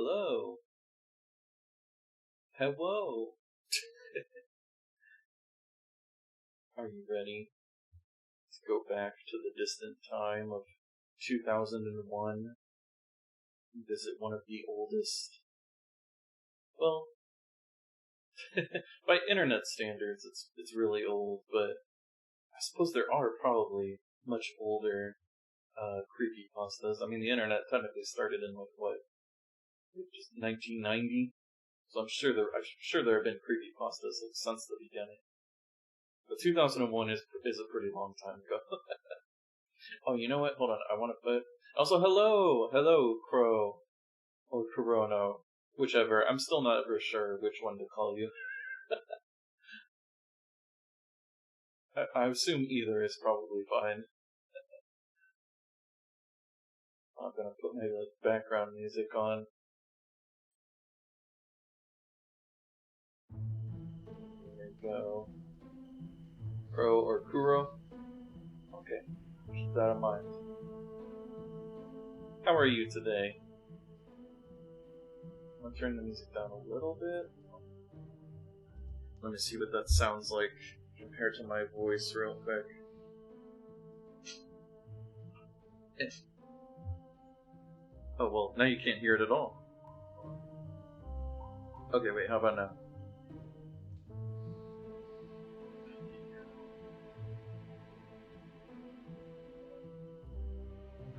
Hello. Hello. Are you ready to go back to the distant time of 2001 and visit one of the oldest? Well, by internet standards, it's really old, but I suppose there are probably much older creepypastas. I mean, the internet technically started in just 1990. So I'm sure there have been creepypastas since the beginning. But 2001 is a pretty long time ago. Oh, you know what? Hold on. I want to put... Also, hello, Crow. Or Corono. Whichever. I'm still not ever sure which one to call you. I assume either is probably fine. I'm gonna put maybe background music on. There you go. Crow or Kuro. Okay. Keep that in mind. How are you today? I'm gonna turn the music down a little bit. Let me see what that sounds like compared to my voice real quick. Oh, well, now you can't hear it at all. Okay, wait, how about now?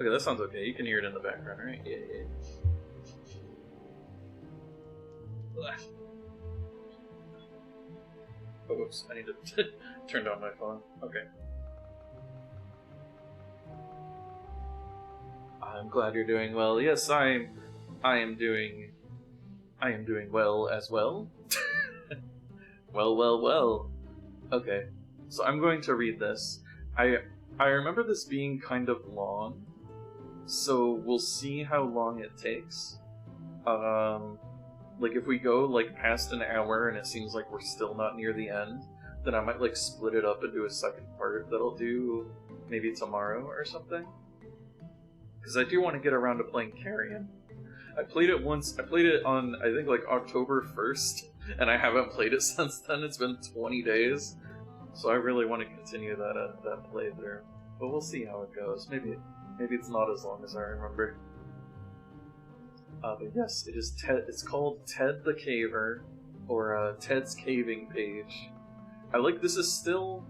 Okay, that sounds okay. You can hear it in the background, right? Yeah. Oh, whoops. I need to turn down my phone. Okay. I'm glad you're doing well. Yes, I am doing well as well. Well. Okay. So I'm going to read this. I remember this being kind of long, so we'll see how long it takes. Like if we go past an hour and it seems like we're still not near the end, then I might split it up and do a second part that I'll do maybe tomorrow or something. Because I do want to get around to playing Carrion. I played it once. I played it on I think October 1st, and I haven't played it since then. It's been 20 days, so I really want to continue that playthrough. But we'll see how it goes. Maybe it's not as long as I remember. But yes, it is Ted. It's called Ted the Caver, or Ted's Caving Page. This is still.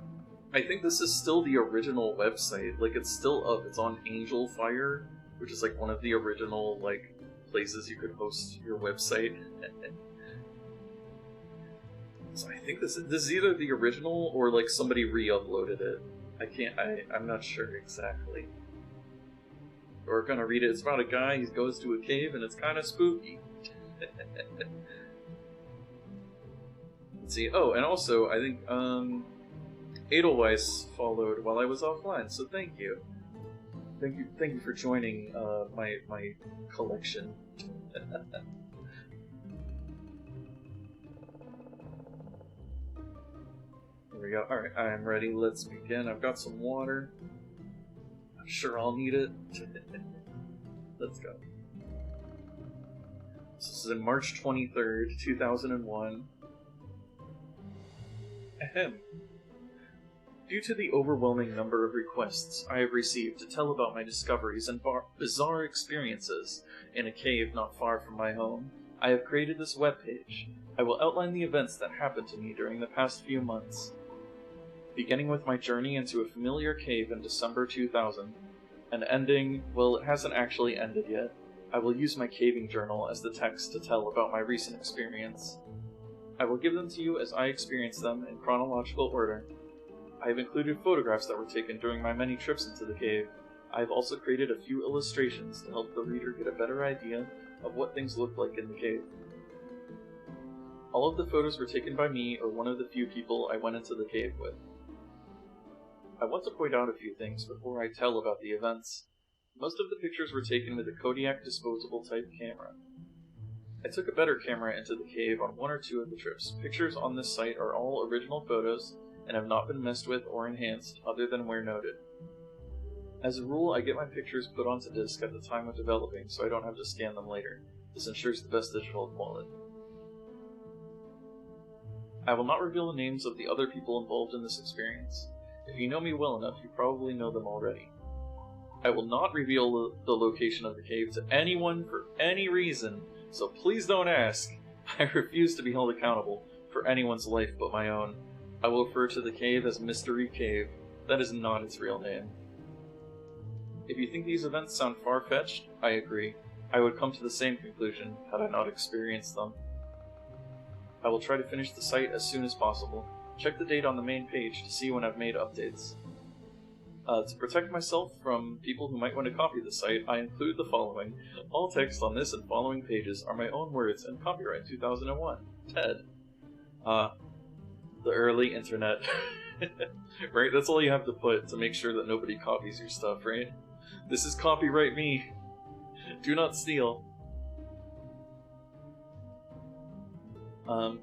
I think this is still the original website. It's still up. It's on Angel Fire, which is one of the original places you could host your website. So I think this is either the original or somebody re-uploaded it. I'm not sure exactly. We're gonna read it. It's about a guy, he goes to a cave, and it's kind of spooky. Let's see. Oh, and also, I think, Edelweiss followed while I was offline, so thank you. Thank you for joining, my collection. There we go. Alright, I am ready. Let's begin. I've got some water. I'm sure I'll need it. Let's go. This is in March 23rd, 2001. Ahem. Due to the overwhelming number of requests I have received to tell about my discoveries and bizarre experiences in a cave not far from my home, I have created this webpage. I will outline the events that happened to me during the past few months. Beginning with my journey into a familiar cave in December 2000, and ending, well, it hasn't actually ended yet. I will use my caving journal as the text to tell about my recent experience. I will give them to you as I experience them in chronological order. I have included photographs that were taken during my many trips into the cave. I have also created a few illustrations to help the reader get a better idea of what things look like in the cave. All of the photos were taken by me or one of the few people I went into the cave with. I want to point out a few things before I tell about the events. Most of the pictures were taken with a Kodiak disposable type camera. I took a better camera into the cave on one or two of the trips. Pictures on this site are all original photos and have not been messed with or enhanced other than where noted. As a rule, I get my pictures put onto disk at the time of developing so I don't have to scan them later. This ensures the best digital quality. I will not reveal the names of the other people involved in this experience. If you know me well enough, you probably know them already. I will not reveal the location of the cave to anyone for any reason, so please don't ask. I refuse to be held accountable for anyone's life but my own. I will refer to the cave as Mystery Cave. That is not its real name. If you think these events sound far-fetched, I agree. I would come to the same conclusion had I not experienced them. I will try to finish the site as soon as possible. Check the date on the main page to see when I've made updates. To protect myself from people who might want to copy the site, I include the following. All text on this and following pages are my own words and copyright 2001. Ted. The early internet. Right? That's all you have to put to make sure that nobody copies your stuff, right? This is copyright me. Do not steal. I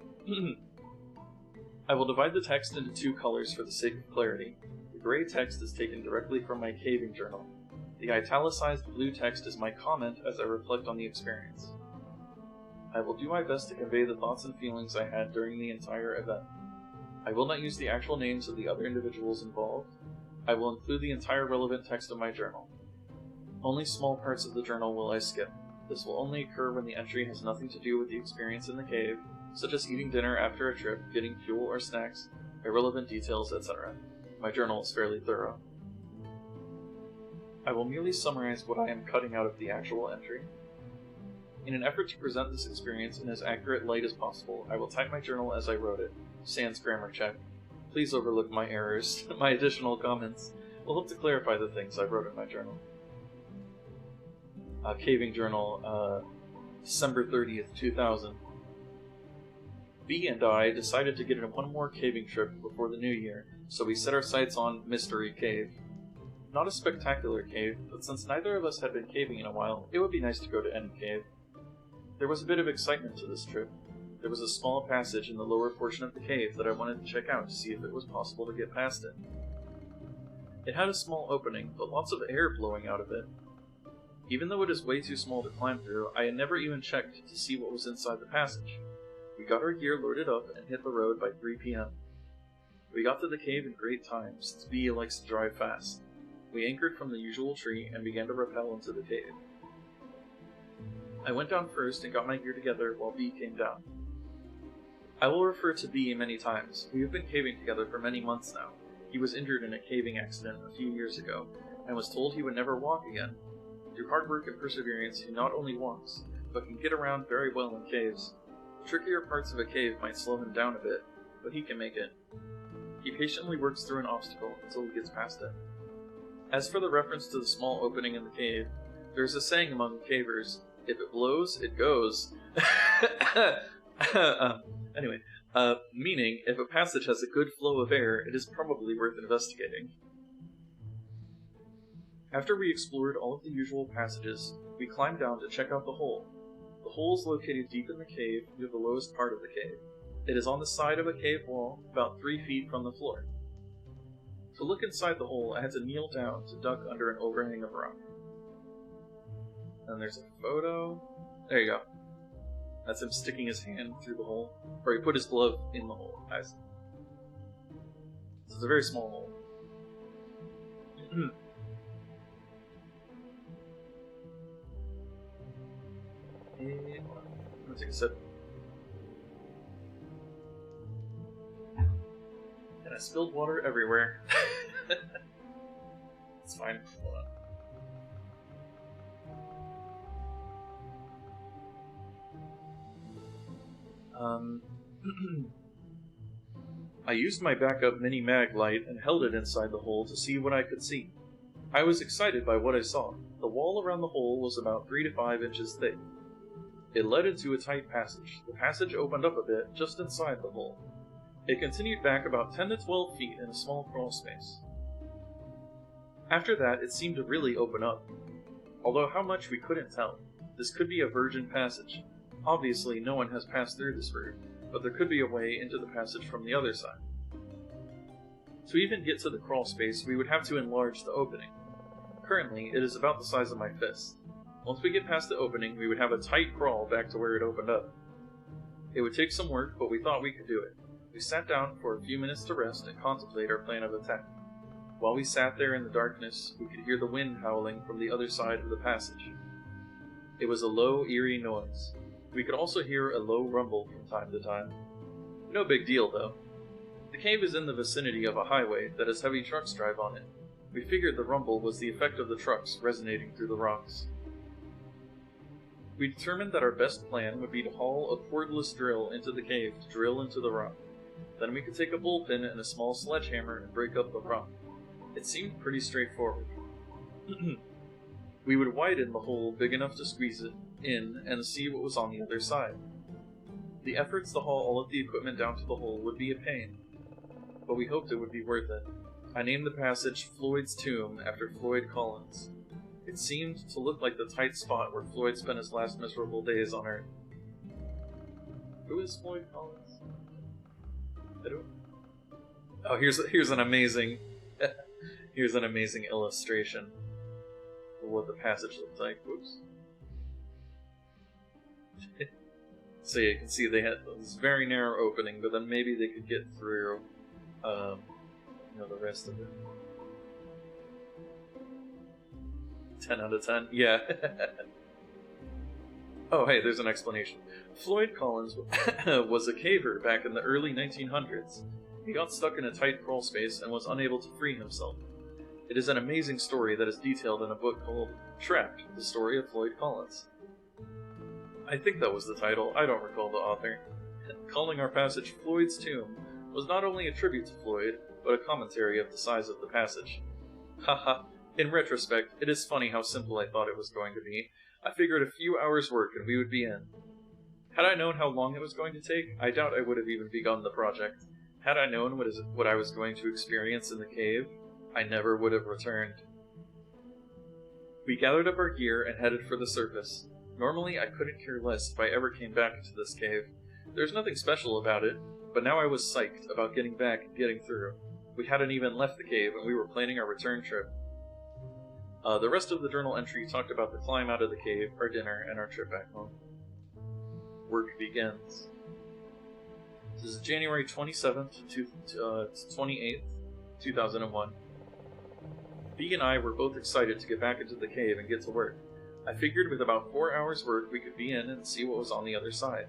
will divide the text into two colors for the sake of clarity. The gray text is taken directly from my caving journal. The italicized blue text is my comment as I reflect on the experience. I will do my best to convey the thoughts and feelings I had during the entire event. I will not use the actual names of the other individuals involved. I will include the entire relevant text of my journal. Only small parts of the journal will I skip. This will only occur when the entry has nothing to do with the experience in the cave, such as eating dinner after a trip, getting fuel or snacks, irrelevant details, etc. My journal is fairly thorough. I will merely summarize what I am cutting out of the actual entry. In an effort to present this experience in as accurate light as possible, I will type my journal as I wrote it. Sans grammar check. Please overlook my errors. My additional comments will help to clarify the things I wrote in my journal. Caving Journal, December 30th, 2000. B and I decided to get in one more caving trip before the new year, so we set our sights on Mystery Cave. Not a spectacular cave, but since neither of us had been caving in a while, it would be nice to go to any cave. There was a bit of excitement to this trip. There was a small passage in the lower portion of the cave that I wanted to check out to see if it was possible to get past it. It had a small opening, but lots of air blowing out of it. Even though it is way too small to climb through, I had never even checked to see what was inside the passage. We got our gear loaded up and hit the road by 3 p.m. We got to the cave in great time, since B likes to drive fast. We anchored from the usual tree and began to rappel into the cave. I went down first and got my gear together while B came down. I will refer to B many times. We have been caving together for many months now. He was injured in a caving accident a few years ago, and was told he would never walk again. Through hard work and perseverance, he not only walks, but can get around very well in caves. The trickier parts of a cave might slow him down a bit, but he can make it. He patiently works through an obstacle until he gets past it. As for the reference to the small opening in the cave, there's a saying among cavers, if it blows, it goes. Meaning, if a passage has a good flow of air, it is probably worth investigating. After we explored all of the usual passages, we climbed down to check out the hole. The hole is located deep in the cave near the lowest part of the cave. It is on the side of a cave wall, about 3 feet from the floor. To look inside the hole, I had to kneel down to duck under an overhang of rock. And there's a photo. There you go. That's him sticking his hand through the hole. Or he put his glove in the hole, guys. This is a very small hole. I'm gonna take a sip. And I spilled water everywhere. It's fine. Hold on. I used my backup mini mag light and held it inside the hole to see what I could see. I was excited by what I saw. The wall around the hole was about 3 to 5 inches thick. It led into a tight passage. The passage opened up a bit just inside the hole. It continued back about 10 to 12 feet in a small crawl space. After that, it seemed to really open up. Although how much we couldn't tell. This could be a virgin passage. Obviously, no one has passed through this route, but there could be a way into the passage from the other side. To even get to the crawl space, we would have to enlarge the opening. Currently, it is about the size of my fist. Once we get past the opening, we would have a tight crawl back to where it opened up. It would take some work, but we thought we could do it. We sat down for a few minutes to rest and contemplate our plan of attack. While we sat there in the darkness, we could hear the wind howling from the other side of the passage. It was a low, eerie noise. We could also hear a low rumble from time to time. No big deal, though. The cave is in the vicinity of a highway that has heavy trucks drive on it. We figured the rumble was the effect of the trucks resonating through the rocks. We determined that our best plan would be to haul a cordless drill into the cave to drill into the rock. Then we could take a bullpen and a small sledgehammer and break up the rock. It seemed pretty straightforward. We would widen the hole big enough to squeeze it in and see what was on the other side. The efforts to haul all of the equipment down to the hole would be a pain, but we hoped it would be worth it. I named the passage Floyd's Tomb after Floyd Collins. It seemed to look like the tight spot where Floyd spent his last miserable days on Earth. Who is Floyd Collins? I don't... Oh, here's an amazing here's an amazing illustration of what the passage looked like. Whoops. So you can see they had this very narrow opening, but then maybe they could get through the rest of it. 10 out of 10? Yeah. Oh, hey, there's an explanation. Floyd Collins was a caver back in the early 1900s. He got stuck in a tight crawl space and was unable to free himself. It is an amazing story that is detailed in a book called Trapped, the Story of Floyd Collins. I think that was the title, I don't recall the author. Calling our passage Floyd's Tomb was not only a tribute to Floyd, but a commentary of the size of the passage. Haha, in retrospect, it is funny how simple I thought it was going to be. I figured a few hours' work and we would be in. Had I known how long it was going to take, I doubt I would have even begun the project. Had I known what I was going to experience in the cave, I never would have returned. We gathered up our gear and headed for the surface. Normally, I couldn't care less if I ever came back into this cave. There's nothing special about it, but now I was psyched about getting back and getting through. We hadn't even left the cave, and we were planning our return trip. The rest of the journal entry talked about the climb out of the cave, our dinner, and our trip back home. Work begins. This is January 27th to 28th, 2001. B and I were both excited to get back into the cave and get to work. I figured with about 4 hours' work we could be in and see what was on the other side.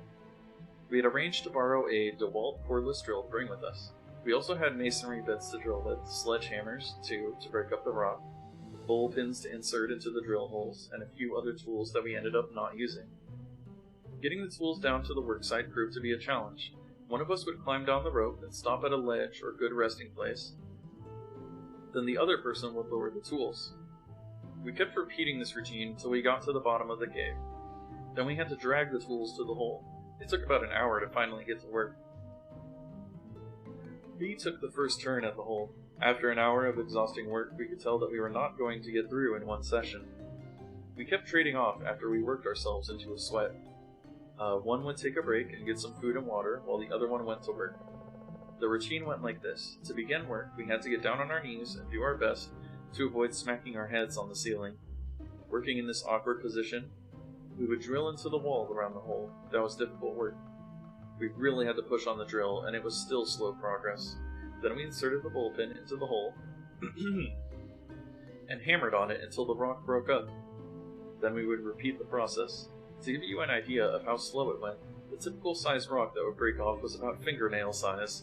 We had arranged to borrow a DeWalt cordless drill to bring with us. We also had masonry bits to drill with, sledgehammers, to break up the rock, bull pins to insert into the drill holes, and a few other tools that we ended up not using. Getting the tools down to the worksite proved to be a challenge. One of us would climb down the rope and stop at a ledge or good resting place. Then the other person would lower the tools. We kept repeating this routine until we got to the bottom of the cave. Then we had to drag the tools to the hole. It took about an hour to finally get to work. B took the first turn at the hole. After an hour of exhausting work, we could tell that we were not going to get through in one session. We kept trading off after we worked ourselves into a sweat. One would take a break and get some food and water, while the other one went to work. The routine went like this. To begin work, we had to get down on our knees and do our best to avoid smacking our heads on the ceiling. Working in this awkward position, we would drill into the wall around the hole. That was difficult work. We really had to push on the drill, and it was still slow progress. Then we inserted the bullpen into the hole and hammered on it until the rock broke up. Then we would repeat the process. To give you an idea of how slow it went, the typical size rock that would break off was about fingernail size.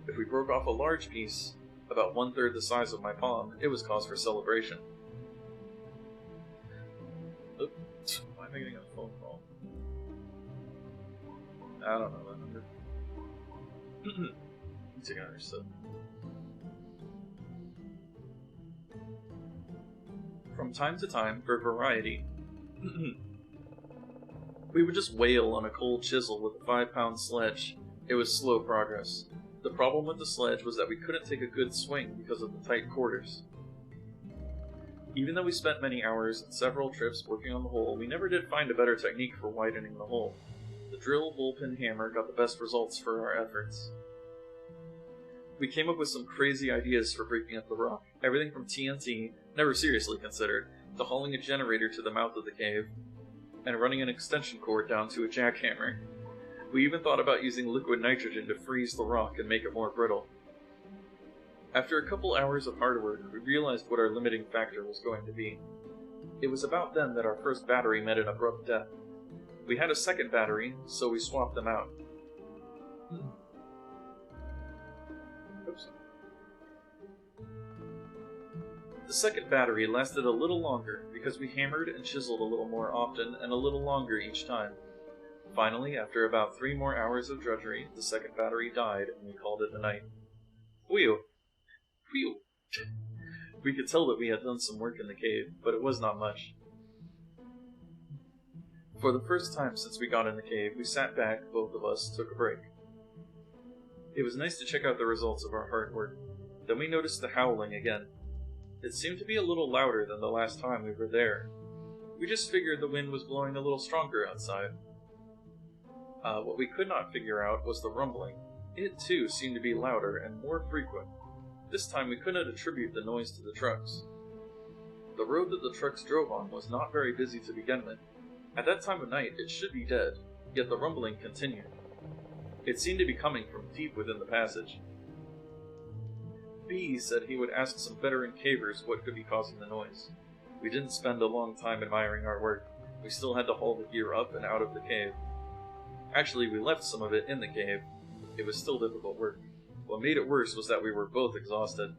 If we broke off a large piece, about 1/3 the size of my palm, it was cause for celebration. Why am I getting a phone call? I don't know that number. Let's take another sip. From time to time, for variety, we would just wail on a cold chisel with a 5-pound sledge. It was slow progress. The problem with the sledge was that we couldn't take a good swing because of the tight quarters. Even though we spent many hours and several trips working on the hole, we never did find a better technique for widening the hole. The drill bullpen hammer got the best results for our efforts. We came up with some crazy ideas for breaking up the rock. Everything from TNT, never seriously considered, to hauling a generator to the mouth of the cave, and running an extension cord down to a jackhammer. We even thought about using liquid nitrogen to freeze the rock and make it more brittle. After a couple hours of hard work, we realized what our limiting factor was going to be. It was about then that our first battery met an abrupt death. We had a second battery, so we swapped them out. Oops. The second battery lasted a little longer because we hammered and chiseled a little more often and a little longer each time. Finally, after about 3 more hours of drudgery, the second battery died and we called it a night. Whew. Whew. We could tell that we had done some work in the cave, but it was not much. For the first time since we got in the cave, we sat back, both of us, took a break. It was nice to check out the results of our hard work. Then we noticed the howling again. It seemed to be a little louder than the last time we were there. We just figured the wind was blowing a little stronger outside. What we could not figure out was the rumbling. It, too, seemed to be louder and more frequent. This time we could not attribute the noise to the trucks. The road that the trucks drove on was not very busy to begin with. At that time of night, it should be dead, yet the rumbling continued. It seemed to be coming from deep within the passage. B said he would ask some veteran cavers what could be causing the noise. We didn't spend a long time admiring our work. We still had to haul the gear up and out of the cave. Actually, we left some of it in the cave. It was still difficult work. What made it worse was that we were both exhausted.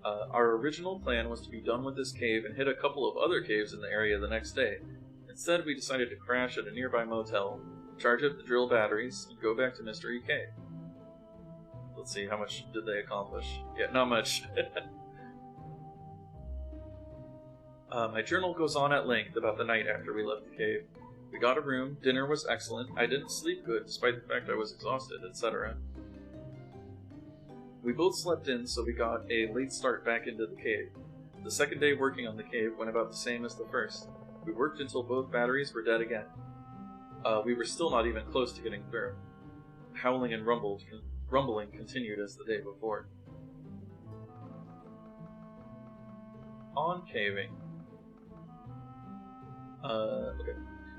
Our original plan was to be done with this cave and hit a couple of other caves in the area the next day. Instead, we decided to crash at a nearby motel, charge up the drill batteries, and go back to Mystery Cave. Let's see, how much did they accomplish? Yeah, not much. My journal goes on at length about the night after we left the cave. We got a room, dinner was excellent, I didn't sleep good despite the fact I was exhausted, etc. We both slept in, so we got a late start back into the cave. The second day working on the cave went about the same as the first. We worked until both batteries were dead again. We were still not even close to getting through. Howling and rumbling continued as the day before. On caving. Okay.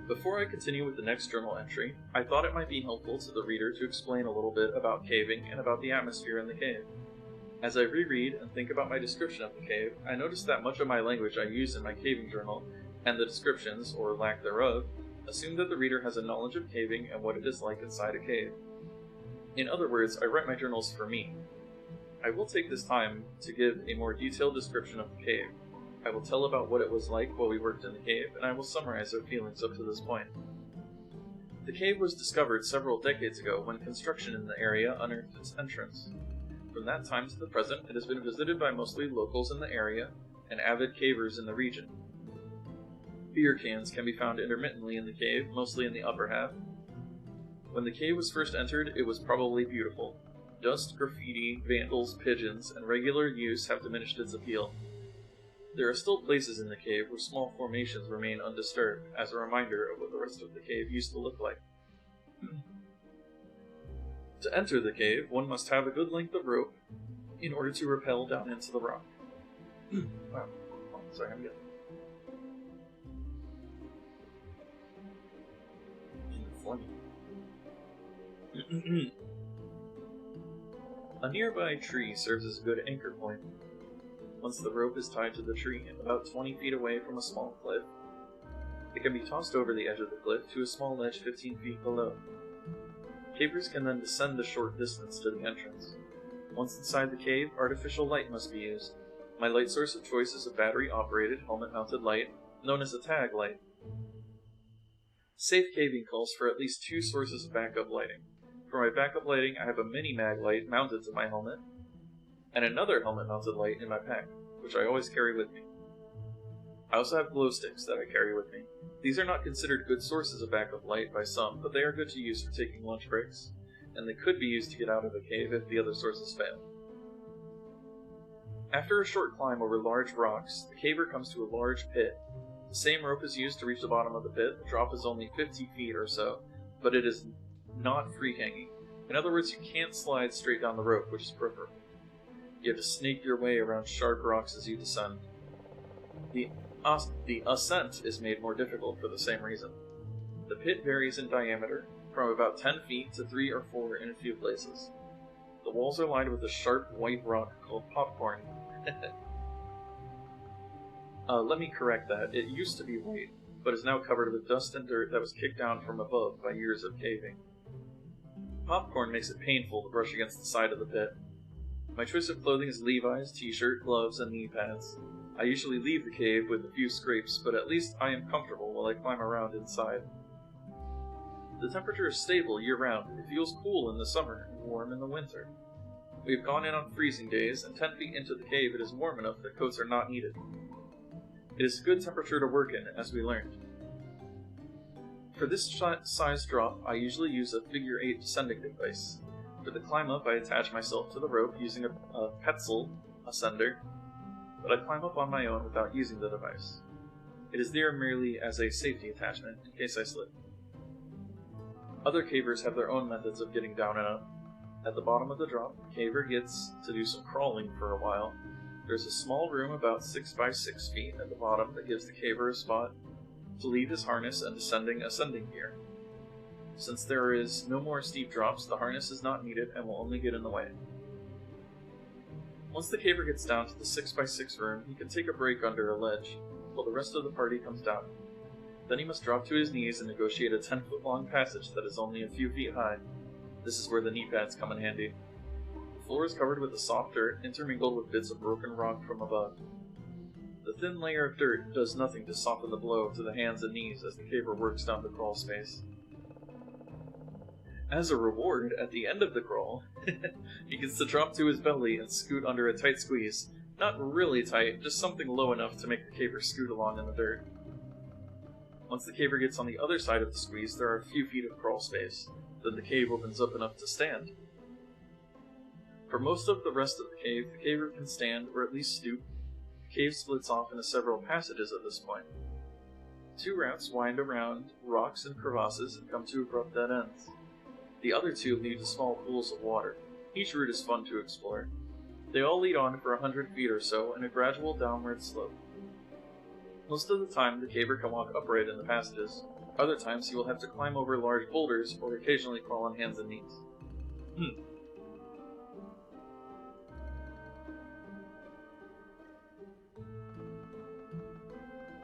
Before I continue with the next journal entry, I thought it might be helpful to the reader to explain a little bit about caving and about the atmosphere in the cave. As I reread and think about my description of the cave, I noticed that much of my language I use in my caving journal, and the descriptions, or lack thereof, assume that the reader has a knowledge of caving and what it is like inside a cave. In other words, I write my journals for me. I will take this time to give a more detailed description of the cave. I will tell about what it was like while we worked in the cave, and I will summarize our feelings up to this point. The cave was discovered several decades ago when construction in the area unearthed its entrance. From that time to the present, it has been visited by mostly locals in the area and avid cavers in the region. Beer cans can be found intermittently in the cave, mostly in the upper half. When the cave was first entered, it was probably beautiful. Dust, graffiti, vandals, pigeons, and regular use have diminished its appeal. There are still places in the cave where small formations remain undisturbed, as a reminder of what the rest of the cave used to look like. To enter the cave, one must have a good length of rope in order to rappel down into the rock. Wow. Oh, sorry, I'm getting A nearby tree serves as a good anchor point. Once the rope is tied to the tree, about 20 feet away from a small cliff, it can be tossed over the edge of the cliff to a small ledge 15 feet below. Cavers can then descend a short distance to the entrance. Once inside the cave, artificial light must be used. My light source of choice is a battery-operated, helmet-mounted light, known as a tag light. Safe caving calls for at least 2 sources of backup lighting. For my backup lighting, I have a mini-mag light mounted to my helmet, and another helmet-mounted light in my pack, which I always carry with me. I also have glow sticks that I carry with me. These are not considered good sources of backup light by some, but they are good to use for taking lunch breaks, and they could be used to get out of the cave if the other sources fail. After a short climb over large rocks, the caver comes to a large pit. The same rope is used to reach the bottom of the pit. The drop is only 50 feet or so, but it is not free-hanging. In other words, you can't slide straight down the rope, which is preferable. You have to snake your way around sharp rocks as you descend. The ascent is made more difficult for the same reason. The pit varies in diameter, from about 10 feet to 3 or 4 in a few places. The walls are lined with a sharp white rock called popcorn. Let me correct that. It used to be white, but is now covered with dust and dirt that was kicked down from above by years of caving. Popcorn makes it painful to brush against the side of the pit. My choice of clothing is Levi's, t-shirt, gloves, and knee pads. I usually leave the cave with a few scrapes, but at least I am comfortable while I climb around inside. The temperature is stable year-round. It feels cool in the summer and warm in the winter. We have gone in on freezing days, and 10 feet into the cave it is warm enough that coats are not needed. It is a good temperature to work in, as we learned. For this size drop, I usually use a figure-8 descending device. For the climb up, I attach myself to the rope using a Petzl ascender, but I climb up on my own without using the device. It is there merely as a safety attachment in case I slip. Other cavers have their own methods of getting down and up. At the bottom of the drop, the caver gets to do some crawling for a while. There's a small room about 6 by 6 feet at the bottom that gives the caver a spot to leave his harness and ascending gear. Since there is no more steep drops, the harness is not needed and will only get in the way. Once the caver gets down to the 6 by 6 room, he can take a break under a ledge, while the rest of the party comes down. Then he must drop to his knees and negotiate a 10-foot long passage that is only a few feet high. This is where the knee pads come in handy. The floor is covered with a soft dirt intermingled with bits of broken rock from above. The thin layer of dirt does nothing to soften the blow to the hands and knees as the caver works down the crawl space. As a reward, at the end of the crawl, he gets to drop to his belly and scoot under a tight squeeze. Not really tight, just something low enough to make the caver scoot along in the dirt. Once the caver gets on the other side of the squeeze, there are a few feet of crawl space. Then the cave opens up enough to stand. For most of the rest of the caver can stand, or at least stoop. The cave splits off into several passages at this point. 2 routes wind around rocks and crevasses and come to abrupt dead ends. The other 2 lead to small pools of water. Each route is fun to explore. They all lead on for 100 feet or so in a gradual downward slope. Most of the time, the caver can walk upright in the passages. Other times, he will have to climb over large boulders or occasionally crawl on hands and knees.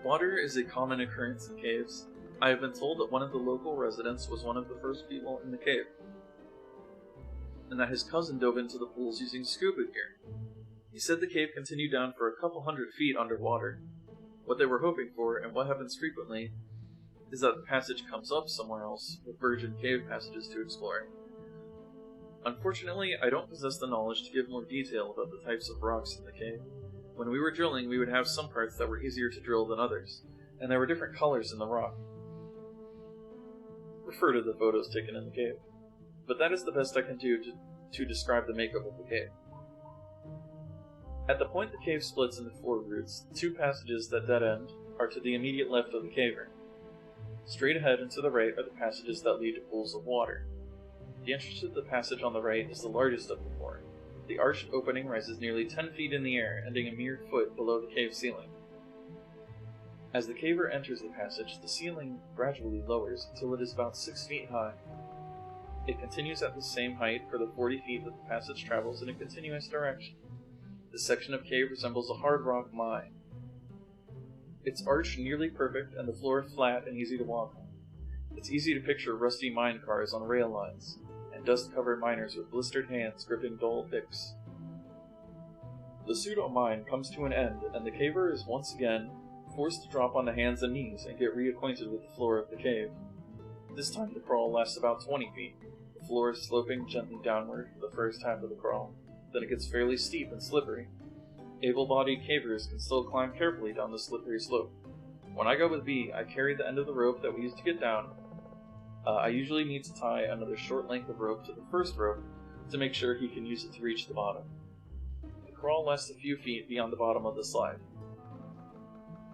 Water is a common occurrence in caves. I have been told that one of the local residents was one of the first people in the cave, and that his cousin dove into the pools using scuba gear. He said the cave continued down for a couple hundred feet underwater. What they were hoping for, and what happens frequently, is that the passage comes up somewhere else, with virgin cave passages to explore. Unfortunately, I don't possess the knowledge to give more detail about the types of rocks in the cave. When we were drilling, we would have some parts that were easier to drill than others, and there were different colors in the rock. Refer to the photos taken in the cave. But that is the best I can do to describe the makeup of the cave. At the point the cave splits into 4 routes, the 2 passages that dead end are to the immediate left of the caver. Straight ahead and to the right are the passages that lead to pools of water. The entrance to the passage on the right is the largest of the 4. The arched opening rises nearly 10 feet in the air, ending a mere foot below the cave ceiling. As the caver enters the passage, the ceiling gradually lowers until it is about 6 feet high. It continues at the same height for the 40 feet that the passage travels in a continuous direction. This section of cave resembles a hard rock mine. Its arch nearly perfect, and the floor flat and easy to walk on. It's easy to picture rusty mine cars on rail lines, and dust-covered miners with blistered hands gripping dull picks. The pseudo-mine comes to an end, and the caver is once again forced to drop on the hands and knees and get reacquainted with the floor of the cave. This time the crawl lasts about 20 feet. The floor is sloping gently downward for the first half of the crawl. Then it gets fairly steep and slippery. Able-bodied cavers can still climb carefully down the slippery slope. When I go with B, I carry the end of the rope that we used to get down. I usually need to tie another short length of rope to the first rope to make sure he can use it to reach the bottom. The crawl lasts a few feet beyond the bottom of the slide.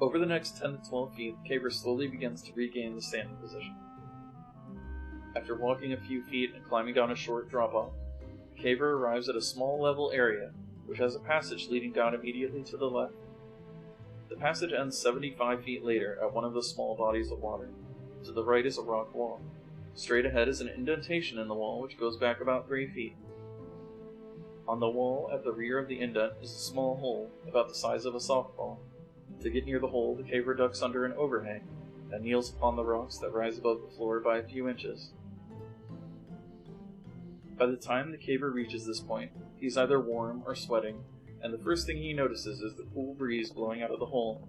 Over the next 10 to 12 feet, the caver slowly begins to regain the standing position. After walking a few feet and climbing down a short drop-off, the caver arrives at a small level area, which has a passage leading down immediately to the left. The passage ends 75 feet later at one of the small bodies of water. To the right is a rock wall. Straight ahead is an indentation in the wall which goes back about 3 feet. On the wall at the rear of the indent is a small hole about the size of a softball. To get near the hole, the caver ducks under an overhang and kneels upon the rocks that rise above the floor by a few inches. By the time the caver reaches this point, he's either warm or sweating, and the first thing he notices is the cool breeze blowing out of the hole.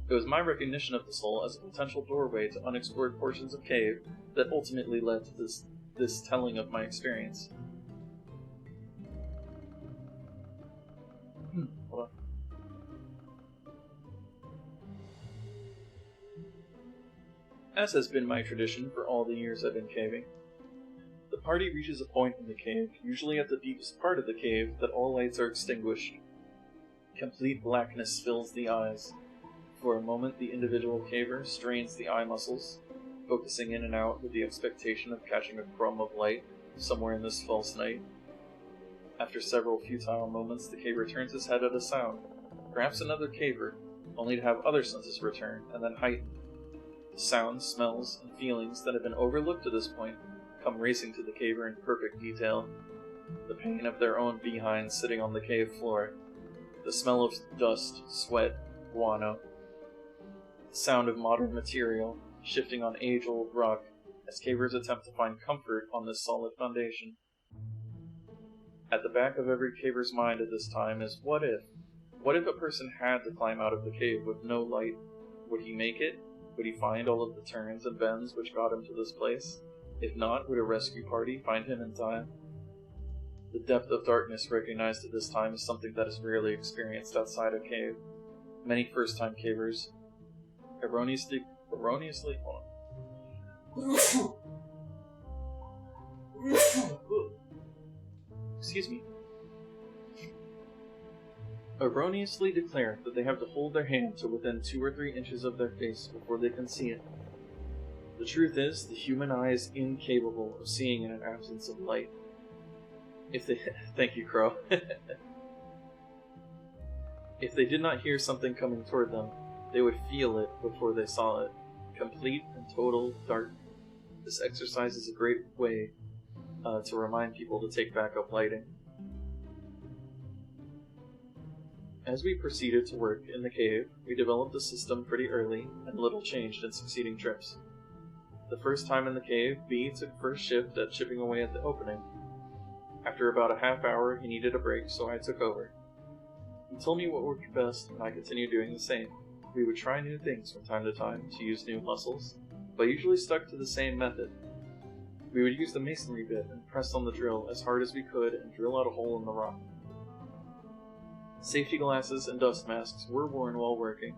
It was my recognition of this hole as a potential doorway to unexplored portions of cave that ultimately led to this telling of my experience. Hold on. As has been my tradition for all the years I've been caving, the party reaches a point in the cave, usually at the deepest part of the cave, that all lights are extinguished. Complete blackness fills the eyes. For a moment, the individual caver strains the eye muscles, focusing in and out with the expectation of catching a crumb of light somewhere in this false night. After several futile moments, the caver turns his head at a sound, perhaps another caver, only to have other senses return and then heighten. The sounds, smells, and feelings that have been overlooked to this point come racing to the caver in perfect detail. The pain of their own behinds sitting on the cave floor, the smell of dust, sweat, guano, the sound of modern material shifting on age-old rock as cavers attempt to find comfort on this solid foundation. At the back of every caver's mind at this time is what if? What if a person had to climb out of the cave with no light? Would he make it? Would he find all of the turns and bends which got him to this place? If not, would a rescue party find him in time? The depth of darkness recognized at this time is something that is rarely experienced outside a cave. Many first-time cavers erroneously erroneously declare that they have to hold their hand to within 2 or 3 inches of their face before they can see it. The truth is, the human eye is incapable of seeing in an absence of light. Thank you, Crow. If they did not hear something coming toward them, they would feel it before they saw it. Complete and total dark. This exercise is a great way to remind people to take backup lighting. As we proceeded to work in the cave, we developed a system pretty early, and little changed in succeeding trips. The first time in the cave, B took first shift at chipping away at the opening. After about a half hour, he needed a break, so I took over. He told me what worked best, and I continued doing the same. We would try new things from time to time to use new muscles, but usually stuck to the same method. We would use the masonry bit and press on the drill as hard as we could and drill out a hole in the rock. Safety glasses and dust masks were worn while working.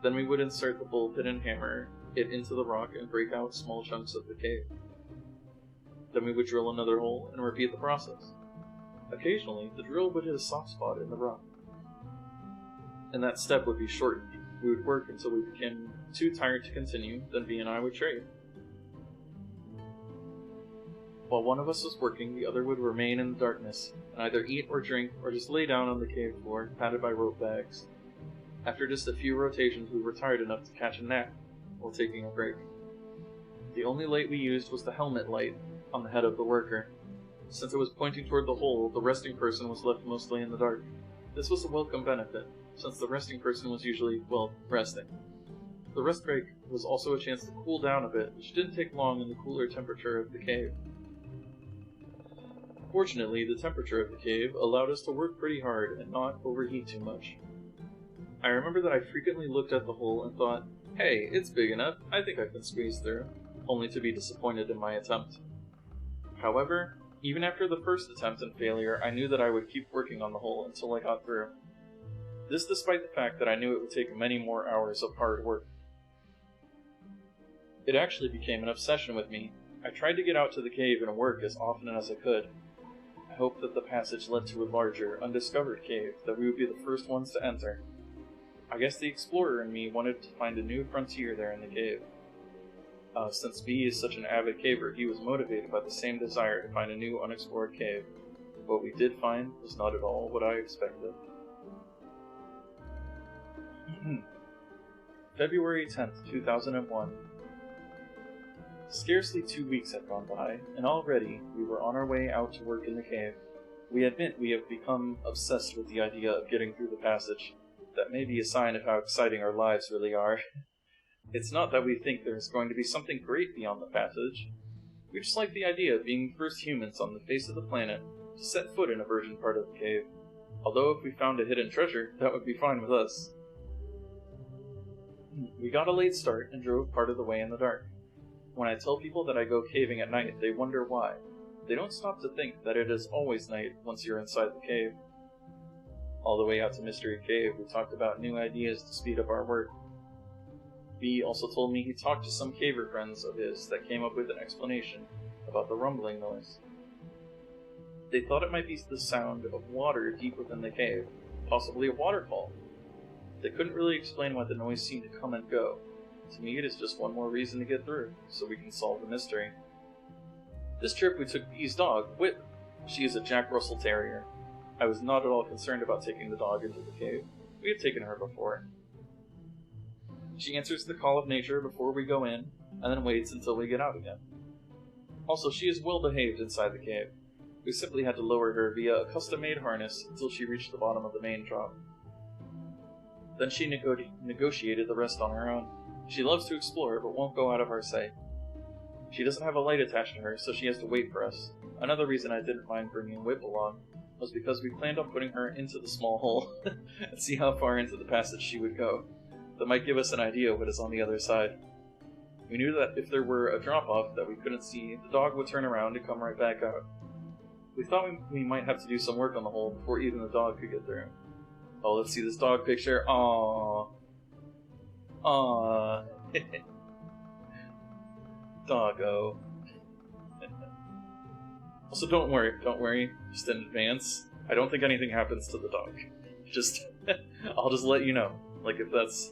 Then we would insert the bull pit and hammer it into the rock and break out small chunks of the cave. Then we would drill another hole and repeat the process. Occasionally, the drill would hit a soft spot in the rock, and that step would be shortened. We would work until we became too tired to continue, then B and I would trade. While one of us was working, the other would remain in the darkness, and either eat or drink, or just lay down on the cave floor, padded by rope bags. After just a few rotations, we were tired enough to catch a nap while taking a break. The only light we used was the helmet light on the head of the worker. Since it was pointing toward the hole, the resting person was left mostly in the dark. This was a welcome benefit, since the resting person was usually, resting. The rest break was also a chance to cool down a bit, which didn't take long in the cooler temperature of the cave. Fortunately, the temperature of the cave allowed us to work pretty hard and not overheat too much. I remember that I frequently looked at the hole and thought, hey, it's big enough, I think I can squeeze through, only to be disappointed in my attempt. However, even after the first attempt and failure, I knew that I would keep working on the hole until I got through. This despite the fact that I knew it would take many more hours of hard work. It actually became an obsession with me. I tried to get out to the cave and work as often as I could. I hoped that the passage led to a larger, undiscovered cave that we would be the first ones to enter. I guess the explorer in me wanted to find a new frontier there in the cave. Since B is such an avid caver, he was motivated by the same desire to find a new unexplored cave. What we did find was not at all what I expected. February 10th, 2001. Scarcely 2 weeks had gone by, and already we were on our way out to work in the cave. We admit we have become obsessed with the idea of getting through the passage. That may be a sign of how exciting our lives really are. It's not that we think there's going to be something great beyond the passage. We just like the idea of being the first humans on the face of the planet to set foot in a virgin part of the cave. Although if we found a hidden treasure, that would be fine with us. We got a late start and drove part of the way in the dark. When I tell people that I go caving at night, they wonder why. They don't stop to think that it is always night once you're inside the cave. All the way out to Mystery Cave, we talked about new ideas to speed up our work. B also told me he talked to some caver friends of his that came up with an explanation about the rumbling noise. They thought it might be the sound of water deep within the cave, possibly a waterfall. They couldn't really explain why the noise seemed to come and go. To me, it is just one more reason to get through, so we can solve the mystery. This trip we took B's dog, Whip. She is a Jack Russell Terrier. I was not at all concerned about taking the dog into the cave. We had taken her before. She answers the call of nature before we go in, and then waits until we get out again. Also, she is well behaved inside the cave. We simply had to lower her via a custom-made harness until she reached the bottom of the main drop. Then she negotiated the rest on her own. She loves to explore, but won't go out of our sight. She doesn't have a light attached to her, so she has to wait for us. Another reason I didn't mind bringing Whip along was because we planned on putting her into the small hole and see how far into the passage she would go. That might give us an idea of what is on the other side. We knew that if there were a drop-off that we couldn't see, the dog would turn around and come right back out. We thought we might have to do some work on the hole before even the dog could get through. Oh, let's see this dog picture. Aww. Aww. Doggo. Also, don't worry, just in advance. I don't think anything happens to the dog. Just, I'll just let you know. Like, if that's...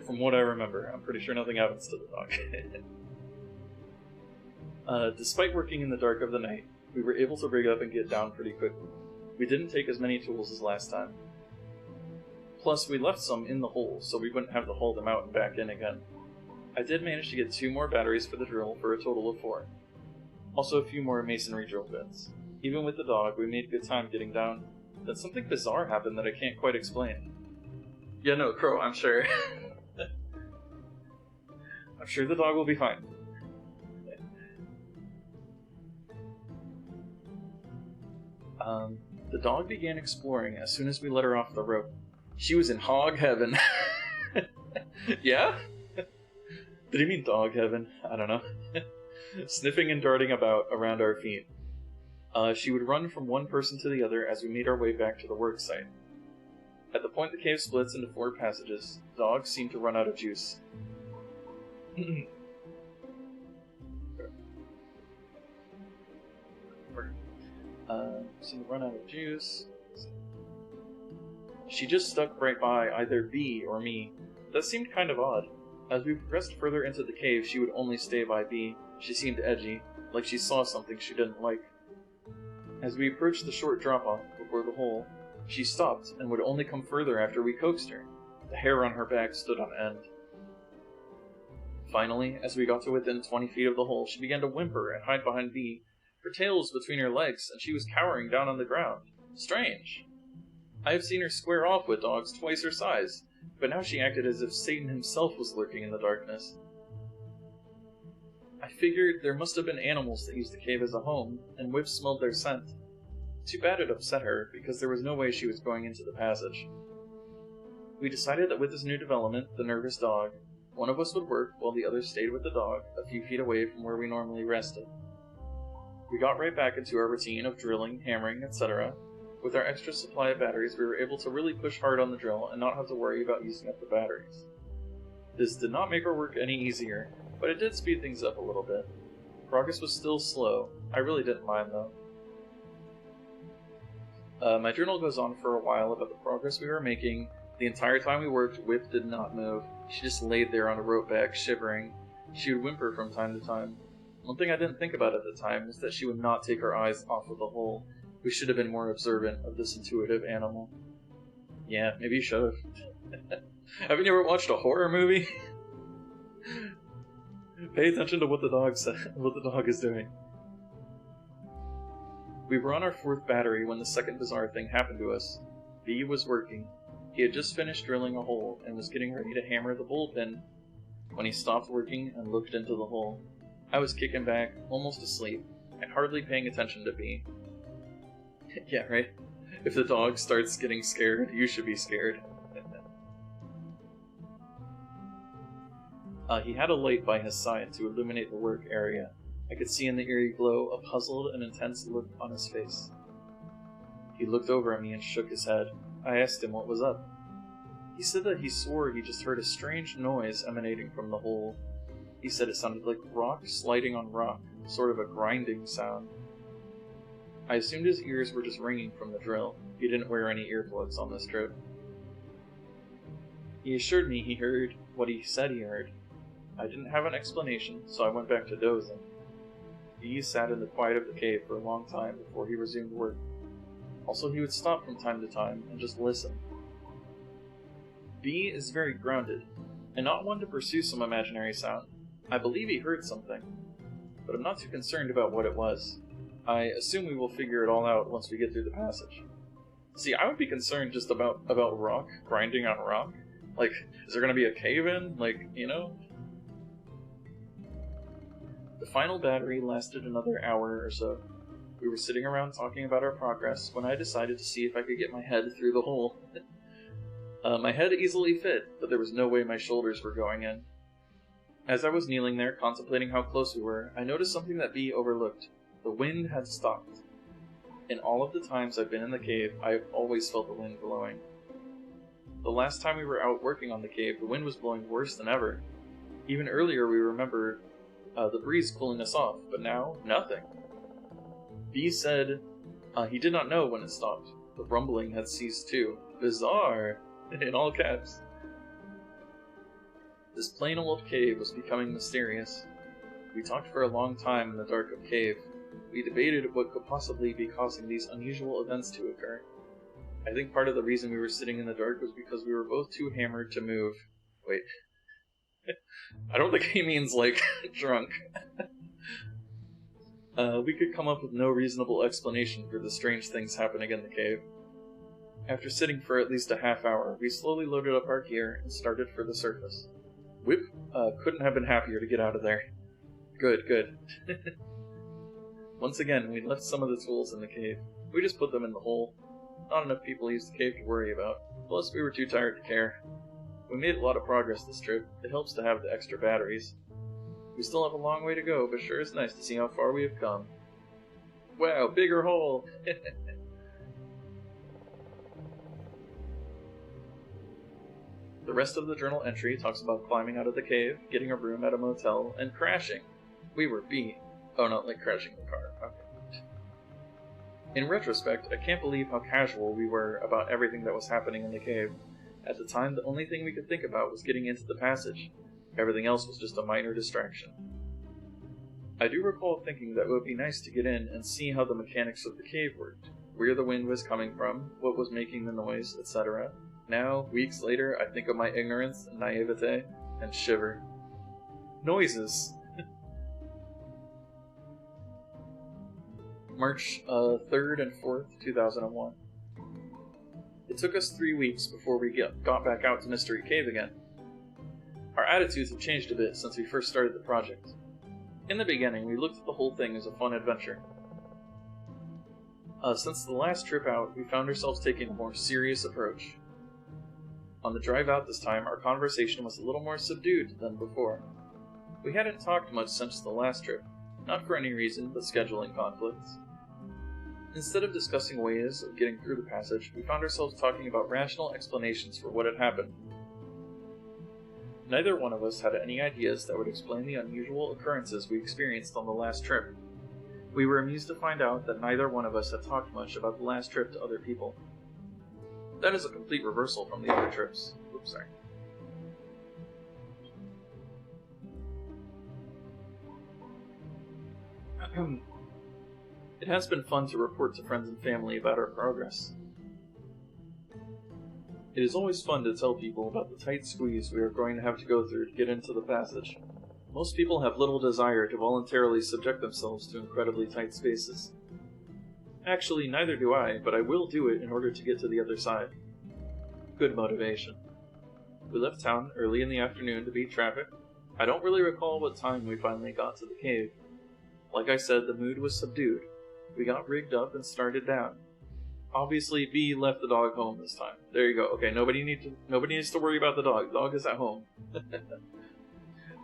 from what I remember, I'm pretty sure nothing happens to the dog. Despite working in the dark of the night, we were able to rig up and get down pretty quickly. We didn't take as many tools as last time. Plus, we left some in the hole, so we wouldn't have to haul them out and back in again. I did manage to get 2 more batteries for the drill for a total of 4. Also a few more masonry drill bits. Even with the dog, we made good time getting down. Then something bizarre happened that I can't quite explain. Yeah, no, Crow, I'm sure. I'm sure the dog will be fine. The dog began exploring as soon as we let her off the rope. She was in hog heaven. Yeah? Did he mean dog heaven? I don't know. Sniffing and darting about around our feet. She would run from one person to the other as we made our way back to the work site. At the point the cave splits into 4 passages, dogs seem to run out of juice. Seem to run out of juice. She just stuck right by either B or me. That seemed kind of odd. As we progressed further into the cave, she would only stay by B. She seemed edgy, like she saw something she didn't like. As we approached the short drop-off before the hole, she stopped and would only come further after we coaxed her. The hair on her back stood on end. Finally, as we got to within 20 feet of the hole, she began to whimper and hide behind B, her tail was between her legs, and she was cowering down on the ground. Strange. I have seen her square off with dogs twice her size, but now she acted as if Satan himself was lurking in the darkness. I figured there must have been animals that used the cave as a home, and Whip smelled their scent. Too bad it upset her, because there was no way she was going into the passage. We decided that with this new development, the nervous dog, one of us would work while the other stayed with the dog, a few feet away from where we normally rested. We got right back into our routine of drilling, hammering, etc. With our extra supply of batteries, we were able to really push hard on the drill and not have to worry about using up the batteries. This did not make our work any easier, but it did speed things up a little bit. Progress was still slow. I really didn't mind, though. My journal goes on for a while about the progress we were making. The entire time we worked, Whip did not move. She just laid there on a rope back, shivering. She would whimper from time to time. One thing I didn't think about at the time was that she would not take her eyes off of the hole. We should have been more observant of this intuitive animal. Yeah, maybe you should have. Haven't you ever watched a horror movie? Pay attention to what the dog is doing. We were on our 4th battery when the second bizarre thing happened to us. B was working. He had just finished drilling a hole and was getting ready to hammer the bullpen when he stopped working and looked into the hole. I was kicking back, almost asleep, and hardly paying attention to B. Yeah, right? If the dog starts getting scared, you should be scared. He had a light by his side to illuminate the work area. I could see in the eerie glow a puzzled and intense look on his face. He looked over at me and shook his head. I asked him what was up. He said that he swore he just heard a strange noise emanating from the hole. He said it sounded like rock sliding on rock, sort of a grinding sound. I assumed his ears were just ringing from the drill. He didn't wear any earplugs on this trip. He assured me he heard what he said he heard. I didn't have an explanation, so I went back to dozing. He sat in the quiet of the cave for a long time before he resumed work. Also, he would stop from time to time and just listen. B is very grounded, and not one to pursue some imaginary sound. I believe he heard something, but I'm not too concerned about what it was. I assume we will figure it all out once we get through the passage. See, I would be concerned just about rock, grinding on rock. Like, is there gonna be a cave-in? Like, you know? The final battery lasted another hour or so. We were sitting around talking about our progress when I decided to see if I could get my head through the hole. My head easily fit, but there was no way my shoulders were going in. As I was kneeling there, contemplating how close we were, I noticed something that B overlooked. The wind had stopped. In all of the times I've been in the cave, I've always felt the wind blowing. The last time we were out working on the cave, the wind was blowing worse than ever. Even earlier we remembered the breeze cooling us off, but now, nothing. B said he did not know when it stopped. The rumbling had ceased too. Bizarre! In all caps. This plain old cave was becoming mysterious. We talked for a long time in the dark of cave. We debated what could possibly be causing these unusual events to occur. I think part of the reason we were sitting in the dark was because we were both too hammered to move. Wait. I don't think he means, like, drunk. We could come up with no reasonable explanation for the strange things happening in the cave. After sitting for at least a half hour, we slowly loaded up our gear and started for the surface. Whip couldn't have been happier to get out of there. Good. Once again, we left some of the tools in the cave. We just put them in the hole. Not enough people used the cave to worry about. Plus, we were too tired to care. We made a lot of progress this trip. It helps to have the extra batteries. We still have a long way to go, but sure is nice to see how far we have come. Wow, bigger hole! The rest of the journal entry talks about climbing out of the cave, getting a room at a motel, and crashing. We were beat. Oh, not like crashing the car. Okay. In retrospect, I can't believe how casual we were about everything that was happening in the cave. At the time, the only thing we could think about was getting into the passage. Everything else was just a minor distraction. I do recall thinking that it would be nice to get in and see how the mechanics of the cave worked, where the wind was coming from, what was making the noise, etc. Now, weeks later, I think of my ignorance and naivete and shiver. Noises! March 3rd and 4th, 2001. It took us 3 weeks before we got back out to Mystery Cave again. Our attitudes have changed a bit since we first started the project. In the beginning, we looked at the whole thing as a fun adventure. Since the last trip out, we found ourselves taking a more serious approach. On the drive out this time, our conversation was a little more subdued than before. We hadn't talked much since the last trip, not for any reason but scheduling conflicts. Instead of discussing ways of getting through the passage, we found ourselves talking about rational explanations for what had happened. Neither one of us had any ideas that would explain the unusual occurrences we experienced on the last trip. We were amused to find out that neither one of us had talked much about the last trip to other people. That is a complete reversal from the other trips. Oops, sorry. It has been fun to report to friends and family about our progress. It is always fun to tell people about the tight squeeze we are going to have to go through to get into the passage. Most people have little desire to voluntarily subject themselves to incredibly tight spaces. Actually, neither do I, but I will do it in order to get to the other side. Good motivation. We left town early in the afternoon to beat traffic. I don't really recall what time we finally got to the cave. Like I said, the mood was subdued. We got rigged up and started down. Obviously, B left the dog home this time. There you go. Okay, nobody needs to worry about the dog. The dog is at home.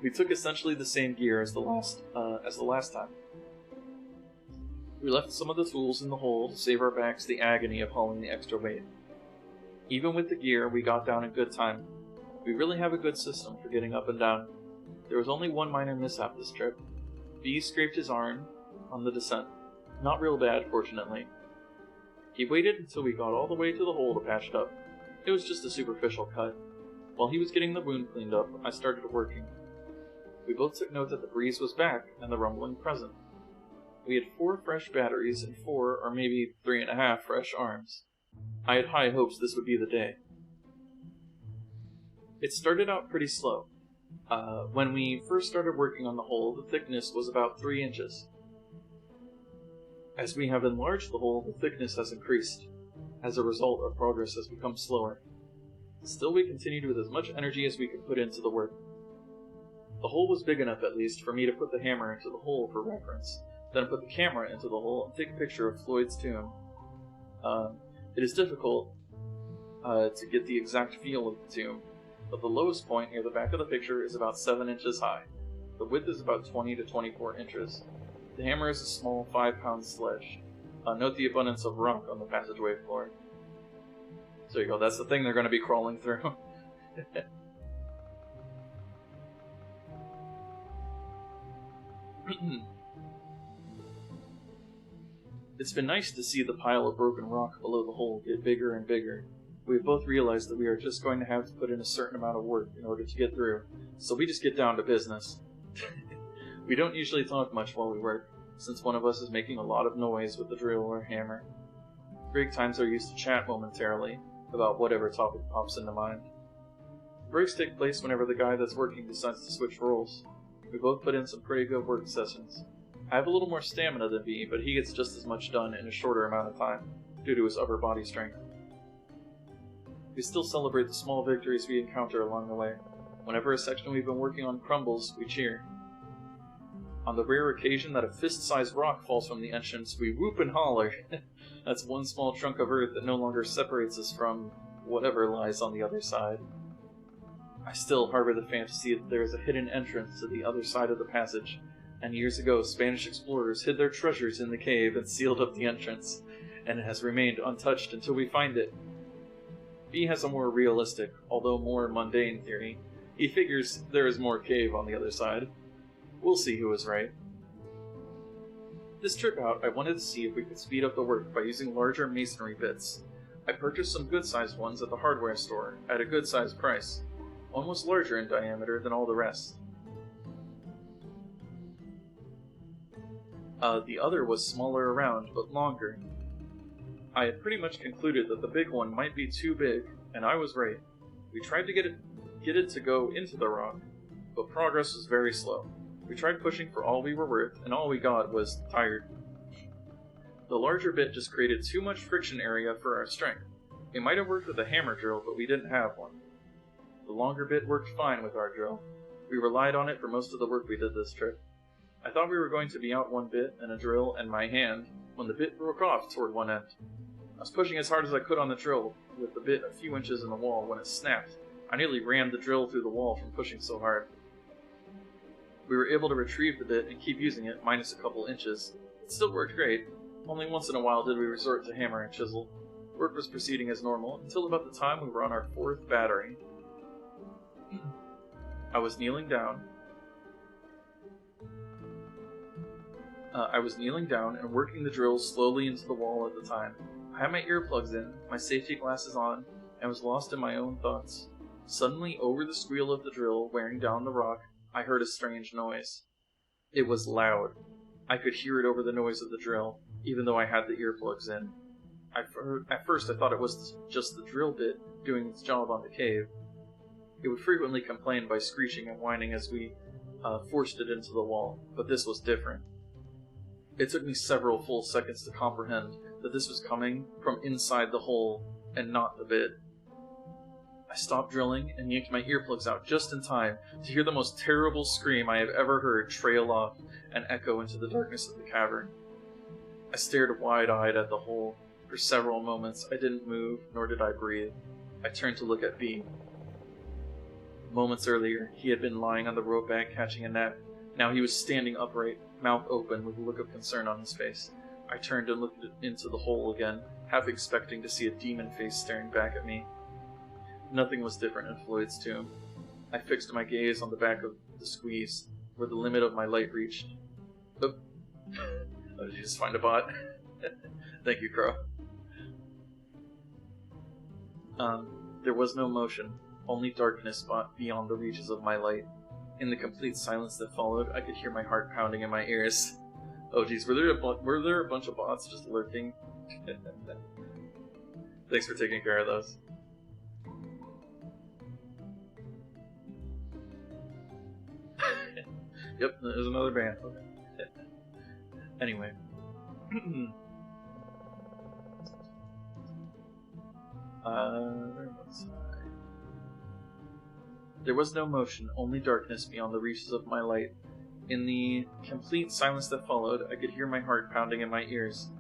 We took essentially the same gear as the last time. We left some of the tools in the hole to save our backs the agony of hauling the extra weight. Even with the gear, we got down in good time. We really have a good system for getting up and down. There was only one minor mishap this trip. B scraped his arm on the descent. Not real bad, fortunately. He waited until we got all the way to the hole to patch it up. It was just a superficial cut. While he was getting the wound cleaned up, I started working. We both took note that the breeze was back and the rumbling present. We had 4 fresh batteries and 4, or maybe 3.5 fresh arms. I had high hopes this would be the day. It started out pretty slow. When we first started working on the hole, the thickness was about 3 inches. As we have enlarged the hole, the thickness has increased. As a result, our progress has become slower. Still, we continued with as much energy as we could put into the work. The hole was big enough, at least, for me to put the hammer into the hole for reference, then put the camera into the hole and take a picture of Floyd's tomb. It is difficult to get the exact feel of the tomb, but the lowest point near the back of the picture is about 7 inches high. The width is about 20 to 24 inches. The hammer is a small 5-pound sledge. Note the abundance of rock on the passageway floor. So there you go, that's the thing they're going to be crawling through. It's been nice to see the pile of broken rock below the hole get bigger and bigger. We've both realized that we are just going to have to put in a certain amount of work in order to get through, so we just get down to business. We don't usually talk much while we work, since one of us is making a lot of noise with the drill or hammer. Break times are used to chat momentarily, about whatever topic pops into mind. Breaks take place whenever the guy that's working decides to switch roles. We both put in some pretty good work sessions. I have a little more stamina than B, but he gets just as much done in a shorter amount of time, due to his upper body strength. We still celebrate the small victories we encounter along the way. Whenever a section we've been working on crumbles, we cheer. On the rare occasion that a fist-sized rock falls from the entrance, we whoop and holler. That's one small chunk of earth that no longer separates us from whatever lies on the other side. I still harbor the fantasy that there is a hidden entrance to the other side of the passage, and years ago Spanish explorers hid their treasures in the cave and sealed up the entrance, and it has remained untouched until we find it. B has a more realistic, although more mundane theory. He figures there is more cave on the other side. We'll see who is right. This trip out, I wanted to see if we could speed up the work by using larger masonry bits. I purchased some good-sized ones at the hardware store, at a good-sized price. One was larger in diameter than all the rest. The other was smaller around, but longer. I had pretty much concluded that the big one might be too big, and I was right. We tried to get it to go into the rock, but progress was very slow. We tried pushing for all we were worth, and all we got was tired. The larger bit just created too much friction area for our strength. It might have worked with a hammer drill, but we didn't have one. The longer bit worked fine with our drill. We relied on it for most of the work we did this trip. I thought we were going to be out one bit and a drill and my hand when the bit broke off toward one end. I was pushing as hard as I could on the drill, with the bit a few inches in the wall when it snapped. I nearly rammed the drill through the wall from pushing so hard. We were able to retrieve the bit and keep using it, minus a couple inches. It still worked great. Only once in a while did we resort to hammer and chisel. Work was proceeding as normal, until about the time we were on our 4th battery. I was kneeling down and working the drill slowly into the wall at the time. I had my earplugs in, my safety glasses on, and was lost in my own thoughts. Suddenly, over the squeal of the drill wearing down the rock, I heard a strange noise. It was loud. I could hear it over the noise of the drill, even though I had the earplugs in. At first I thought it was just the drill bit doing its job on the cave. It would frequently complain by screeching and whining as we forced it into the wall, but this was different. It took me several full seconds to comprehend that this was coming from inside the hole and not the bit. I stopped drilling and yanked my earplugs out just in time to hear the most terrible scream I have ever heard trail off and echo into the darkness of the cavern. I stared wide-eyed at the hole. For several moments I didn't move, nor did I breathe. I turned to look at B. Moments earlier, he had been lying on the rope bank catching a nap. Now he was standing upright, mouth open, with a look of concern on his face. I turned and looked into the hole again, half expecting to see a demon face staring back at me. Nothing was different in Floyd's tomb. I fixed my gaze on the back of the squeeze, where the limit of my light reached. Oh, did you just find a bot? Thank you, Crow. There was no motion, only darkness beyond the reaches of my light. In the complete silence that followed, I could hear my heart pounding in my ears. Oh geez, were there a bunch of bots just lurking? Thanks for taking care of those. Yep, there's another band. Okay. Anyway. Where was I? There was no motion, only darkness beyond the reaches of my light. In the complete silence that followed, I could hear my heart pounding in my ears.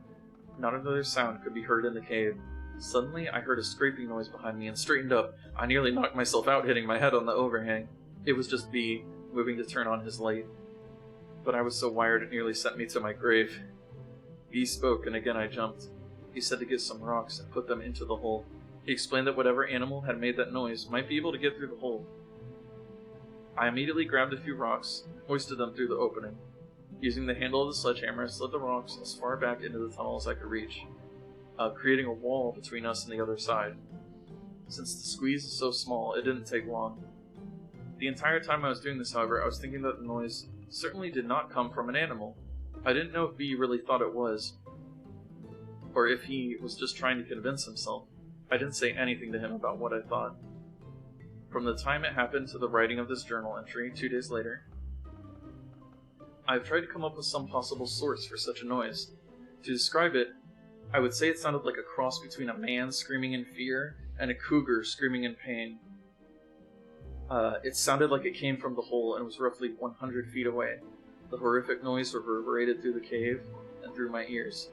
Not another sound could be heard in the cave. Suddenly, I heard a scraping noise behind me and straightened up. I nearly knocked myself out, hitting my head on the overhang. It was just B, moving to turn on his light. But I was so wired it nearly sent me to my grave. B spoke, and again I jumped. He said to get some rocks and put them into the hole. He explained that whatever animal had made that noise might be able to get through the hole. I immediately grabbed a few rocks and hoisted them through the opening. Using the handle of the sledgehammer, I slid the rocks as far back into the tunnel as I could reach, creating a wall between us and the other side. Since the squeeze is so small, it didn't take long. The entire time I was doing this, however, I was thinking that the noise certainly did not come from an animal. I didn't know if B really thought it was, or if he was just trying to convince himself. I didn't say anything to him about what I thought. From the time it happened to the writing of this journal entry, 2 days later, I've tried to come up with some possible source for such a noise. To describe it, I would say it sounded like a cross between a man screaming in fear and a cougar screaming in pain. It sounded like it came from the hole and was roughly 100 feet away. The horrific noise reverberated through the cave and through my ears.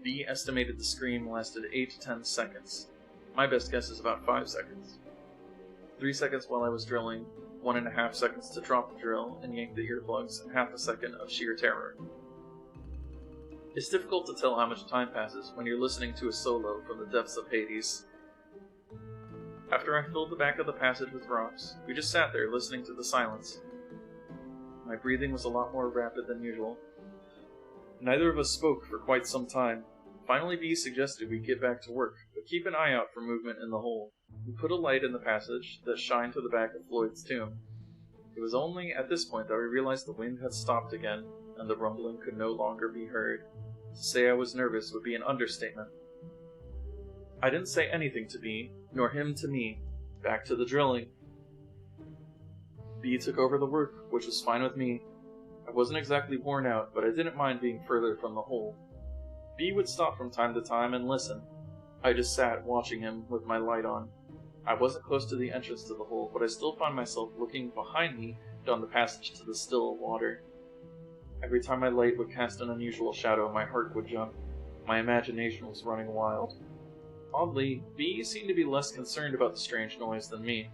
B estimated the scream lasted 8 to 10 seconds. My best guess is about 5 seconds. 3 seconds while I was drilling, 1.5 seconds to drop the drill and yank the earplugs, and half a second of sheer terror. It's difficult to tell how much time passes when you're listening to a solo from the depths of Hades. After I filled the back of the passage with rocks, we just sat there listening to the silence. My breathing was a lot more rapid than usual. Neither of us spoke for quite some time. Finally, B suggested we get back to work, but keep an eye out for movement in the hole. We put a light in the passage that shined to the back of Floyd's tomb. It was only at this point that we realized the wind had stopped again, and the rumbling could no longer be heard. To say I was nervous would be an understatement. I didn't say anything to B, nor him to me. Back to the drilling. B took over the work, which was fine with me. I wasn't exactly worn out, but I didn't mind being further from the hole. B would stop from time to time and listen. I just sat watching him with my light on. I wasn't close to the entrance to the hole, but I still found myself looking behind me down the passage to the still water. Every time my light would cast an unusual shadow, my heart would jump. My imagination was running wild. Oddly, B seemed to be less concerned about the strange noise than me.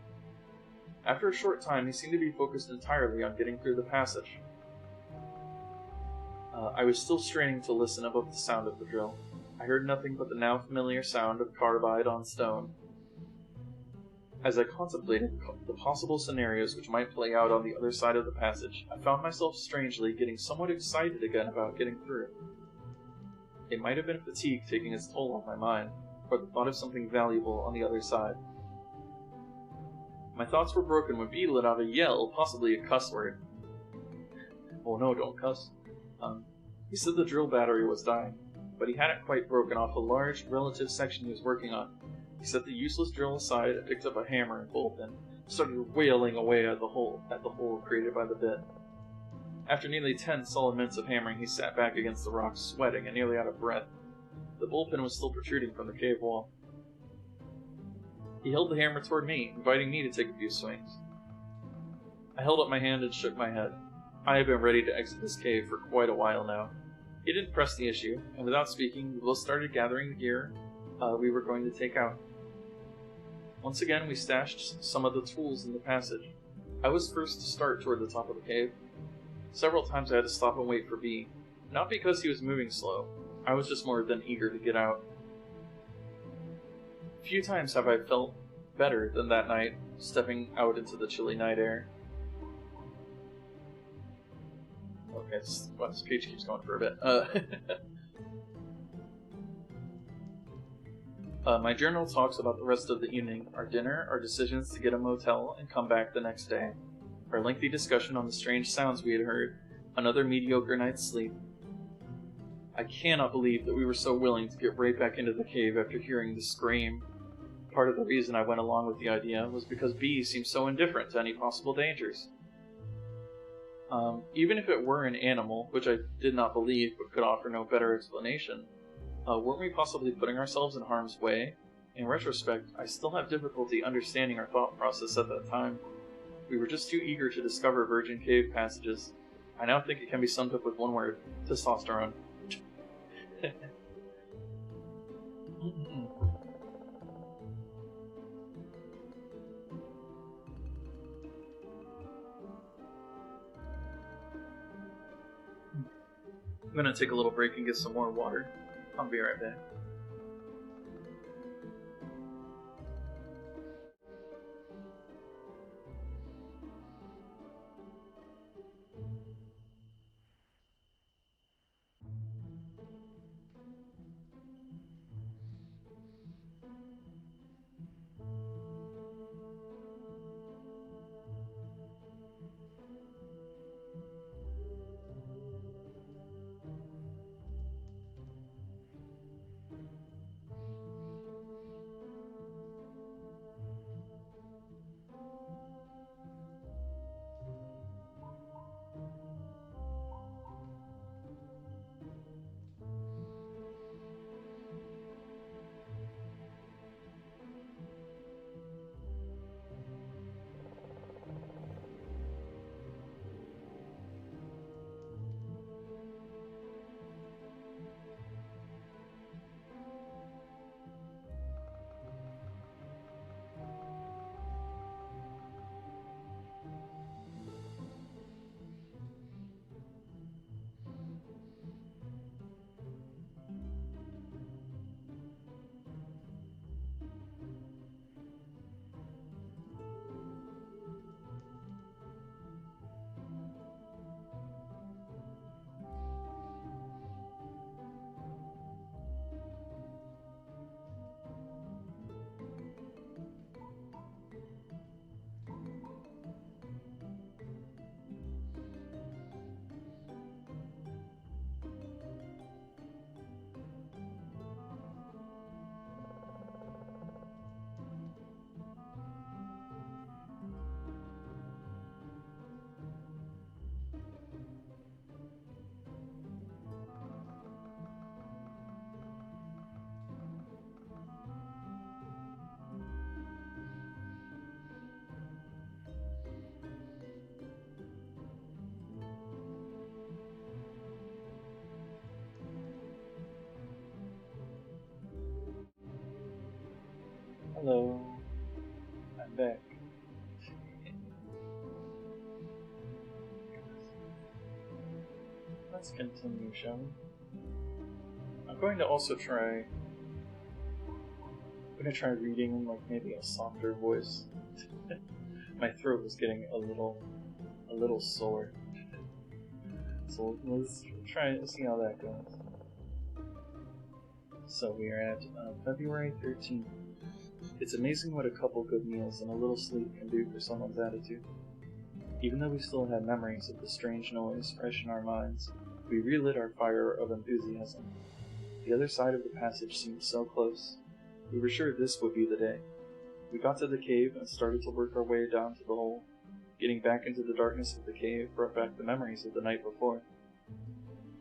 After a short time, he seemed to be focused entirely on getting through the passage. I was still straining to listen above the sound of the drill. I heard nothing but the now familiar sound of carbide on stone. As I contemplated the possible scenarios which might play out on the other side of the passage, I found myself strangely getting somewhat excited again about getting through. It might have been fatigue taking its toll on my mind, or the thought of something valuable on the other side. My thoughts were broken when B let out a yell, possibly a cuss word. Oh no, don't cuss. He said the drill battery was dying, but he hadn't quite broken off a large relative section he was working on. He set the useless drill aside and picked up a hammer and bullpen, started wailing away at the hole created by the bit. After nearly 10 solid minutes of hammering, he sat back against the rock, sweating and nearly out of breath. The bullpen was still protruding from the cave wall. He held the hammer toward me, inviting me to take a few swings. I held up my hand and shook my head. I had been ready to exit this cave for quite a while now. He didn't press the issue, and without speaking, we both started gathering the gear we were going to take out. Once again, we stashed some of the tools in the passage. I was first to start toward the top of the cave. Several times I had to stop and wait for B, not because he was moving slow. I was just more than eager to get out. Few times have I felt better than that night, stepping out into the chilly night air. Okay, this page keeps going for a bit. My journal talks about the rest of the evening, our dinner, our decisions to get a motel and come back the next day, our lengthy discussion on the strange sounds we had heard, another mediocre night's sleep. I cannot believe that we were so willing to get right back into the cave after hearing the scream. Part of the reason I went along with the idea was because B seemed so indifferent to any possible dangers. Even if it were an animal, which I did not believe but could offer no better explanation, weren't we possibly putting ourselves in harm's way? In retrospect, I still have difficulty understanding our thought process at that time. We were just too eager to discover virgin cave passages. I now think it can be summed up with one word: testosterone. I'm gonna take a little break and get some more water. I'll be right back. Hello, I'm back. Let's continue, shall we? I'm going to also try. I'm going to try reading in like maybe a softer voice. My throat was getting a little sore. So let's try it and see how that goes. So we are at February 13th. It's amazing what a couple good meals and a little sleep can do for someone's attitude. Even though we still had memories of the strange noise fresh in our minds, we relit our fire of enthusiasm. The other side of the passage seemed so close. We were sure this would be the day. We got to the cave and started to work our way down to the hole. Getting back into the darkness of the cave brought back the memories of the night before.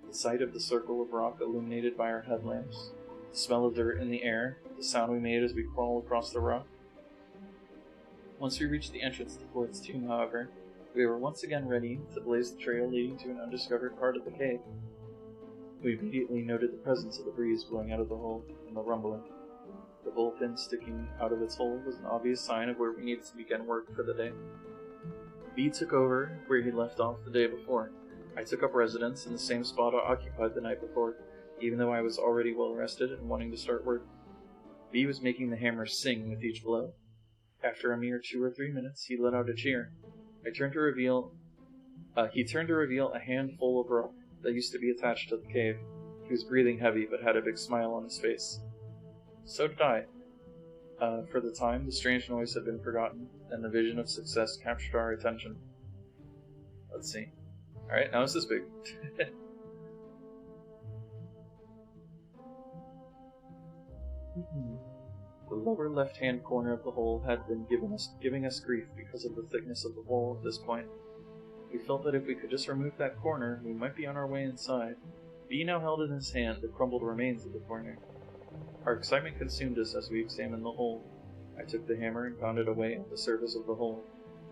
The sight of the circle of rock illuminated by our headlamps, the smell of dirt in the air, the sound we made as we crawled across the rock. Once we reached the entrance to Floyd's tomb, however, we were once again ready to blaze the trail leading to an undiscovered part of the cave. We immediately noted the presence of the breeze blowing out of the hole and the rumbling. The bullpen sticking out of its hole was an obvious sign of where we needed to begin work for the day. B took over where he left off the day before. I took up residence in the same spot I occupied the night before, even though I was already well rested and wanting to start work. B was making the hammer sing with each blow. After a mere 2 or 3 minutes, he let out a cheer. He turned to reveal a handful of rock that used to be attached to the cave. He was breathing heavy, but had a big smile on his face. So did I. For the time, the strange noise had been forgotten, and the vision of success captured our attention. Let's see. Alright, now this is big. The lower left-hand corner of the hole had been giving us grief because of the thickness of the wall at this point. We felt that if we could just remove that corner, we might be on our way inside. B now held in his hand the crumbled remains of the corner. Our excitement consumed us as we examined the hole. I took the hammer and pounded away at the surface of the hole.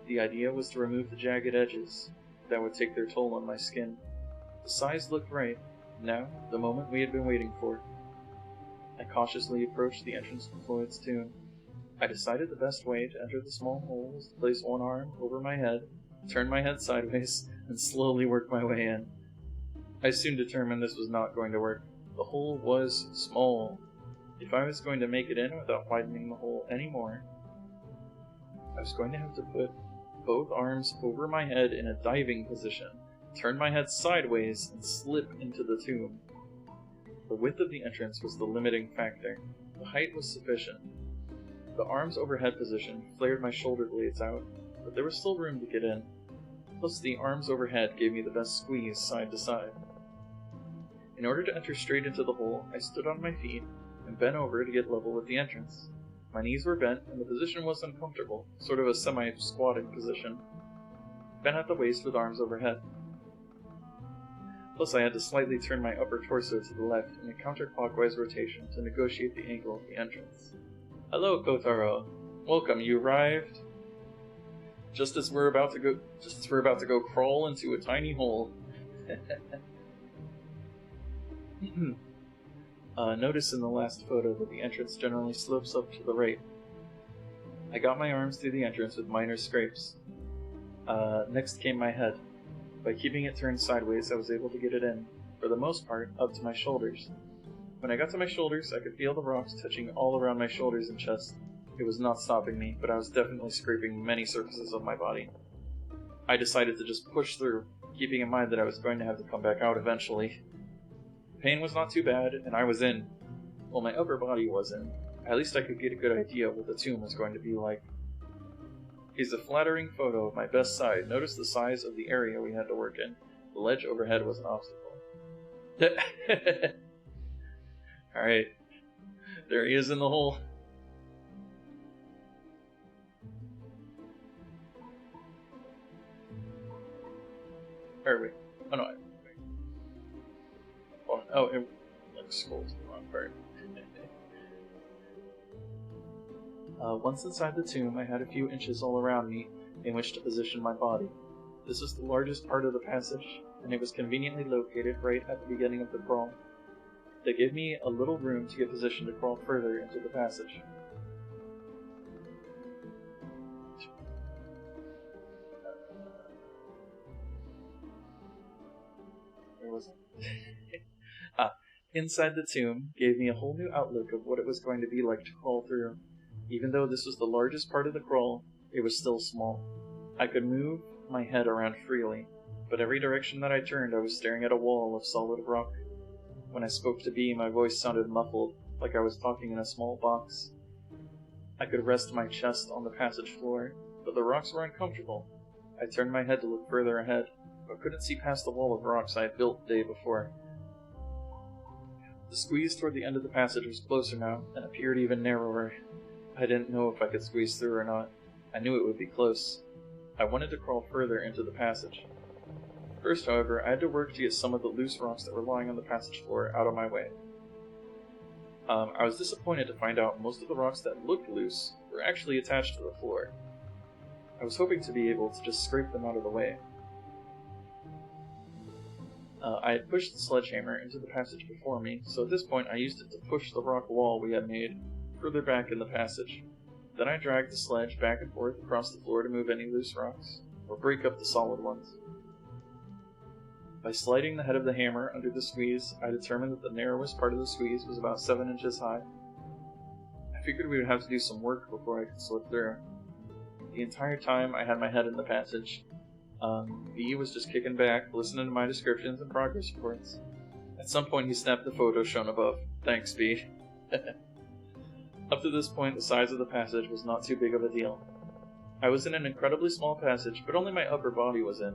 The idea was to remove the jagged edges that would take their toll on my skin. The size looked right. Now, the moment we had been waiting for. I cautiously approached the entrance to Floyd's tomb. I decided the best way to enter the small hole was to place one arm over my head, turn my head sideways, and slowly work my way in. I soon determined this was not going to work. The hole was small. If I was going to make it in without widening the hole anymore, I was going to have to put both arms over my head in a diving position, turn my head sideways, and slip into the tomb. The width of the entrance was the limiting factor. The height was sufficient. The arms overhead position flared my shoulder blades out, but there was still room to get in. Plus, the arms overhead gave me the best squeeze side to side. In order to enter straight into the hole, I stood on my feet and bent over to get level with the entrance. My knees were bent, and the position was uncomfortable, sort of a semi-squatted position. Bent at the waist with arms overhead. Plus, I had to slightly turn my upper torso to the left in a counterclockwise rotation to negotiate the angle of the entrance. Hello, Kotaro. Welcome, you arrived. Just as we're about to go crawl into a tiny hole. Notice in the last photo that the entrance generally slopes up to the right. I got my arms through the entrance with minor scrapes. Next came my head. By keeping it turned sideways, I was able to get it in, for the most part, up to my shoulders. When I got to my shoulders, I could feel the rocks touching all around my shoulders and chest. It was not stopping me, but I was definitely scraping many surfaces of my body. I decided to just push through, keeping in mind that I was going to have to come back out eventually. Pain was not too bad, and I was in. Well, my upper body was in. At least I could get a good idea of what the tomb was going to be like. Here's a flattering photo of my best side. Notice the size of the area we had to work in. The ledge overhead was an obstacle. Alright. There he is in the hole. Where are we? Oh no, oh, it scrolls to the wrong part. Once inside the tomb, I had a few inches all around me in which to position my body. This was the largest part of the passage, and it was conveniently located right at the beginning of the crawl. They gave me a little room to get positioned to crawl further into the passage. Where was it? Inside the tomb gave me a whole new outlook of what it was going to be like to crawl through. Even though this was the largest part of the crawl, it was still small. I could move my head around freely, but every direction that I turned I was staring at a wall of solid rock. When I spoke to B, my voice sounded muffled, like I was talking in a small box. I could rest my chest on the passage floor, but the rocks were uncomfortable. I turned my head to look further ahead, but couldn't see past the wall of rocks I had built the day before. The squeeze toward the end of the passage was closer now, and appeared even narrower. I didn't know if I could squeeze through or not. I knew it would be close. I wanted to crawl further into the passage. First, however, I had to work to get some of the loose rocks that were lying on the passage floor out of my way. I was disappointed to find out most of the rocks that looked loose were actually attached to the floor. I was hoping to be able to just scrape them out of the way. I had pushed the sledgehammer into the passage before me, so at this point I used it to push the rock wall we had made further back in the passage. Then I dragged the sledge back and forth across the floor to move any loose rocks, or break up the solid ones. By sliding the head of the hammer under the squeeze, I determined that the narrowest part of the squeeze was about 7 inches high. I figured we would have to do some work before I could slip through. The entire time I had my head in the passage, B was just kicking back, listening to my descriptions and progress reports. At some point he snapped the photo shown above. Thanks, B. Up to this point, the size of the passage was not too big of a deal. I was in an incredibly small passage, but only my upper body was in.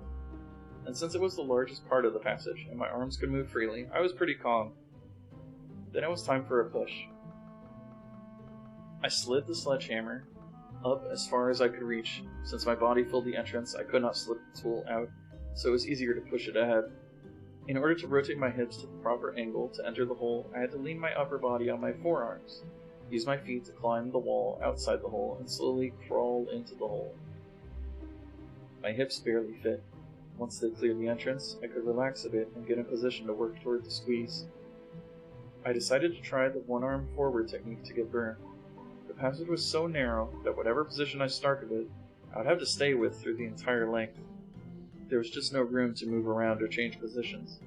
And since it was the largest part of the passage, and my arms could move freely, I was pretty calm. Then it was time for a push. I slid the sledgehammer up as far as I could reach. Since my body filled the entrance, I could not slip the tool out, so it was easier to push it ahead. In order to rotate my hips to the proper angle to enter the hole, I had to lean my upper body on my forearms, use my feet to climb the wall outside the hole, and slowly crawl into the hole. My hips barely fit. Once they cleared the entrance, I could relax a bit and get in position to work toward the squeeze. I decided to try the one-arm forward technique to get through. The passage was so narrow that whatever position I started with, I would have to stay with through the entire length. There was just no room to move around or change positions.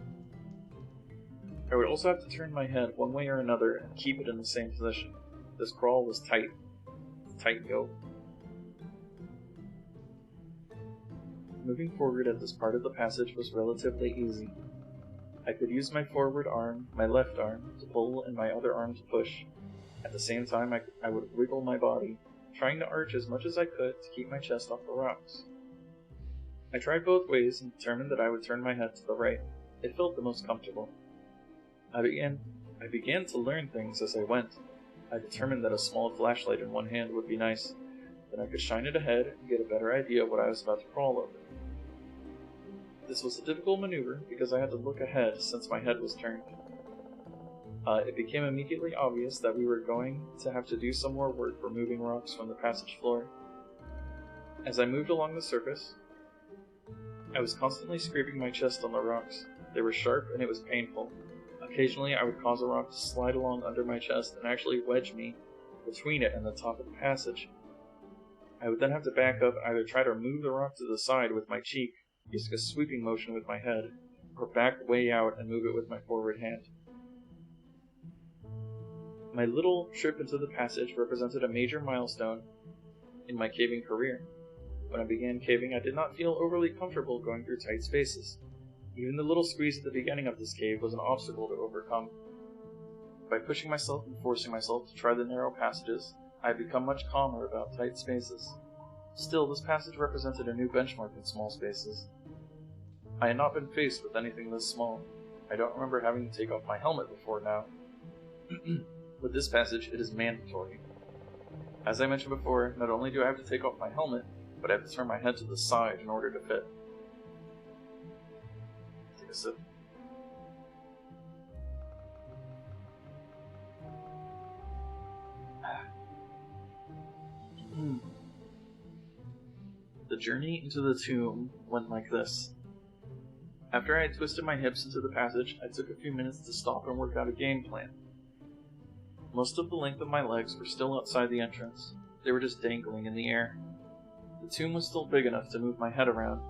I would also have to turn my head one way or another and keep it in the same position. This crawl was tight. Tight go. Moving forward at this part of the passage was relatively easy. I could use my forward arm, my left arm, to pull and my other arm to push. At the same time, I would wiggle my body, trying to arch as much as I could to keep my chest off the rocks. I tried both ways and determined that I would turn my head to the right. It felt the most comfortable. I began to learn things as I went. I determined that a small flashlight in one hand would be nice. Then I could shine it ahead and get a better idea of what I was about to crawl over. This was a difficult maneuver because I had to look ahead since my head was turned. It became immediately obvious that we were going to have to do some more work removing rocks from the passage floor. As I moved along the surface, I was constantly scraping my chest on the rocks. They were sharp and it was painful. Occasionally I would cause a rock to slide along under my chest and actually wedge me between it and the top of the passage. I would then have to back up, either try to move the rock to the side with my cheek, using a sweeping motion with my head, or back way out and move it with my forward hand. My little trip into the passage represented a major milestone in my caving career. When I began caving, I did not feel overly comfortable going through tight spaces. Even the little squeeze at the beginning of this cave was an obstacle to overcome. By pushing myself and forcing myself to try the narrow passages, I had become much calmer about tight spaces. Still, this passage represented a new benchmark in small spaces. I had not been faced with anything this small. I don't remember having to take off my helmet before now. With this passage, it is mandatory. As I mentioned before, not only do I have to take off my helmet, but I have to turn my head to the side in order to fit. Take a sip. The journey into the tomb went like this. After I had twisted my hips into the passage, I took a few minutes to stop and work out a game plan. Most of the length of my legs were still outside the entrance. They were just dangling in the air. The tomb was still big enough to move my head around,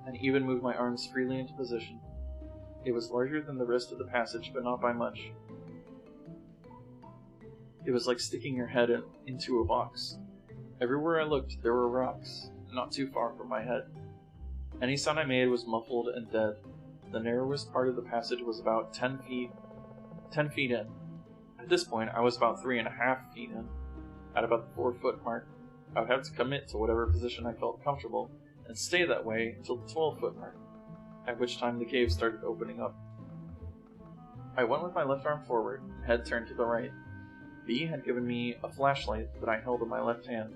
and even move my arms freely into position. It was larger than the rest of the passage, but not by much. It was like sticking your head into a box. Everywhere I looked, there were rocks, not too far from my head. Any sound I made was muffled and dead. The narrowest part of the passage was about 10 feet in. At this point, I was about 3.5 feet in. At about the 4-foot mark, I would have to commit to whatever position I felt comfortable, and stay that way until the 12-foot mark, at which time the cave started opening up. I went with my left arm forward, head turned to the right. B had given me a flashlight that I held in my left hand.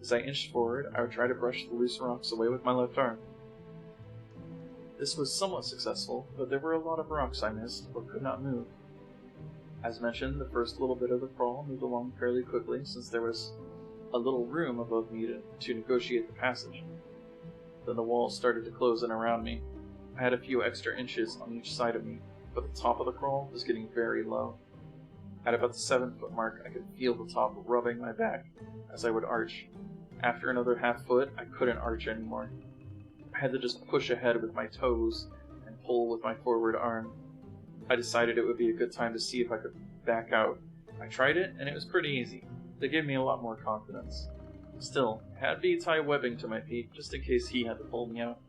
As I inched forward, I would try to brush the loose rocks away with my left arm. This was somewhat successful, but there were a lot of rocks I missed or could not move. As mentioned, the first little bit of the crawl moved along fairly quickly since there was a little room above me to negotiate the passage. Then the walls started to close in around me. I had a few extra inches on each side of me, but the top of the crawl was getting very low. At about the 7-foot mark, I could feel the top rubbing my back as I would arch. After another half-foot, I couldn't arch anymore. I had to just push ahead with my toes and pull with my forward arm. I decided it would be a good time to see if I could back out. I tried it, and it was pretty easy. They gave me a lot more confidence. Still, I had B tie webbing to my feet, just in case he had to pull me out.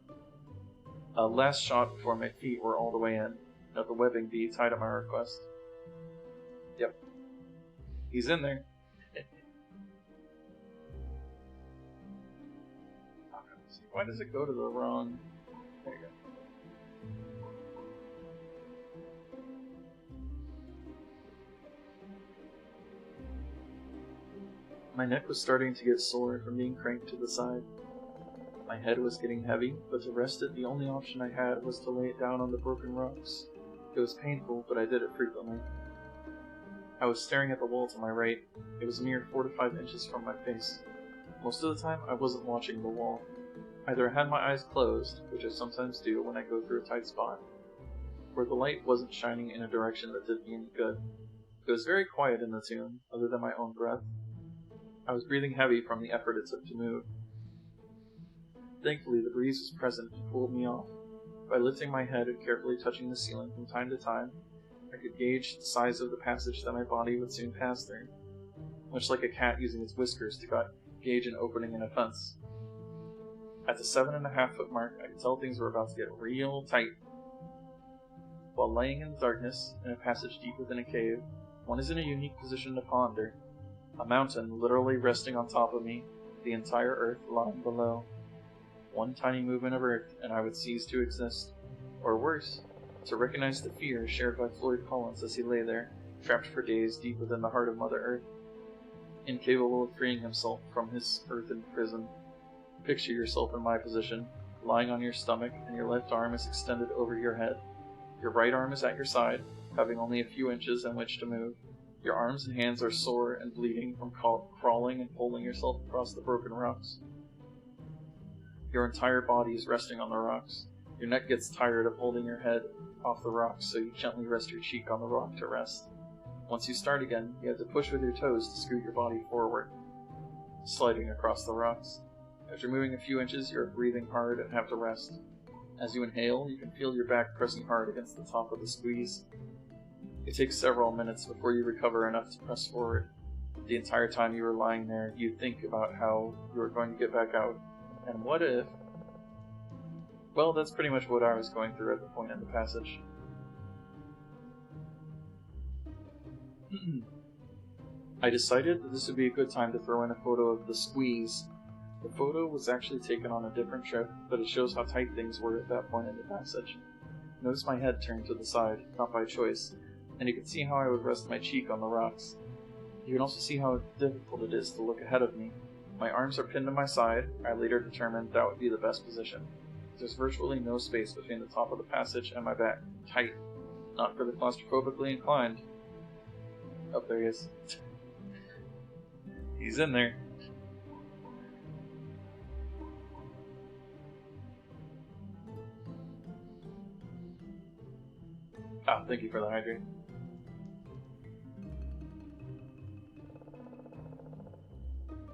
A last shot before my feet were all the way in. Note the webbing B tied at my request. Yep. He's in there. Why does it go to the wrong... There you go. My neck was starting to get sore from being cranked to the side. My head was getting heavy, but to rest it, the only option I had was to lay it down on the broken rocks. It was painful, but I did it frequently. I was staring at the wall to my right. It was a mere 4 to 5 inches from my face. Most of the time, I wasn't watching the wall. Either I had my eyes closed, which I sometimes do when I go through a tight spot, or the light wasn't shining in a direction that did me any good. It was very quiet in the tomb, other than my own breath. I was breathing heavy from the effort it took to move. Thankfully, the breeze was present and pulled me off. By lifting my head and carefully touching the ceiling from time to time, I could gauge the size of the passage that my body would soon pass through, much like a cat using its whiskers to gauge an opening in a fence. At the 7.5-foot mark, I could tell things were about to get real tight. While laying in the darkness, in a passage deep within a cave, one is in a unique position to ponder. A mountain literally resting on top of me, the entire earth lying below. One tiny movement of earth, and I would cease to exist. Or worse, to recognize the fear shared by Floyd Collins as he lay there, trapped for days deep within the heart of Mother Earth, incapable of freeing himself from his earthen prison. Picture yourself in my position, lying on your stomach, and your left arm is extended over your head. Your right arm is at your side, having only a few inches in which to move. Your arms and hands are sore and bleeding from crawling and pulling yourself across the broken rocks. Your entire body is resting on the rocks. Your neck gets tired of holding your head off the rocks, so you gently rest your cheek on the rock to rest. Once you start again, you have to push with your toes to scoot your body forward, sliding across the rocks. After moving a few inches, you're breathing hard and have to rest. As you inhale, you can feel your back pressing hard against the top of the squeeze. It takes several minutes before you recover enough to press forward. The entire time you were lying there, you think about how you were going to get back out. And what if... Well, that's pretty much what I was going through at the point in the passage. I decided that this would be a good time to throw in a photo of the squeeze. The photo was actually taken on a different trip, but it shows how tight things were at that point in the passage. Notice my head turned to the side, not by choice, and you can see how I would rest my cheek on the rocks. You can also see how difficult it is to look ahead of me. My arms are pinned to my side. I later determined that would be the best position. There's virtually no space between the top of the passage and my back. Tight. Not for the claustrophobically inclined. Oh, there he is. He's in there. Oh, thank you for the hydrate.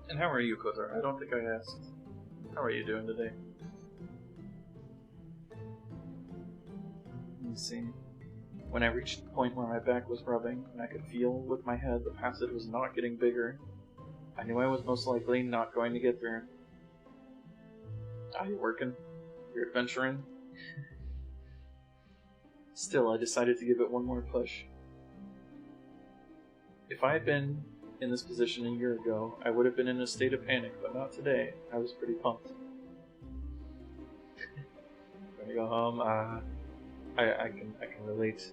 And how are you, Kotar? I don't think I asked. How are you doing today? Let me see. When I reached the point where my back was rubbing, and I could feel with my head the passage was not getting bigger, I knew I was most likely not going to get through. Are you working? You're adventuring? Still, I decided to give it one more push. If I had been in this position a year ago, I would have been in a state of panic, but not today. I was pretty pumped. Gonna go home. I can relate.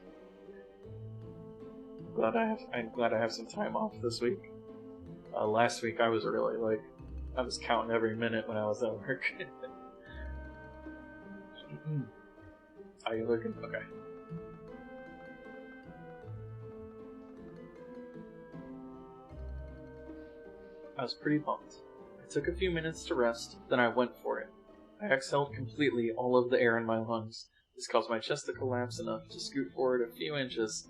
I'm glad I have some time off this week. Last week I was really like, I was counting every minute when I was at work. Are you looking? Okay. I was pretty pumped. I took a few minutes to rest, then I went for it. I exhaled completely all of the air in my lungs. This caused my chest to collapse enough to scoot forward a few inches.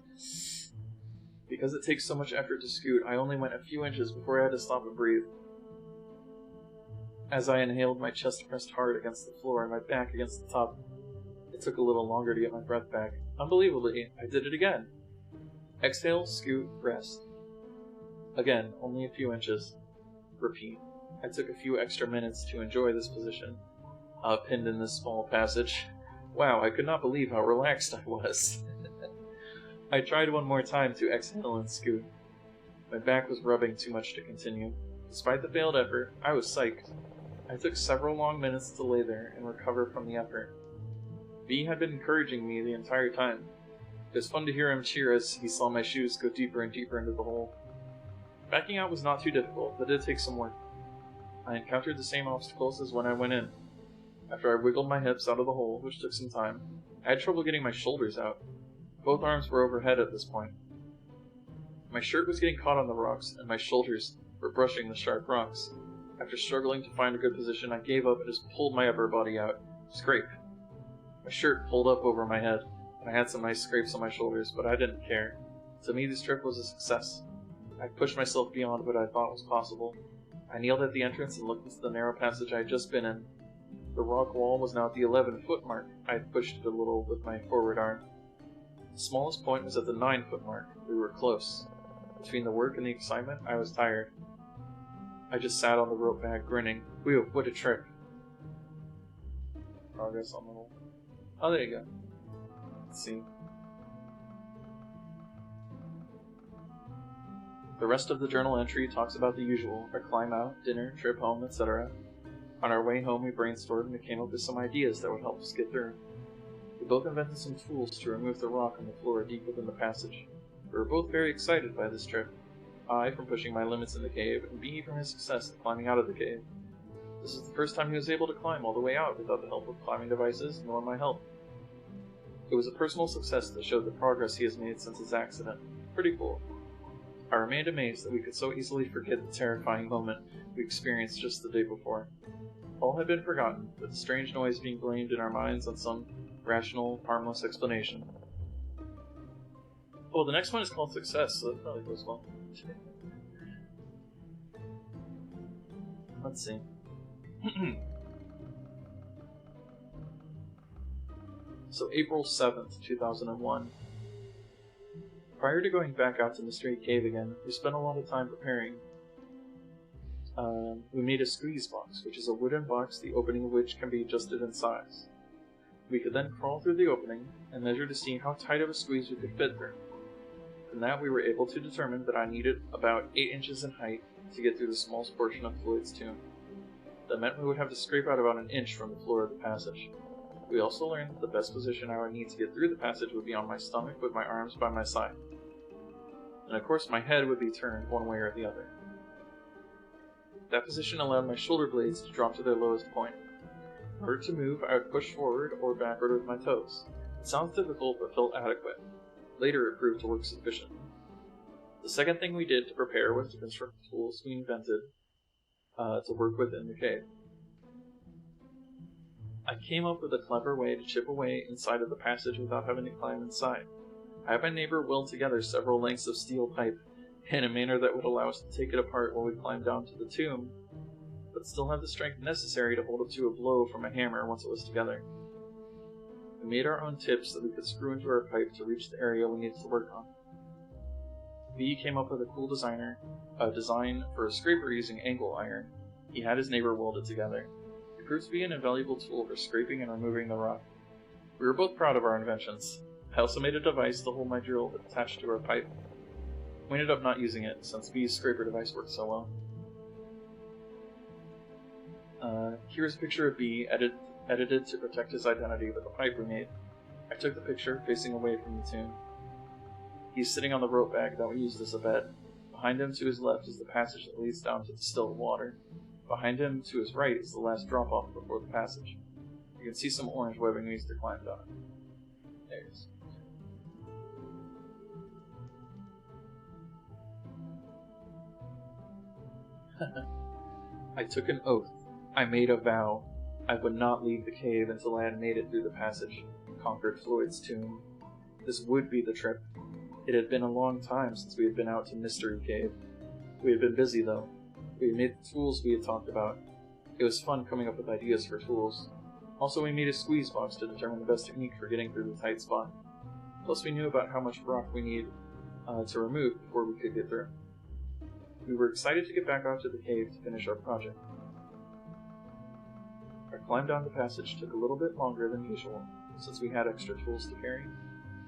Because it takes so much effort to scoot, I only went a few inches before I had to stop and breathe. As I inhaled, my chest pressed hard against the floor and my back against the top. It took a little longer to get my breath back. Unbelievably, I did it again. Exhale, scoot, rest. Again, only a few inches. Repeat. I took a few extra minutes to enjoy this position, pinned in this small passage. Wow, I could not believe how relaxed I was. I tried one more time to exhale and scoot. My back was rubbing too much to continue. Despite the failed effort, I was psyched. I took several long minutes to lay there and recover from the effort. B had been encouraging me the entire time. It was fun to hear him cheer as he saw my shoes go deeper and deeper into the hole. Backing out was not too difficult, but did take some work. I encountered the same obstacles as when I went in. After I wiggled my hips out of the hole, which took some time, I had trouble getting my shoulders out. Both arms were overhead at this point. My shirt was getting caught on the rocks, and my shoulders were brushing the sharp rocks. After struggling to find a good position, I gave up and just pulled my upper body out. Scrape. My shirt pulled up over my head, and I had some nice scrapes on my shoulders, but I didn't care. To me, this trip was a success. I pushed myself beyond what I thought was possible. I kneeled at the entrance and looked into the narrow passage I had just been in. The rock wall was now at the 11-foot mark. I had pushed it a little with my forward arm. The smallest point was at the 9-foot mark. We were close. Between the work and the excitement, I was tired. I just sat on the rope bag, grinning. Whew, what a trip. Progress on the hole. Oh, there you go. Let's see. The rest of the journal entry talks about the usual, our climb out, dinner, trip home, etc. On our way home, we brainstormed and came up with some ideas that would help us get through. We both invented some tools to remove the rock on the floor deep within the passage. We were both very excited by this trip. I from pushing my limits in the cave, and B from his success in climbing out of the cave. This is the first time he was able to climb all the way out without the help of climbing devices, nor my help. It was a personal success that showed the progress he has made since his accident. Pretty cool. I remained amazed that we could so easily forget the terrifying moment we experienced just the day before. All had been forgotten, with the strange noise being blamed in our minds on some rational, harmless explanation. Oh, the next one is called Success, so that probably goes well. Let's see. So, April 7th, 2001. Prior to going back out to Mystery Cave again, we spent a lot of time preparing. We made a squeeze box, which is a wooden box the opening of which can be adjusted in size. We could then crawl through the opening and measure to see how tight of a squeeze we could fit through. From that, we were able to determine that I needed about 8 inches in height to get through the smallest portion of Floyd's tomb. That meant we would have to scrape out about an inch from the floor of the passage. We also learned that the best position I would need to get through the passage would be on my stomach with my arms by my side. And of course my head would be turned one way or the other. That position allowed my shoulder blades to drop to their lowest point. In order to move, I would push forward or backward with my toes. It sounds difficult but felt adequate. Later it proved to work sufficiently. The second thing we did to prepare was to construct the tools we invented to work with in the cave. I came up with a clever way to chip away inside of the passage without having to climb inside. I had my neighbor weld together several lengths of steel pipe in a manner that would allow us to take it apart while we climbed down to the tomb, but still have the strength necessary to hold it to a blow from a hammer once it was together. We made our own tips that we could screw into our pipe to reach the area we needed to work on. V came up with a cool design for a scraper using angle iron. He had his neighbor weld it together. It proved to be an invaluable tool for scraping and removing the rock. We were both proud of our inventions. I also made a device to hold my drill that attached to our pipe. We ended up not using it, since V's scraper device worked so well. Here's a picture of V edited to protect his identity with the pipe we made. I took the picture facing away from the tomb. He's sitting on the rope bag that we used as a bed. Behind him to his left is the passage that leads down to distilled water. Behind him to his right is the last drop-off before the passage. You can see some orange webbing needs to climb down. There it is. I took an oath. I made a vow. I would not leave the cave until I had made it through the passage, conquered Floyd's tomb. This would be the trip. It had been a long time since we had been out to Mystery Cave. We had been busy, though. We had made the tools we had talked about. It was fun coming up with ideas for tools. Also, we made a squeeze box to determine the best technique for getting through the tight spot. Plus, we knew about how much rock we need to remove before we could get through. We were excited to get back out to the cave to finish our project. Our climb down the passage took a little bit longer than usual, since we had extra tools to carry.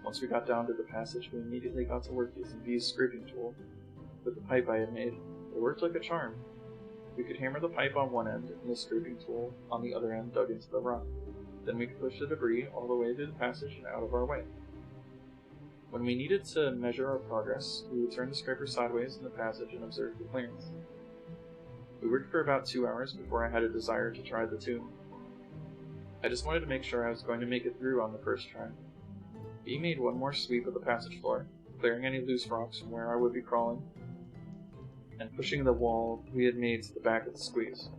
Once we got down to the passage, we immediately got to work using V's scraping tool with the pipe I had made. It worked like a charm. We could hammer the pipe on one end and the scraping tool on the other end dug into the rock. Then we could push the debris all the way through the passage and out of our way. When we needed to measure our progress, we would turn the scraper sideways in the passage and observe the clearance. We worked for about 2 hours before I had a desire to try the tomb. I just wanted to make sure I was going to make it through on the first try. V made one more sweep of the passage floor, clearing any loose rocks from where I would be crawling, and pushing the wall we had made to the back of the squeeze.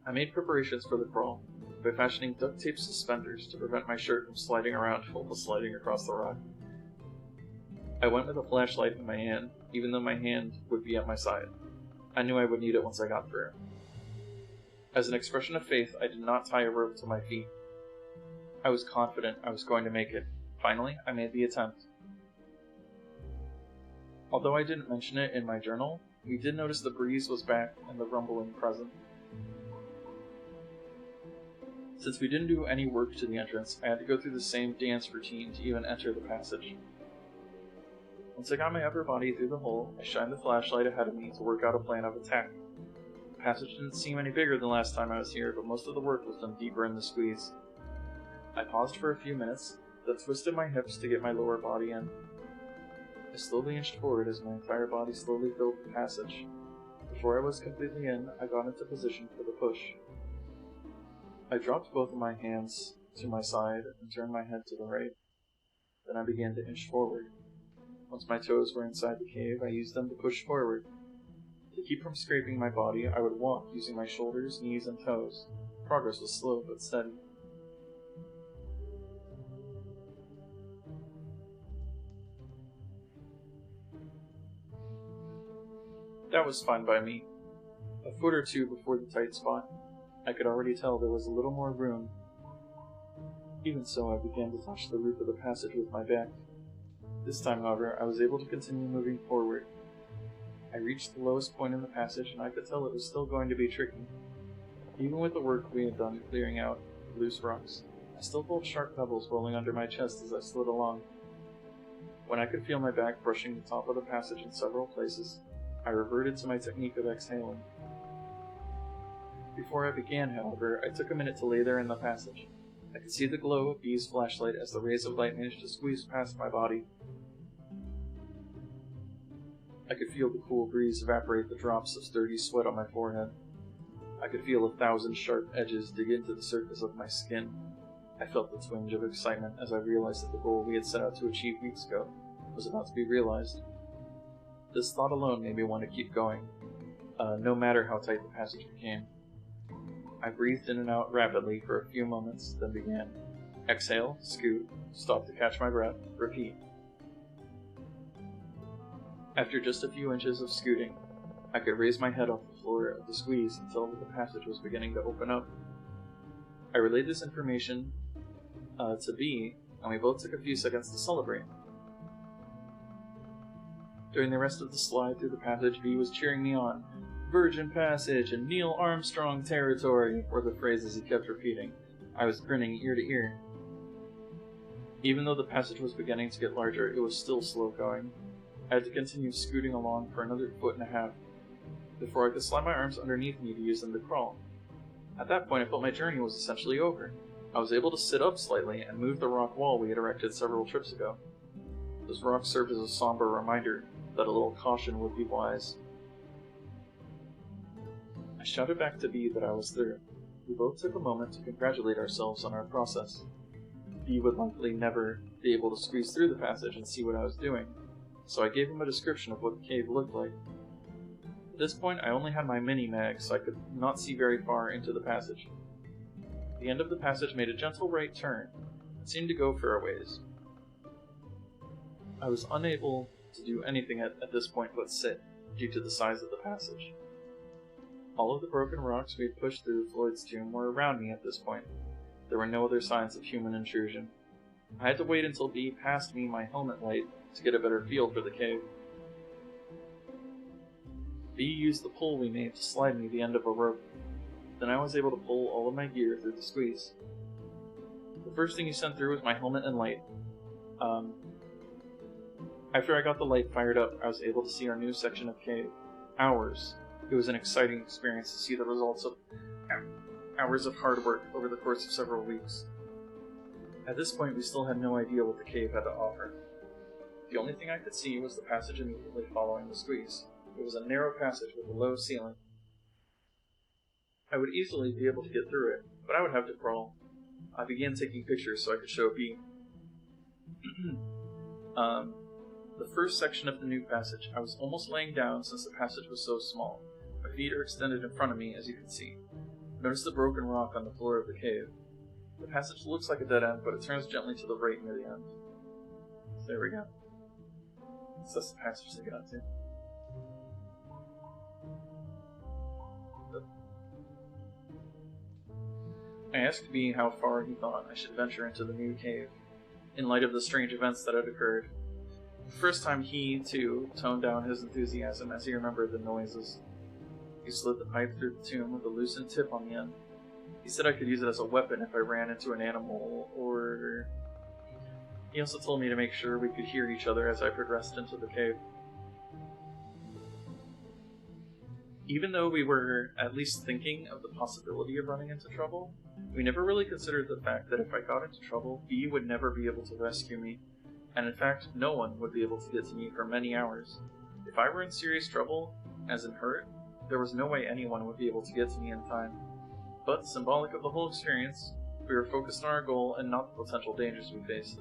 I made preparations for the crawl by fashioning duct tape suspenders to prevent my shirt from sliding around while sliding across the rock. I went with a flashlight in my hand, even though my hand would be at my side. I knew I would need it once I got through. As an expression of faith, I did not tie a rope to my feet. I was confident I was going to make it. Finally, I made the attempt. Although I didn't mention it in my journal, we did notice the breeze was back and the rumbling present. Since we didn't do any work to the entrance, I had to go through the same dance routine to even enter the passage. Once I got my upper body through the hole, I shined the flashlight ahead of me to work out a plan of attack. The passage didn't seem any bigger than last time I was here, but most of the work was done deeper in the squeeze. I paused for a few minutes, then twisted my hips to get my lower body in. I slowly inched forward as my entire body slowly filled the passage. Before I was completely in, I got into position for the push. I dropped both of my hands to my side and turned my head to the right. Then I began to inch forward. Once my toes were inside the cave, I used them to push forward. To keep from scraping my body, I would walk using my shoulders, knees, and toes. Progress was slow but steady. That was fine by me. A foot or two before the tight spot, I could already tell there was a little more room. Even so, I began to touch the roof of the passage with my back. This time, however, I was able to continue moving forward. I reached the lowest point in the passage, and I could tell it was still going to be tricky. Even with the work we had done clearing out loose rocks, I still felt sharp pebbles rolling under my chest as I slid along. When I could feel my back brushing the top of the passage in several places, I reverted to my technique of exhaling. Before I began, however, I took a minute to lay there in the passage. I could see the glow of B's flashlight as the rays of light managed to squeeze past my body. I could feel the cool breeze evaporate the drops of sturdy sweat on my forehead. I could feel 1,000 sharp edges dig into the surface of my skin. I felt the twinge of excitement as I realized that the goal we had set out to achieve weeks ago was about to be realized. This thought alone made me want to keep going, no matter how tight the passage became. I breathed in and out rapidly for a few moments, then began. Exhale, scoot, stop to catch my breath, repeat. After just a few inches of scooting, I could raise my head off the floor of the squeeze and tell that the passage was beginning to open up. I relayed this information to B, and we both took a few seconds to celebrate. During the rest of the slide through the passage, V was cheering me on. Virgin Passage and Neil Armstrong territory were the phrases he kept repeating. I was grinning ear to ear. Even though the passage was beginning to get larger, it was still slow going. I had to continue scooting along for another 1.5 feet before I could slide my arms underneath me to use them to crawl. At that point, I felt my journey was essentially over. I was able to sit up slightly and move the rock wall we had erected several trips ago. Those rocks served as a somber reminder that a little caution would be wise. I shouted back to B that I was through. We both took a moment to congratulate ourselves on our process. B would likely never be able to squeeze through the passage and see what I was doing, so I gave him a description of what the cave looked like. At this point, I only had my mini-mag, so I could not see very far into the passage. The end of the passage made a gentle right turn. It seemed to go for a ways. I was unable to do anything at this point but sit, due to the size of the passage. All of the broken rocks we had pushed through Floyd's tomb were around me at this point. There were no other signs of human intrusion. I had to wait until B passed me my helmet light to get a better feel for the cave. B used the pull we made to slide me the end of a rope. Then I was able to pull all of my gear through the squeeze. The first thing he sent through was my helmet and light. After I got the light fired up, I was able to see our new section of cave. Ours. It was an exciting experience to see the results of hours of hard work over the course of several weeks. At this point, we still had no idea what the cave had to offer. The only thing I could see was the passage immediately following the squeeze. It was a narrow passage with a low ceiling. I would easily be able to get through it, but I would have to crawl. I began taking pictures so I could show B. The first section of the new passage, I was almost laying down since the passage was so small. My feet are extended in front of me, as you can see. Notice the broken rock on the floor of the cave. The passage looks like a dead end, but it turns gently to the right near the end. So there we go. So that's the passage they got to. I asked B how far he thought I should venture into the new cave, in light of the strange events that had occurred. The first time he, too, toned down his enthusiasm as he remembered the noises. He slid the pipe through the tomb with a loosened tip on the end. He said I could use it as a weapon if I ran into an animal, or... He also told me to make sure we could hear each other as I progressed into the cave. Even though we were at least thinking of the possibility of running into trouble, we never really considered the fact that if I got into trouble, B would never be able to rescue me, and in fact, no one would be able to get to me for many hours. If I were in serious trouble, as in hurt, there was no way anyone would be able to get to me in time. But, symbolic of the whole experience, we were focused on our goal and not the potential dangers we faced.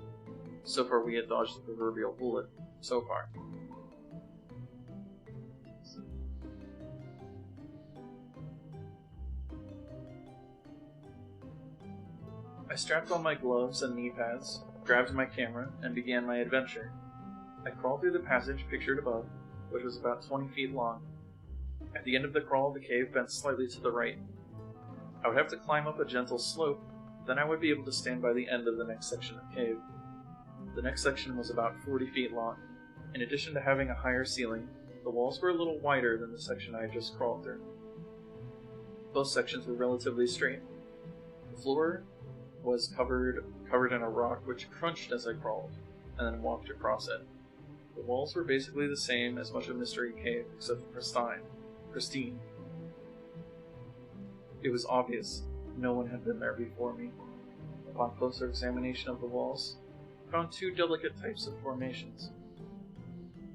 So far we had dodged the proverbial bullet. So far. I strapped on my gloves and knee pads, grabbed my camera, and began my adventure. I crawled through the passage pictured above, which was about 20 feet long. At the end of the crawl, the cave bent slightly to the right. I would have to climb up a gentle slope, then I would be able to stand by the end of the next section of cave. The next section was about 40 feet long. In addition to having a higher ceiling, the walls were a little wider than the section I had just crawled through. Both sections were relatively straight. The floor was covered in a rock which crunched as I crawled, and then walked across it. The walls were basically the same as much of Mystery Cave, except pristine. It was obvious no one had been there before me. Upon closer examination of the walls, I found two delicate types of formations.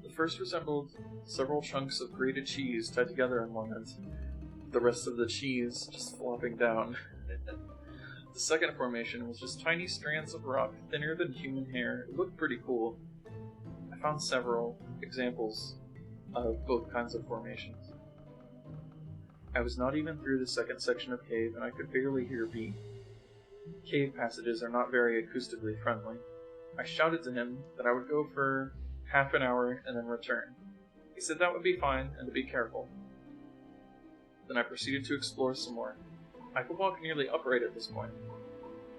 The first resembled several chunks of grated cheese tied together in one end, the rest of the cheese just flopping down. The second formation was just tiny strands of rock, thinner than human hair. It looked pretty cool. I found several examples of both kinds of formations. I was not even through the second section of cave, and I could barely hear B. Cave passages are not very acoustically friendly. I shouted to him that I would go for half an hour and then return. He said that would be fine, and to be careful. Then I proceeded to explore some more. I could walk nearly upright at this point.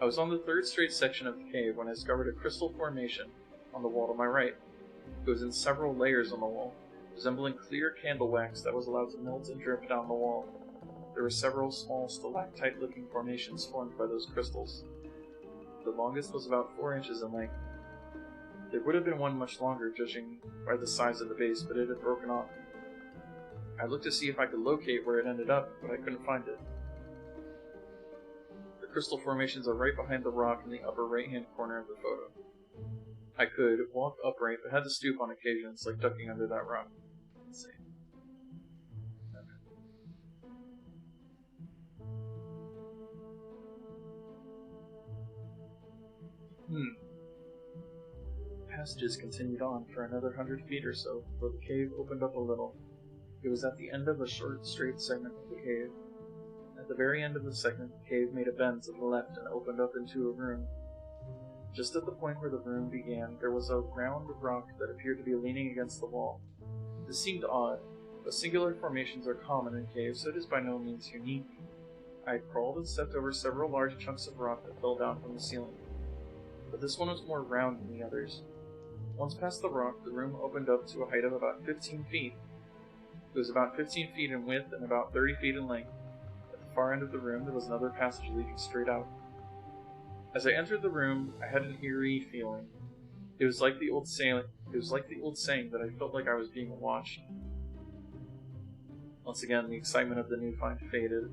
I was on the third straight section of the cave when I discovered a crystal formation on the wall to my right. It was in several layers on the wall, resembling clear candle wax that was allowed to melt and drip down the wall. There were several small stalactite-looking formations formed by those crystals. The longest was about 4 inches in length. There would have been one much longer, judging by the size of the base, but it had broken off. I looked to see if I could locate where it ended up, but I couldn't find it. The crystal formations are right behind the rock in the upper right-hand corner of the photo. I could walk upright, but had to stoop on occasions, like ducking under that rock. Let's see. Passages continued on for another 100 feet or so before the cave opened up a little. It was at the end of a short, straight segment of the cave. At the very end of the segment, the cave made a bend to the left and opened up into a room. Just at the point where the room began, there was a round rock that appeared to be leaning against the wall. This seemed odd, but singular formations are common in caves, so it is by no means unique. I had crawled and stepped over several large chunks of rock that fell down from the ceiling, but this one was more round than the others. Once past the rock, the room opened up to a height of about 15 feet. It was about 15 feet in width and about 30 feet in length. At the far end of the room, there was another passage leading straight out. As I entered the room, I had an eerie feeling. It was like the old saying that I felt like I was being watched. Once again, the excitement of the new find faded,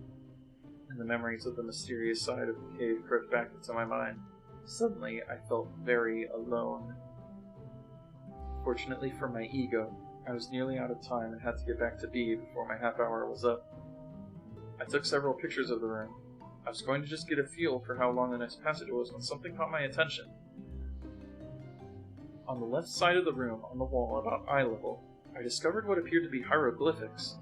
and the memories of the mysterious side of the cave crept back into my mind. Suddenly, I felt very alone. Fortunately for my ego, I was nearly out of time and had to get back to B before my half hour was up. I took several pictures of the room. I was going to just get a feel for how long the next passage was when something caught my attention. On the left side of the room, on the wall about eye level, I discovered what appeared to be hieroglyphics.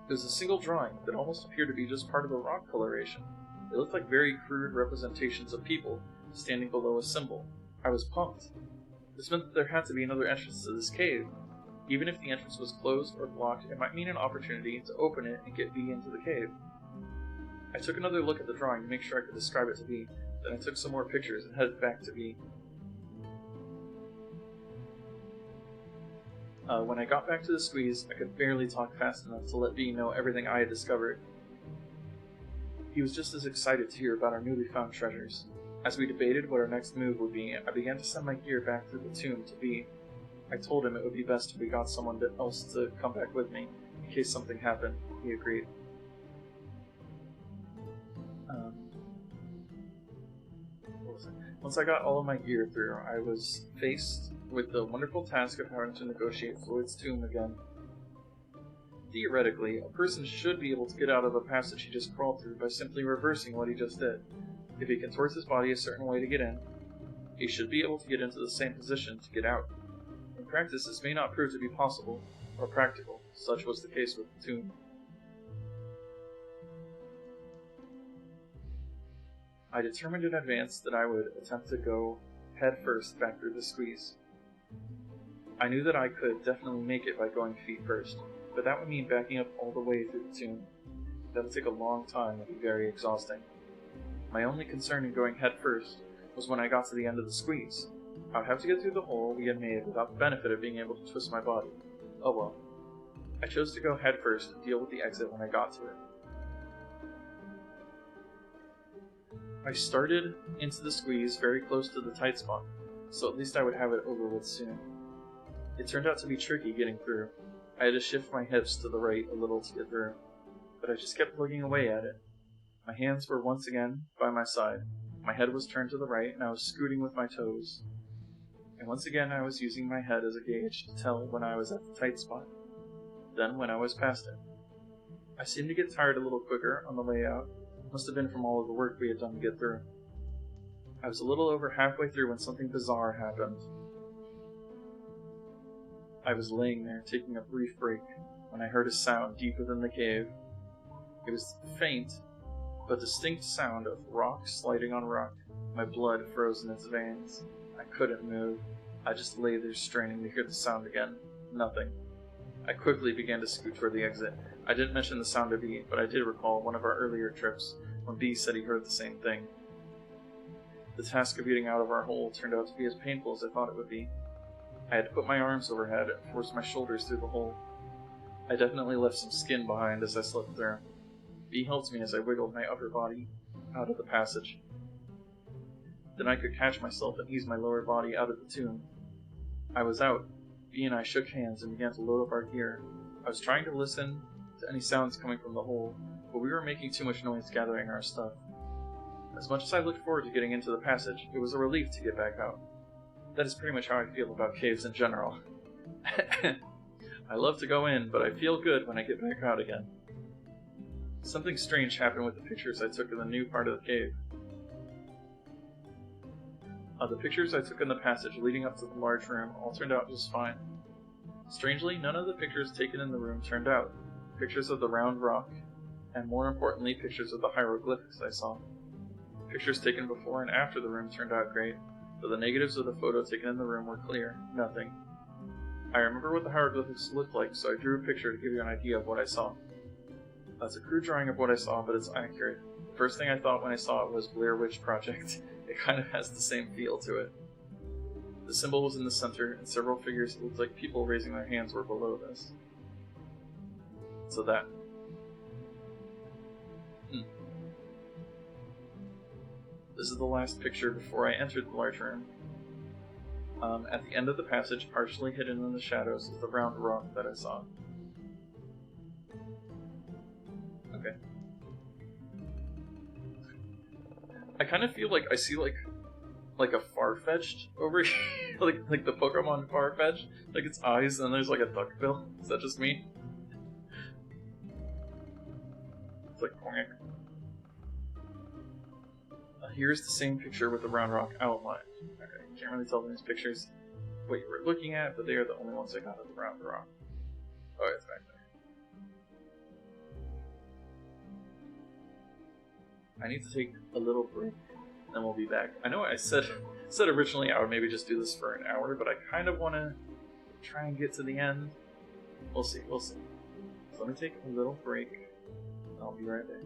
It was a single drawing that almost appeared to be just part of a rock coloration. It looked like very crude representations of people standing below a symbol. I was pumped. This meant that there had to be another entrance to this cave. Even if the entrance was closed or blocked, it might mean an opportunity to open it and get B into the cave. I took another look at the drawing to make sure I could describe it to B, then I took some more pictures and headed back to B. When I got back to the squeeze, I could barely talk fast enough to let B know everything I had discovered. He was just as excited to hear about our newly found treasures. As we debated what our next move would be, I began to send my gear back through the tomb to B. I told him it would be best if we got someone else to come back with me, in case something happened. He agreed. Once I got all of my gear through, I was faced with the wonderful task of having to negotiate Floyd's tomb again. Theoretically, a person should be able to get out of a passage he just crawled through by simply reversing what he just did. If he contorts his body a certain way to get in, he should be able to get into the same position to get out. In practice, this may not prove to be possible or practical. Such was the case with the tomb. I determined in advance that I would attempt to go head first back through the squeeze. I knew that I could definitely make it by going feet first, but that would mean backing up all the way through the tomb. That would take a long time and be very exhausting. My only concern in going head first was when I got to the end of the squeeze. I would have to get through the hole we had made without the benefit of being able to twist my body. Oh well. I chose to go head first and deal with the exit when I got to it. I started into the squeeze very close to the tight spot, so at least I would have it over with soon. It turned out to be tricky getting through. I had to shift my hips to the right a little to get through, but I just kept looking away at it. My hands were once again by my side, my head was turned to the right, and I was scooting with my toes. And once again I was using my head as a gauge to tell when I was at the tight spot, then when I was past it. I seemed to get tired a little quicker on the way out. Must have been from all of the work we had done to get through. I was a little over halfway through when something bizarre happened. I was laying there taking a brief break when I heard a sound deep within the cave. It was faint, but distinct sound of rock sliding on rock. My blood froze in its veins. I couldn't move. I just lay there straining to hear the sound again. Nothing. I quickly began to scoot toward the exit. I didn't mention the sound to B, but I did recall one of our earlier trips when B said he heard the same thing. The task of getting out of our hole turned out to be as painful as I thought it would be. I had to put my arms overhead and force my shoulders through the hole. I definitely left some skin behind as I slipped through. B helped me as I wiggled my upper body out of the passage. Then I could catch myself and ease my lower body out of the tomb. I was out. B and I shook hands and began to load up our gear. I was trying to listen to any sounds coming from the hole, but we were making too much noise gathering our stuff. As much as I looked forward to getting into the passage, it was a relief to get back out. That is pretty much how I feel about caves in general. I love to go in, but I feel good when I get back out again. Something strange happened with the pictures I took in the new part of the cave. The pictures I took in the passage leading up to the large room all turned out just fine. Strangely, none of the pictures taken in the room turned out. Pictures of the round rock, and more importantly, pictures of the hieroglyphics I saw. Pictures taken before and after the room turned out great, but the negatives of the photo taken in the room were clear. Nothing. I remember what the hieroglyphics looked like, so I drew a picture to give you an idea of what I saw. That's a crude drawing of what I saw, but it's accurate. The first thing I thought when I saw it was Blair Witch Project. It kind of has the same feel to it. The symbol was in the center, and several figures that looked like people raising their hands were below this. So that. This is the last picture before I entered the large room. At the end of the passage, partially hidden in the shadows, is the round rock that I saw. Okay. I kind of feel like I see like a Farfetch'd over here, like the Pokemon Farfetch'd, like its eyes, and there's like a duckbill. Is that just me? It's like quack. Here's the same picture with the round rock outlined. Okay, can't really tell from these pictures what you were looking at, but they are the only ones I got of the round rock. Oh, it's back there. I need to take a little break, then we'll be back. I know I said originally I would maybe just do this for an hour, but I kind of want to try and get to the end. We'll see. So let me take a little break, and I'll be right back.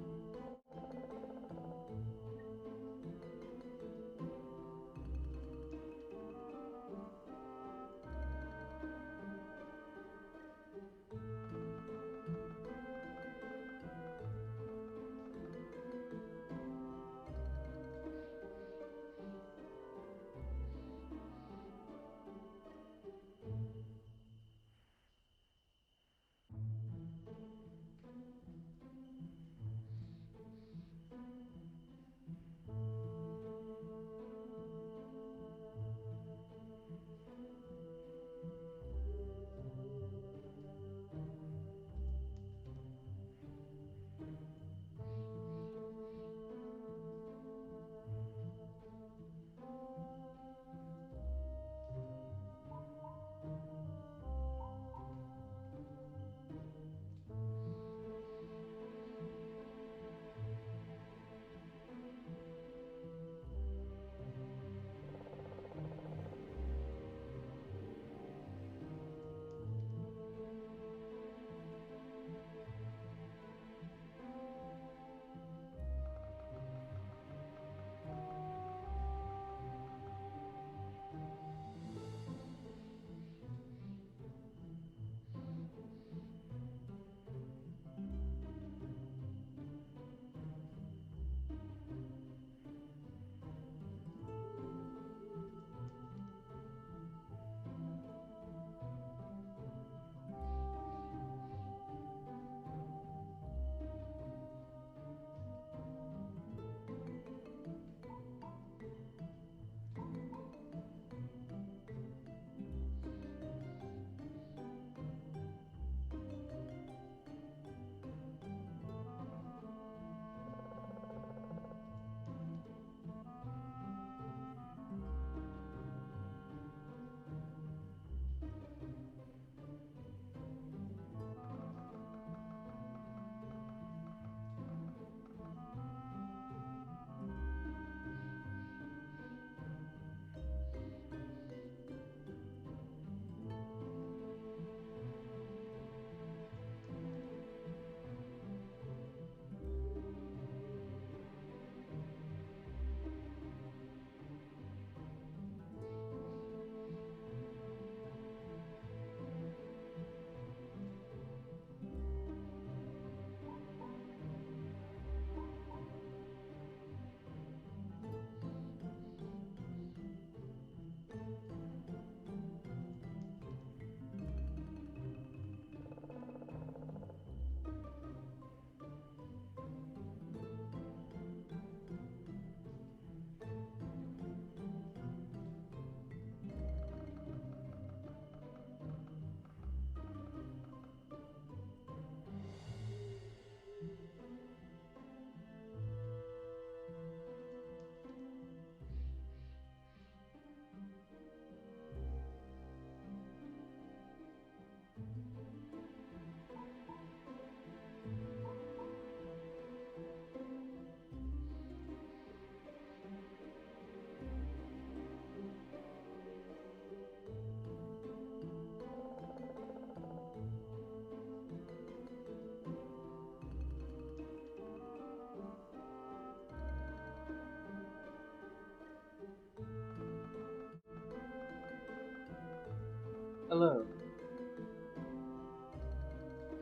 Hello.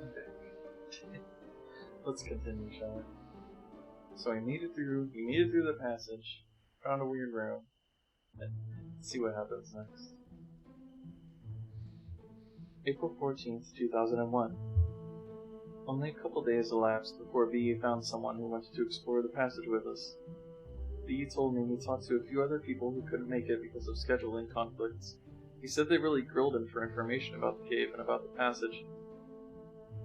Okay. Let's continue, shall we? So he made it through the passage, found a weird room, and see what happens next. April 14th, 2001. Only a couple days elapsed before B found someone who wanted to explore the passage with us. B told me he talked to a few other people who couldn't make it because of scheduling conflicts. He said they really grilled him for information about the cave and about the passage.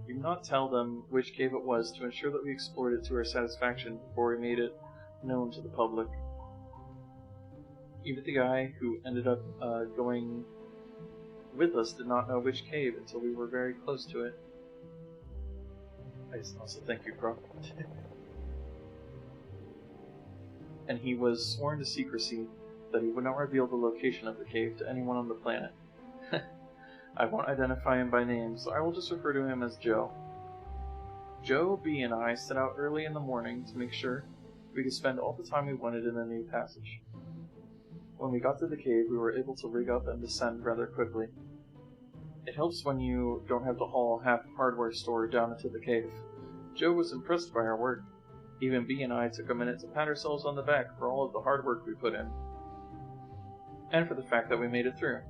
We did not tell them which cave it was to ensure that we explored it to our satisfaction before we made it known to the public. Even the guy who ended up going with us did not know which cave until we were very close to it. I also thank you, bro. And he was sworn to secrecy that he would not reveal the location of the cave to anyone on the planet. I won't identify him by name, so I will just refer to him as Joe. Joe, B, and I set out early in the morning to make sure we could spend all the time we wanted in the new passage. When we got to the cave, we were able to rig up and descend rather quickly. It helps when you don't have to haul half a hardware store down into the cave. Joe was impressed by our work. Even B and I took a minute to pat ourselves on the back for all of the hard work we put in, and for the fact that we made it through.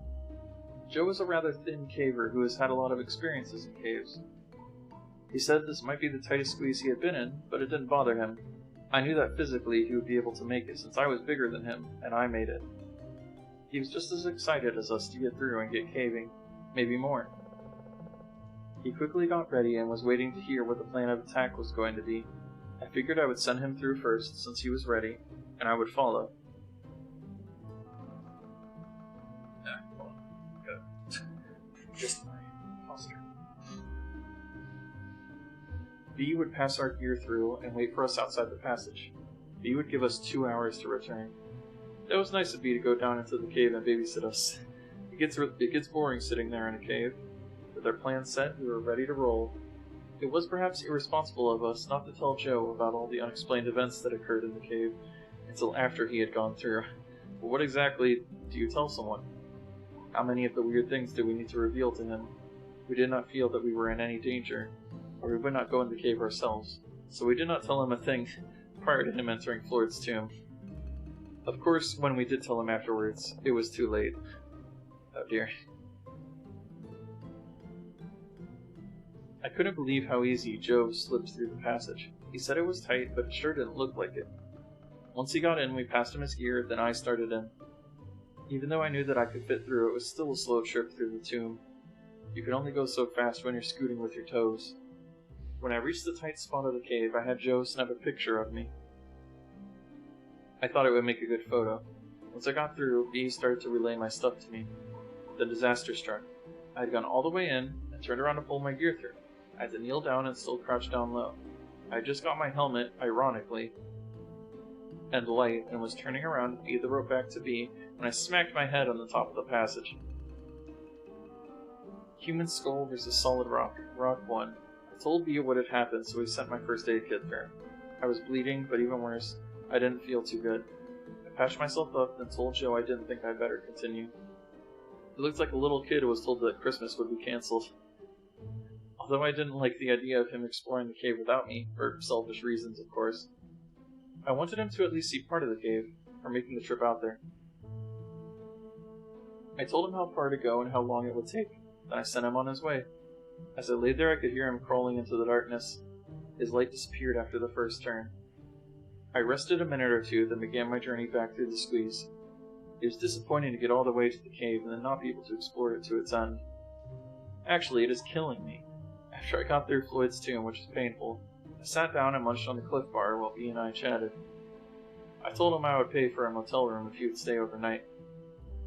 Joe is a rather thin caver who has had a lot of experiences in caves. He said this might be the tightest squeeze he had been in, but it didn't bother him. I knew that physically he would be able to make it since I was bigger than him, and I made it. He was just as excited as us to get through and get caving, maybe more. He quickly got ready and was waiting to hear what the plan of attack was going to be. I figured I would send him through first since he was ready, and I would follow. Just my posture. B would pass our gear through and wait for us outside the passage. B would give us 2 hours to return. That was nice of B to go down into the cave and babysit us. It gets boring sitting there in a cave. With our plan set, we were ready to roll. It was perhaps irresponsible of us not to tell Joe about all the unexplained events that occurred in the cave until after he had gone through. But what exactly do you tell someone? How many of the weird things do we need to reveal to him? We did not feel that we were in any danger, or we would not go in the cave ourselves, so we did not tell him a thing prior to him entering Floyd's tomb. Of course, when we did tell him afterwards, it was too late. Oh dear. I couldn't believe how easy Joe slipped through the passage. He said it was tight, but it sure didn't look like it. Once he got in, we passed him his gear, then I started in. Even though I knew that I could fit through, it was still a slow trip through the tomb. You can only go so fast when you're scooting with your toes. When I reached the tight spot of the cave, I had Joe snap a picture of me. I thought it would make a good photo. Once I got through, B started to relay my stuff to me. The disaster struck. I had gone all the way in, and turned around to pull my gear through. I had to kneel down and still crouch down low. I had just got my helmet, ironically, and light, and was turning around to feed the rope back to B when I smacked my head on the top of the passage. Human skull versus solid rock. Rock won. I told B what had happened, so he sent my first aid kit there. I was bleeding, but even worse, I didn't feel too good. I patched myself up, then told Joe I didn't think I'd better continue. It looked like a little kid who was told that Christmas would be cancelled. Although I didn't like the idea of him exploring the cave without me, for selfish reasons, of course. I wanted him to at least see part of the cave, or making the trip out there. I told him how far to go and how long it would take, then I sent him on his way. As I lay there, I could hear him crawling into the darkness. His light disappeared after the first turn. I rested a minute or two, then began my journey back through the squeeze. It was disappointing to get all the way to the cave and then not be able to explore it to its end. Actually, it is killing me. After I got through Floyd's tomb, which was painful, I sat down and munched on the Cliff Bar while B and I chatted. I told him I would pay for a motel room if he would stay overnight.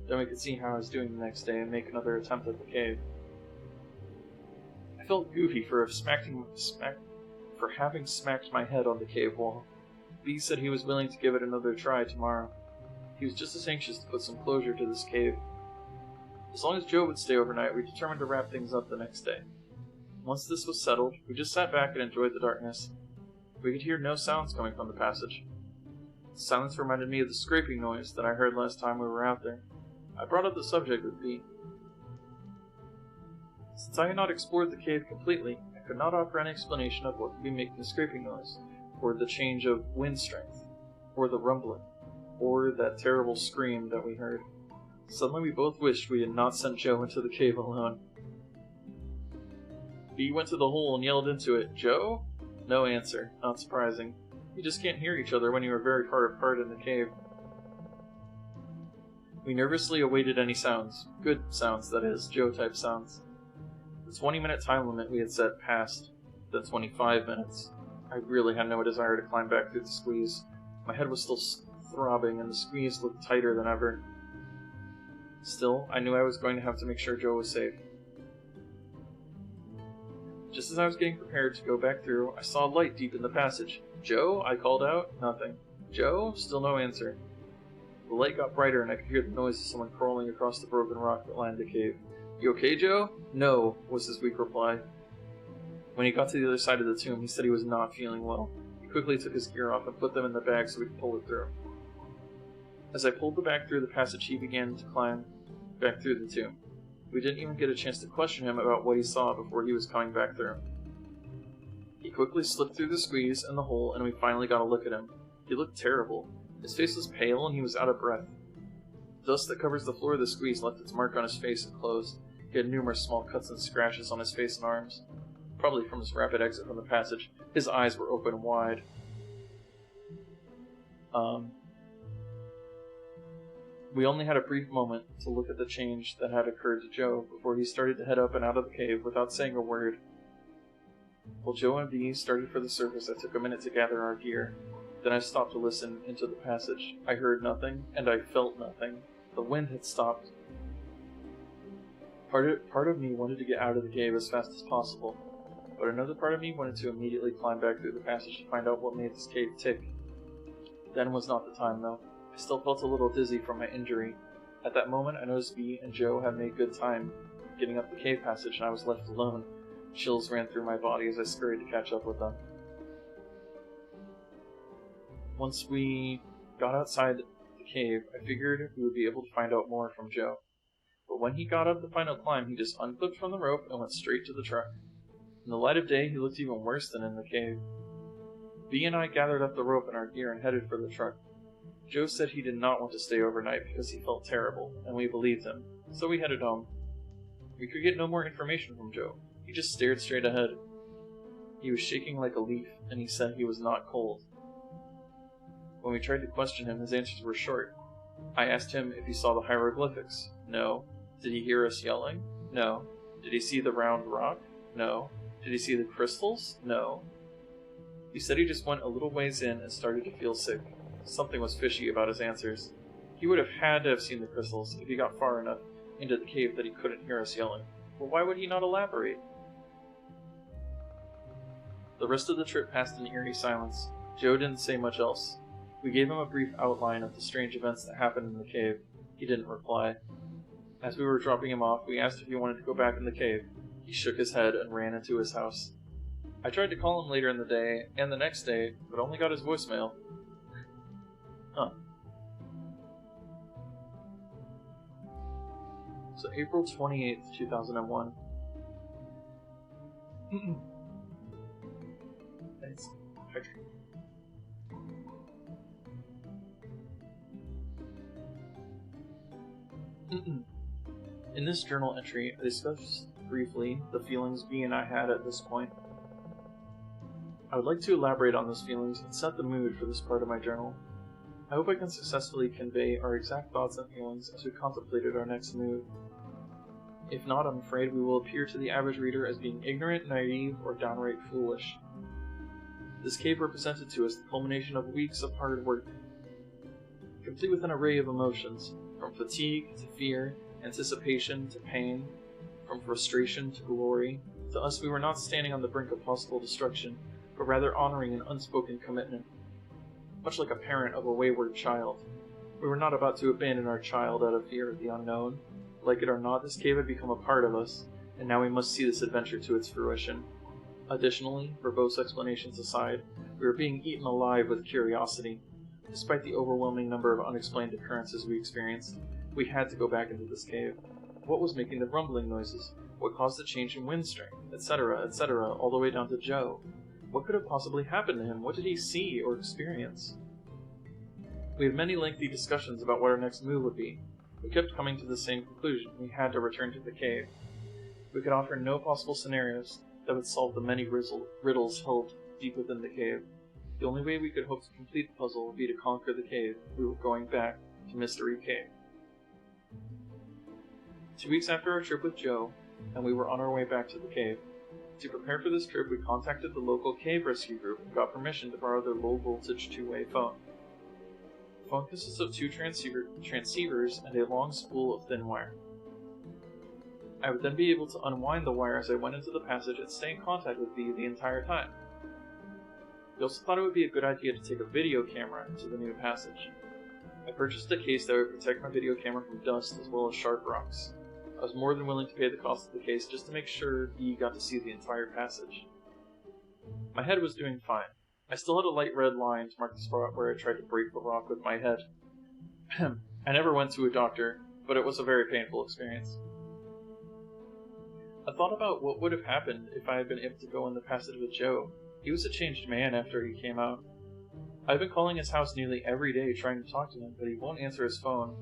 Then we could see how I was doing the next day and make another attempt at the cave. I felt goofy for having smacked my head on the cave wall. B said he was willing to give it another try tomorrow. He was just as anxious to put some closure to this cave. As long as Joe would stay overnight, we determined to wrap things up the next day. Once this was settled, we just sat back and enjoyed the darkness. We could hear no sounds coming from the passage. The silence reminded me of the scraping noise that I heard last time we were out there. I brought up the subject with B. Since I had not explored the cave completely, I could not offer any explanation of what could be making the scraping noise, or the change of wind strength, or the rumbling, or that terrible scream that we heard. Suddenly we both wished we had not sent Joe into the cave alone. B went to the hole and yelled into it, "Joe?" No answer, not surprising. You just can't hear each other when you are very far apart in the cave. We nervously awaited any sounds. Good sounds, that is, Joe-type sounds. The 20-minute time limit we had set passed. The 25 minutes. I really had no desire to climb back through the squeeze. My head was still throbbing, and the squeeze looked tighter than ever. Still, I knew I was going to have to make sure Joe was safe. Just as I was getting prepared to go back through, I saw a light deep in the passage. "Joe?" I called out. Nothing. "Joe?" Still no answer. The light got brighter, and I could hear the noise of someone crawling across the broken rock that lined the cave. "You okay, Joe?" "No," was his weak reply. When he got to the other side of the tomb, he said he was not feeling well. He quickly took his gear off and put them in the bag so we could pull it through. As I pulled the bag through the passage, he began to climb back through the tomb. We didn't even get a chance to question him about what he saw before he was coming back through. He quickly slipped through the squeeze and the hole, and we finally got a look at him. He looked terrible. His face was pale, and he was out of breath. The dust that covers the floor of the squeeze left its mark on his face and clothes. He had numerous small cuts and scratches on his face and arms, probably from his rapid exit from the passage. His eyes were open wide. We only had a brief moment to look at the change that had occurred to Joe before he started to head up and out of the cave without saying a word. While Joe and B started for the surface, I took a minute to gather our gear. Then I stopped to listen into the passage. I heard nothing, and I felt nothing. The wind had stopped. Part of me wanted to get out of the cave as fast as possible, but another part of me wanted to immediately climb back through the passage to find out what made this cave tick. Then was not the time, though. I still felt a little dizzy from my injury. At that moment, I noticed B and Joe had made good time getting up the cave passage, and I was left alone. Chills ran through my body as I scurried to catch up with them. Once we got outside the cave, I figured we would be able to find out more from Joe. But when he got up the final climb, he just unclipped from the rope and went straight to the truck. In the light of day, he looked even worse than in the cave. B and I gathered up the rope and our gear and headed for the truck. Joe said he did not want to stay overnight because he felt terrible, and we believed him, so we headed home. We could get no more information from Joe. He just stared straight ahead. He was shaking like a leaf, and he said he was not cold. When we tried to question him, his answers were short. I asked him if he saw the hieroglyphics. No. Did he hear us yelling? No. Did he see the round rock? No. Did he see the crystals? No. He said he just went a little ways in and started to feel sick. Something was fishy about his answers. He would have had to have seen the crystals if he got far enough into the cave that he couldn't hear us yelling. But why would he not elaborate? The rest of the trip passed in eerie silence. Joe didn't say much else. We gave him a brief outline of the strange events that happened in the cave. He didn't reply. As we were dropping him off, we asked if he wanted to go back in the cave. He shook his head and ran into his house. I tried to call him later in the day and the next day, but only got his voicemail. Huh. So April 28th, 2001. Thanks. In this journal entry, I discussed briefly the feelings B and I had at this point. I would like to elaborate on those feelings and set the mood for this part of my journal. I hope I can successfully convey our exact thoughts and feelings as we contemplated our next move. If not, I'm afraid we will appear to the average reader as being ignorant, naive, or downright foolish. This cave represented to us the culmination of weeks of hard work, complete with an array of emotions, from fatigue to fear, anticipation to pain, from frustration to glory. To us, we were not standing on the brink of possible destruction, but rather honoring an unspoken commitment. Much like a parent of a wayward child. We were not about to abandon our child out of fear of the unknown. Like it or not, this cave had become a part of us, and now we must see this adventure to its fruition. Additionally, verbose explanations aside, we were being eaten alive with curiosity. Despite the overwhelming number of unexplained occurrences we experienced, we had to go back into this cave. What was making the rumbling noises? What caused the change in wind strength, etc., all the way down to Joe? What could have possibly happened to him? What did he see or experience? We had many lengthy discussions about what our next move would be. We kept coming to the same conclusion: we had to return to the cave. We could offer no possible scenarios that would solve the many riddles held deep within the cave. The only way we could hope to complete the puzzle would be to conquer the cave. We were going back to Mystery Cave. 2 weeks after our trip with Joe, and we were on our way back to the cave. To prepare for this trip, we contacted the local cave rescue group and got permission to borrow their low-voltage two-way phone. The phone consists of two transceivers and a long spool of thin wire. I would then be able to unwind the wire as I went into the passage and stay in contact with V the entire time. We also thought it would be a good idea to take a video camera into the new passage. I purchased a case that would protect my video camera from dust as well as sharp rocks. I was more than willing to pay the cost of the case just to make sure V got to see the entire passage. My head was doing fine. I still had a light red line to mark the spot where I tried to break the rock with my head. I never went to a doctor, but it was a very painful experience. I thought about what would have happened if I had been able to go in the passage with Joe. He was a changed man after he came out. I've been calling his house nearly every day trying to talk to him, but he won't answer his phone.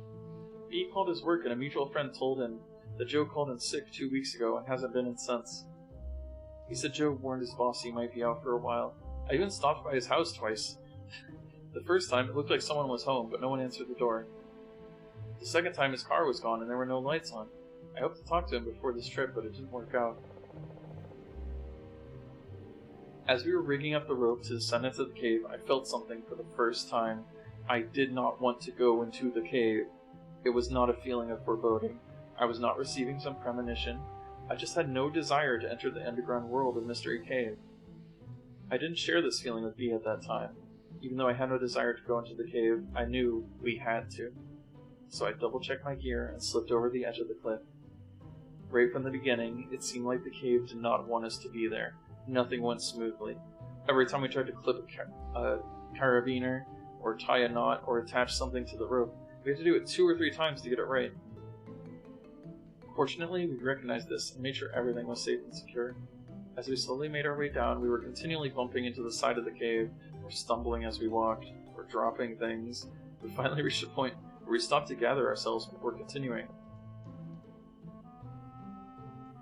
He called his work and a mutual friend told him that Joe called in sick 2 weeks ago and hasn't been in since. He said Joe warned his boss he might be out for a while. I even stopped by his house twice. The first time it looked like someone was home, but no one answered the door. The second time his car was gone and there were no lights on. I hoped to talk to him before this trip, but it didn't work out. As we were rigging up the rope to descend into the cave, I felt something for the first time. I did not want to go into the cave. It was not a feeling of foreboding. I was not receiving some premonition. I just had no desire to enter the underground world of Mystery Cave. I didn't share this feeling with V at that time. Even though I had no desire to go into the cave, I knew we had to. So I double-checked my gear and slipped over the edge of the cliff. Right from the beginning, it seemed like the cave did not want us to be there. Nothing went smoothly. Every time we tried to clip a carabiner, or tie a knot, or attach something to the rope, we had to do it 2 or 3 times to get it right. Fortunately, we recognized this and made sure everything was safe and secure. As we slowly made our way down, we were continually bumping into the side of the cave, or stumbling as we walked, or dropping things. We finally reached a point where we stopped to gather ourselves before continuing.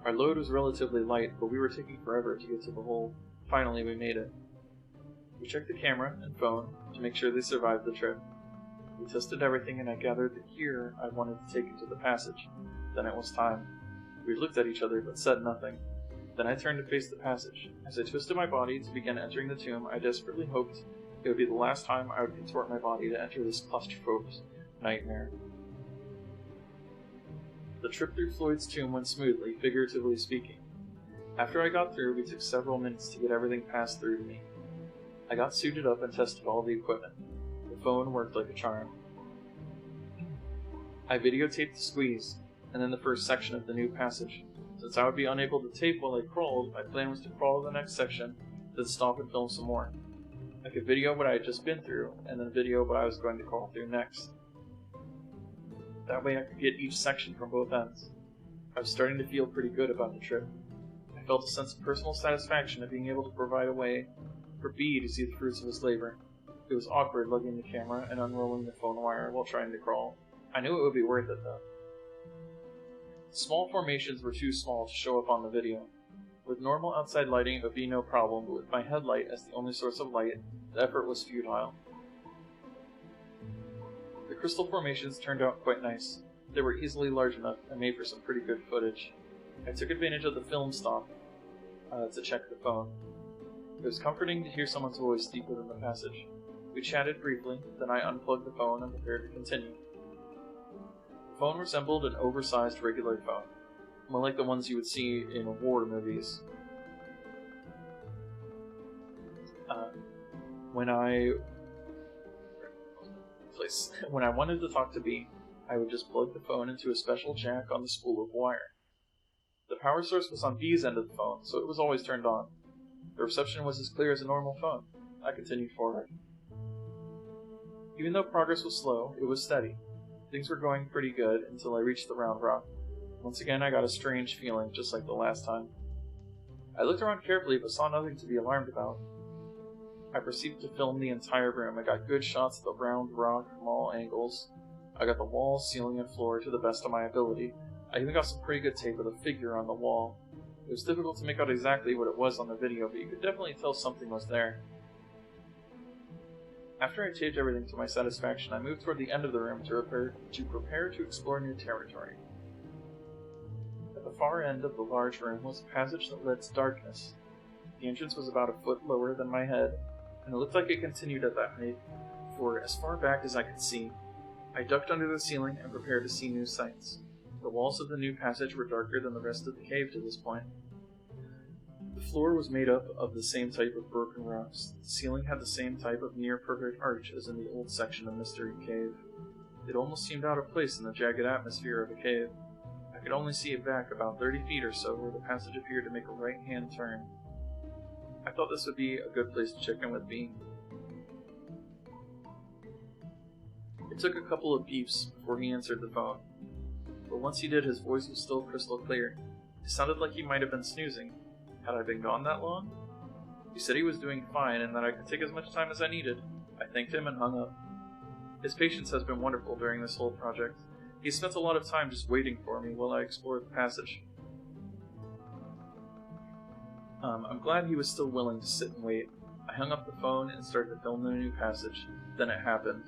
Our load was relatively light, but we were taking forever to get to the hole. Finally, we made it. We checked the camera and phone to make sure they survived the trip. We tested everything and I gathered the gear I wanted to take into the passage. Then it was time. We looked at each other but said nothing. Then I turned to face the passage. As I twisted my body to begin entering the tomb, I desperately hoped it would be the last time I would contort my body to enter this claustrophobic nightmare. The trip through Floyd's tomb went smoothly, figuratively speaking. After I got through, we took several minutes to get everything passed through to me. I got suited up and tested all the equipment. The phone worked like a charm. I videotaped the squeeze, and then the first section of the new passage. Since I would be unable to tape while I crawled, my plan was to crawl to the next section, then stop and film some more. I could video what I had just been through, and then video what I was going to crawl through next. That way I could get each section from both ends. I was starting to feel pretty good about the trip. I felt a sense of personal satisfaction at being able to provide a way for B to see the fruits of his labor. It was awkward lugging the camera and unrolling the phone wire while trying to crawl. I knew it would be worth it though. Small formations were too small to show up on the video. With normal outside lighting it would be no problem, but with my headlight as the only source of light, the effort was futile. The crystal formations turned out quite nice. They were easily large enough and made for some pretty good footage. I took advantage of the film stop to check the phone. It was comforting to hear someone's voice deep within the passage. We chatted briefly, then I unplugged the phone and prepared to continue. The phone resembled an oversized regular phone, more like the ones you would see in war movies. When I wanted to talk to B, I would just plug the phone into a special jack on the spool of wire. The power source was on B's end of the phone, so it was always turned on. The reception was as clear as a normal phone. I continued forward. Even though progress was slow, it was steady. Things were going pretty good until I reached the round rock. Once again, I got a strange feeling, just like the last time. I looked around carefully, but saw nothing to be alarmed about. I proceeded to film the entire room. I got good shots of the round rock from all angles. I got the wall, ceiling, and floor to the best of my ability. I even got some pretty good tape of the figure on the wall. It was difficult to make out exactly what it was on the video, but you could definitely tell something was there. After I taped everything to my satisfaction, I moved toward the end of the room to prepare to explore new territory. At the far end of the large room was a passage that led to darkness. The entrance was about a foot lower than my head, and it looked like it continued at that height, for as far back as I could see. I ducked under the ceiling and prepared to see new sights. The walls of the new passage were darker than the rest of the cave to this point. The floor was made up of the same type of broken rocks. The ceiling had the same type of near-perfect arch as in the old section of Mystery Cave. It almost seemed out of place in the jagged atmosphere of a cave. I could only see it back about 30 feet or so where the passage appeared to make a right-hand turn. I thought this would be a good place to check in with B. It took a couple of beeps before he answered the phone. But once he did, his voice was still crystal clear. It sounded like he might have been snoozing. Had I been gone that long? He said he was doing fine and that I could take as much time as I needed. I thanked him and hung up. His patience has been wonderful during this whole project. He spent a lot of time just waiting for me while I explored the passage. I'm glad he was still willing to sit and wait. I hung up the phone and started to film the new passage. Then it happened.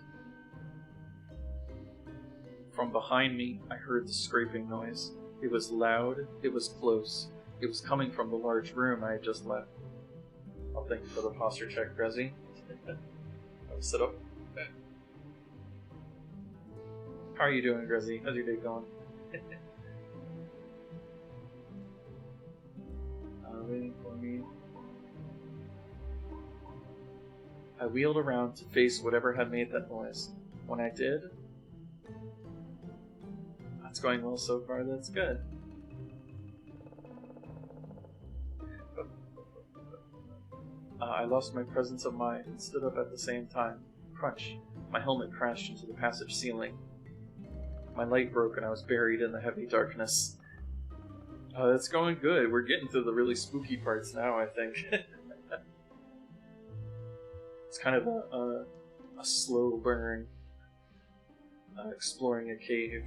From behind me, I heard the scraping noise. It was loud, it was close. It was coming from the large room I had just left. I'll thank you for the posture check, Grezzy. I'll sit up. How are you doing, Grezzy? How's your day going? Waiting for me. I wheeled around to face whatever had made that noise. When I did, it's going well so far, that's good. I lost my presence of mind and stood up at the same time. Crunch. My helmet crashed into the passage ceiling. My light broke and I was buried in the heavy darkness. That's going good. We're getting to the really spooky parts now, I think. It's kind of a slow burn. Exploring a cave.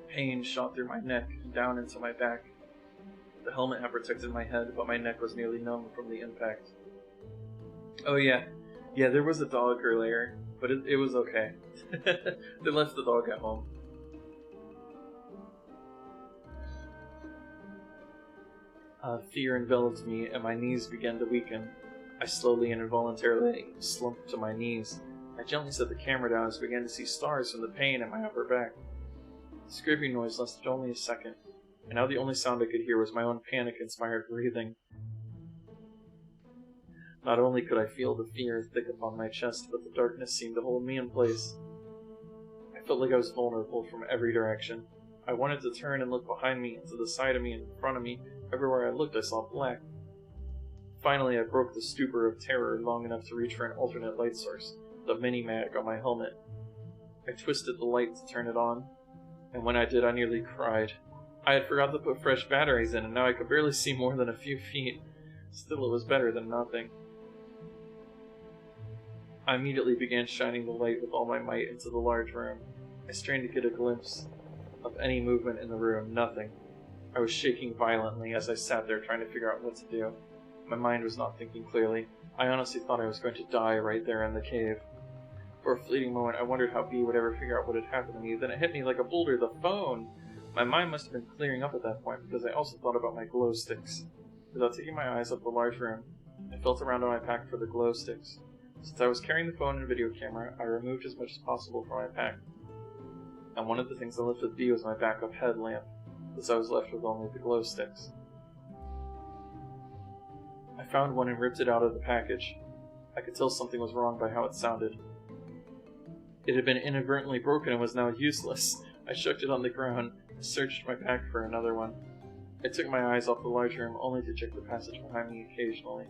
Pain shot through my neck and down into my back. The helmet had protected my head, but my neck was nearly numb from the impact. Oh yeah, there was a dog earlier, but it was okay. They left the dog at home. Fear enveloped me, and my knees began to weaken. I slowly and involuntarily slumped to my knees. I gently set the camera down and began to see stars from the pain in my upper back. The scraping noise lasted only a second, and now the only sound I could hear was my own panic-inspired breathing. Not only could I feel the fear thick upon my chest, but the darkness seemed to hold me in place. I felt like I was vulnerable from every direction. I wanted to turn and look behind me, and to the side of me, and in front of me. Everywhere I looked, I saw black. Finally, I broke the stupor of terror long enough to reach for an alternate light source, the mini-mag on my helmet. I twisted the light to turn it on, and when I did, I nearly cried. I had forgot to put fresh batteries in, and now I could barely see more than a few feet. Still, it was better than nothing. I immediately began shining the light with all my might into the large room. I strained to get a glimpse of any movement in the room. Nothing. I was shaking violently as I sat there trying to figure out what to do. My mind was not thinking clearly. I honestly thought I was going to die right there in the cave. For a fleeting moment, I wondered how B would ever figure out what had happened to me. Then it hit me like a boulder. The phone! My mind must have been clearing up at that point, because I also thought about my glow sticks. Without taking my eyes off the large room, I felt around in my pack for the glow sticks. Since I was carrying the phone and video camera, I removed as much as possible from my pack. And one of the things I left with B was my backup headlamp, thus I was left with only the glow sticks. I found one and ripped it out of the package. I could tell something was wrong by how it sounded. It had been inadvertently broken and was now useless. I chucked it on the ground and searched my pack for another one. I took my eyes off the large room only to check the passage behind me occasionally.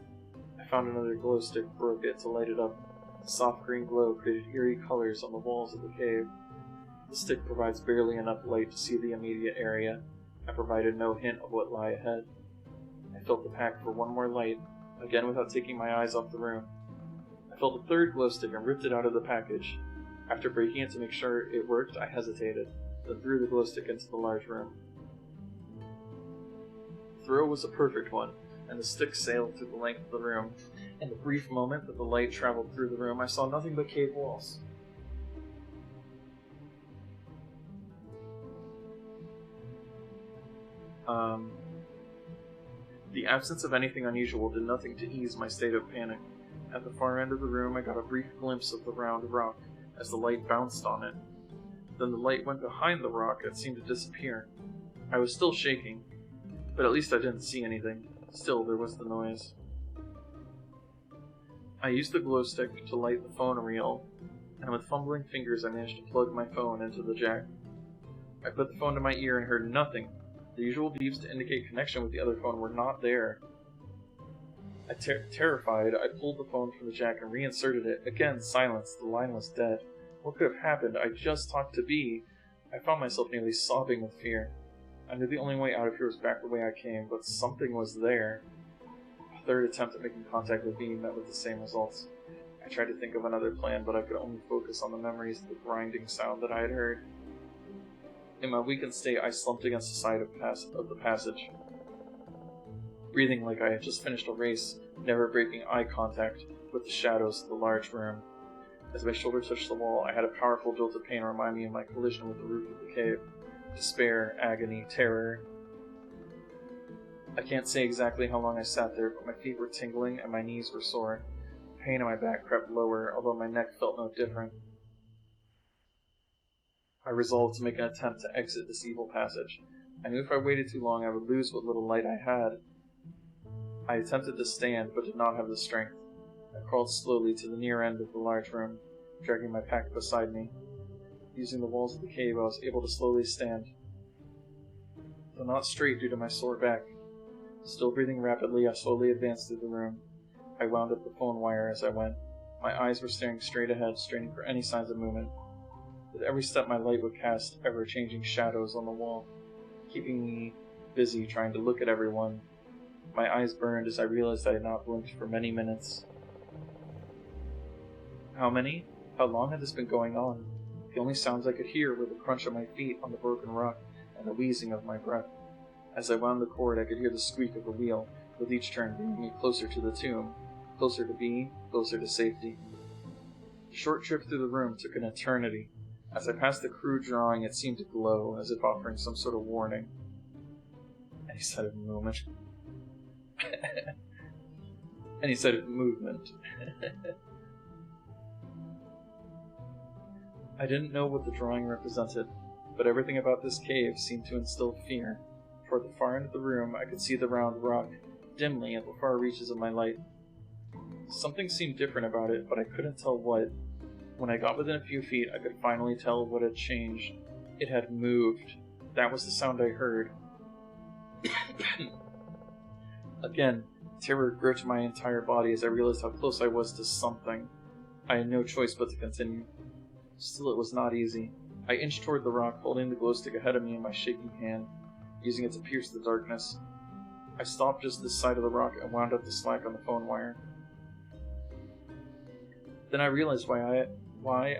I found another glow stick, broke it to light it up. The soft green glow created eerie colors on the walls of the cave. The stick provides barely enough light to see the immediate area, and provided no hint of what lay ahead. I felt the pack for one more light, again without taking my eyes off the room. I felt a third glow stick and ripped it out of the package. After breaking it to make sure it worked, I hesitated, then threw the glow stick into the large room. The throw was a perfect one, and the stick sailed through the length of the room. In the brief moment that the light traveled through the room, I saw nothing but cave walls. The absence of anything unusual did nothing to ease my state of panic. At the far end of the room, I got a brief glimpse of the round rock as the light bounced on it. Then the light went behind the rock and seemed to disappear. I was still shaking, but at least I didn't see anything. Still, there was the noise. I used the glow stick to light the phone reel, and with fumbling fingers I managed to plug my phone into the jack. I put the phone to my ear and heard nothing. The usual beeps to indicate connection with the other phone were not there. Terrified, I pulled the phone from the jack and reinserted it. Again, silence. The line was dead. What could have happened? I just talked to B. I found myself nearly sobbing with fear. I knew the only way out of here was back the way I came, but something was there. A third attempt at making contact with B met with the same results. I tried to think of another plan, but I could only focus on the memories of the grinding sound that I had heard. In my weakened state, I slumped against the side of the passage, breathing like I had just finished a race, never breaking eye contact with the shadows of the large room. As my shoulder touched the wall, I had a powerful jolt of pain remind me of my collision with the roof of the cave. Despair, agony, terror. I can't say exactly how long I sat there, but my feet were tingling and my knees were sore. The pain in my back crept lower, although my neck felt no different. I resolved to make an attempt to exit this evil passage. I knew if I waited too long I would lose what little light I had. I attempted to stand, but did not have the strength. I crawled slowly to the near end of the large room, dragging my pack beside me. Using the walls of the cave, I was able to slowly stand, though not straight due to my sore back. Still breathing rapidly, I slowly advanced through the room. I wound up the phone wire as I went. My eyes were staring straight ahead, straining for any signs of movement. With every step, my light would cast ever-changing shadows on the wall, keeping me busy trying to look at everyone. My eyes burned as I realized I had not blinked for many minutes. How many? How long had this been going on? The only sounds I could hear were the crunch of my feet on the broken rock and the wheezing of my breath. As I wound the cord, I could hear the squeak of the wheel, with each turn bringing me closer to the tomb, closer to B, closer to safety. The short trip through the room took an eternity. As I passed the crude drawing, it seemed to glow, as if offering some sort of warning. Any sign of movement. Any sign of movement. I didn't know what the drawing represented, but everything about this cave seemed to instill fear. Toward the far end of the room, I could see the round rock, dimly at the far reaches of my light. Something seemed different about it, but I couldn't tell what. When I got within a few feet, I could finally tell what had changed. It had moved. That was the sound I heard. Again, terror gripped my entire body as I realized how close I was to something. I had no choice but to continue. Still, it was not easy. I inched toward the rock, holding the glow stick ahead of me in my shaking hand, using it to pierce the darkness. I stopped just this side of the rock and wound up the slack on the phone wire. Then I realized why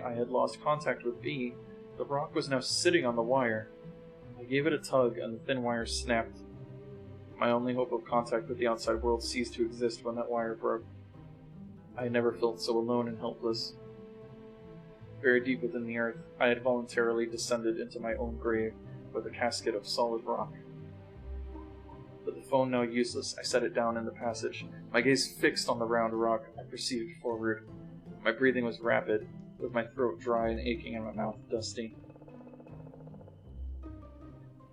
I had lost contact with B. The rock was now sitting on the wire. I gave it a tug, and the thin wire snapped. My only hope of contact with the outside world ceased to exist when that wire broke. I had never felt so alone and helpless. Very deep within the earth, I had voluntarily descended into my own grave with a casket of solid rock. With the phone now useless, I set it down in the passage. My gaze fixed on the round rock, I proceeded forward. My breathing was rapid, with my throat dry and aching and my mouth dusty.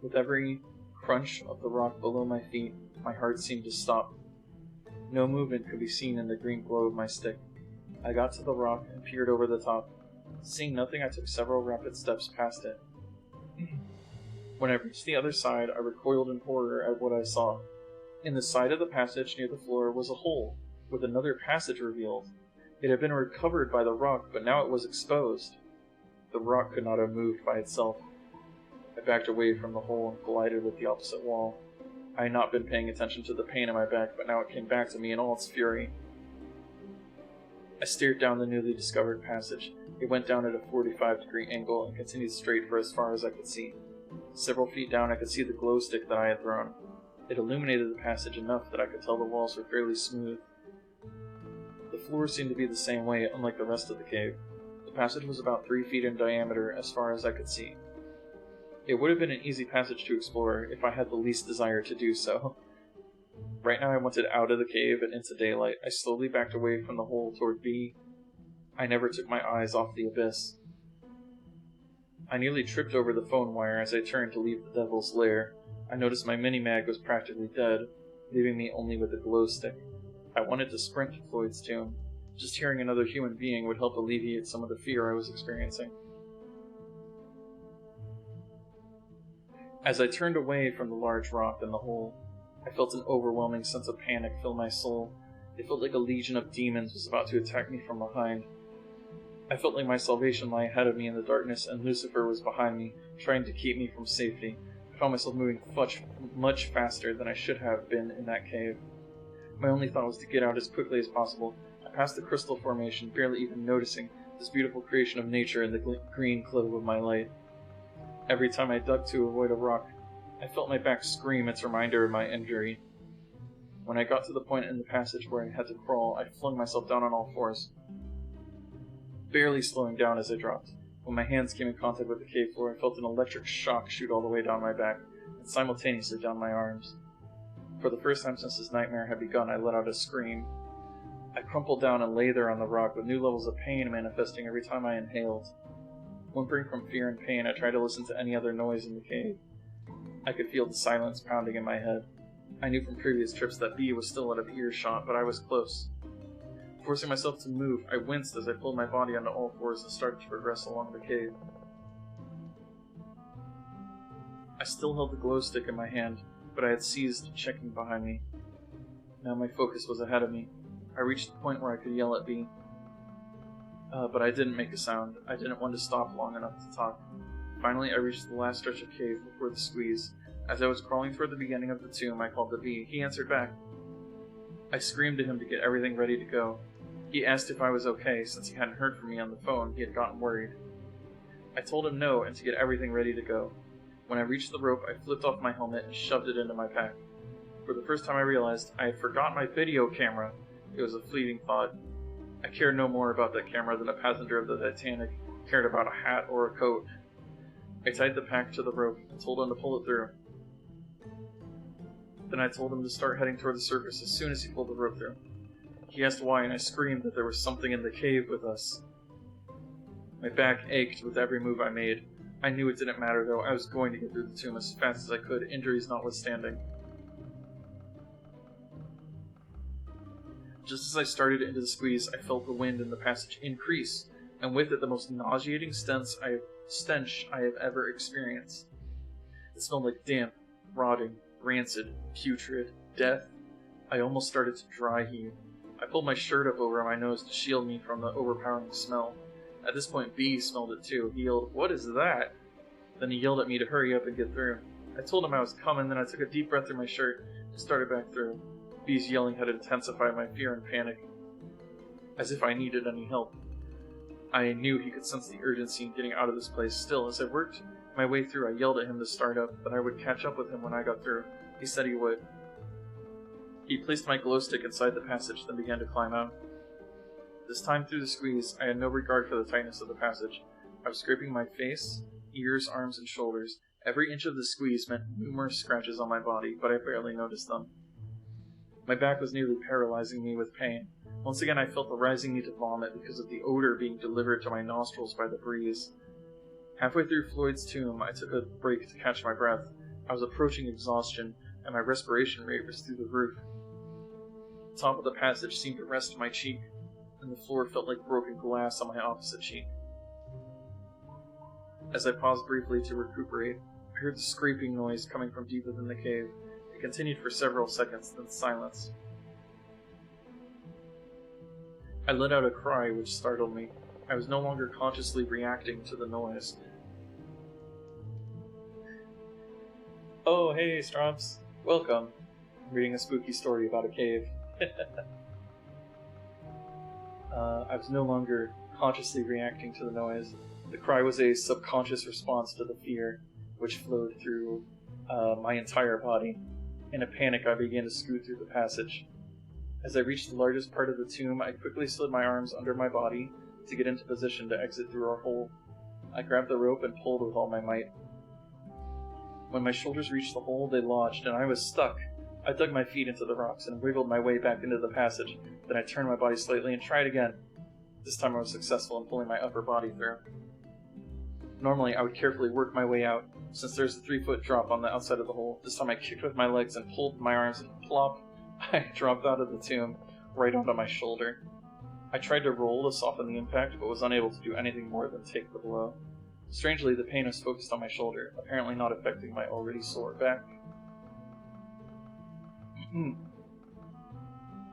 With every crunch of the rock below my feet, my heart seemed to stop. No movement could be seen in the green glow of my stick. I got to the rock and peered over the top. Seeing nothing, I took several rapid steps past it. When I reached the other side, I recoiled in horror at what I saw. In the side of the passage near the floor was a hole, with another passage revealed. It had been recovered by the rock, but now it was exposed. The rock could not have moved by itself. I backed away from the hole and collided with the opposite wall. I had not been paying attention to the pain in my back, but now it came back to me in all its fury. I stared down the newly discovered passage. It went down at a 45-degree angle and continued straight for as far as I could see. Several feet down, I could see the glow stick that I had thrown. It illuminated the passage enough that I could tell the walls were fairly smooth. The floor seemed to be the same way, unlike the rest of the cave. The passage was about 3 feet in diameter as far as I could see. It would have been an easy passage to explore if I had the least desire to do so. Right now I wanted out of the cave and into daylight. I slowly backed away from the hole toward B. I never took my eyes off the abyss. I nearly tripped over the phone wire as I turned to leave the devil's lair. I noticed my mini-mag was practically dead, leaving me only with a glow stick. I wanted to sprint to Floyd's tomb. Just hearing another human being would help alleviate some of the fear I was experiencing. As I turned away from the large rock in the hole, I felt an overwhelming sense of panic fill my soul. It felt like a legion of demons was about to attack me from behind. I felt like my salvation lay ahead of me in the darkness, and Lucifer was behind me, trying to keep me from safety. I found myself moving much faster than I should have been in that cave. My only thought was to get out as quickly as possible. I passed the crystal formation, barely even noticing this beautiful creation of nature in the green glow of my light. Every time I ducked to avoid a rock, I felt my back scream its reminder of my injury. When I got to the point in the passage where I had to crawl, I flung myself down on all fours, barely slowing down as I dropped. When my hands came in contact with the cave floor, I felt an electric shock shoot all the way down my back, and simultaneously down my arms. For the first time since this nightmare had begun, I let out a scream. I crumpled down and lay there on the rock, with new levels of pain manifesting every time I inhaled. Whimpering from fear and pain, I tried to listen to any other noise in the cave. I could feel the silence pounding in my head. I knew from previous trips that B was still out of earshot, but I was close. Forcing myself to move, I winced as I pulled my body onto all fours and started to progress along the cave. I still held the glow stick in my hand, but I had ceased checking behind me. Now my focus was ahead of me. I reached the point where I could yell at B. But I didn't make a sound. I didn't want to stop long enough to talk. Finally, I reached the last stretch of cave before the squeeze. As I was crawling toward the beginning of the tomb, I called to B. He answered back. I screamed to him to get everything ready to go. He asked if I was okay. Since he hadn't heard from me on the phone, he had gotten worried. I told him no and to get everything ready to go. When I reached the rope, I flipped off my helmet and shoved it into my pack. For the first time I realized I had forgotten my video camera. It was a fleeting thought. I cared no more about that camera than a passenger of the Titanic cared about a hat or a coat. I tied the pack to the rope and told him to pull it through. Then I told him to start heading toward the surface as soon as he pulled the rope through. He asked why, and I screamed that there was something in the cave with us. My back ached with every move I made. I knew it didn't matter, though. I was going to get through the tomb as fast as I could, injuries notwithstanding. Just as I started into the squeeze, I felt the wind in the passage increase, and with it the most nauseating stench I have ever experienced. It smelled like damp, rotting, rancid, putrid, death. I almost started to dry heave. I pulled my shirt up over my nose to shield me from the overpowering smell. At this point, B smelled it too. He yelled, "What is that?" Then he yelled at me to hurry up and get through. I told him I was coming, then I took a deep breath through my shirt and started back through. B's yelling had intensified my fear and panic, as if I needed any help. I knew he could sense the urgency in getting out of this place. Still, as I worked my way through, I yelled at him to start up, that I would catch up with him when I got through. He said he would. He placed my glow stick inside the passage, then began to climb out. This time through the squeeze, I had no regard for the tightness of the passage. I was scraping my face, ears, arms, and shoulders. Every inch of the squeeze meant numerous scratches on my body, but I barely noticed them. My back was nearly paralyzing me with pain. Once again I felt the rising need to vomit because of the odor being delivered to my nostrils by the breeze. Halfway through Floyd's tomb, I took a break to catch my breath. I was approaching exhaustion, and my respiration rate was through the roof. The top of the passage seemed to rest my cheek, and the floor felt like broken glass on my opposite cheek. As I paused briefly to recuperate, I heard the scraping noise coming from deep within the cave. Continued for several seconds, then silence. I let out a cry which startled me. I was no longer consciously reacting to the noise. Oh, hey, Strops. Welcome. I'm reading a spooky story about a cave. I was no longer consciously reacting to the noise. The cry was a subconscious response to the fear, which flowed through my entire body. In a panic, I began to scoot through the passage. As I reached the largest part of the tomb, I quickly slid my arms under my body to get into position to exit through our hole. I grabbed the rope and pulled with all my might. When my shoulders reached the hole, they lodged, and I was stuck. I dug my feet into the rocks and wiggled my way back into the passage. Then I turned my body slightly and tried again. This time I was successful in pulling my upper body through. Normally, I would carefully work my way out, since there's a 3-foot drop on the outside of the hole. This time I kicked with my legs and pulled my arms, and plop, I dropped out of the tomb, right onto my shoulder. I tried to roll to soften the impact, but was unable to do anything more than take the blow. Strangely, the pain was focused on my shoulder, apparently not affecting my already sore back.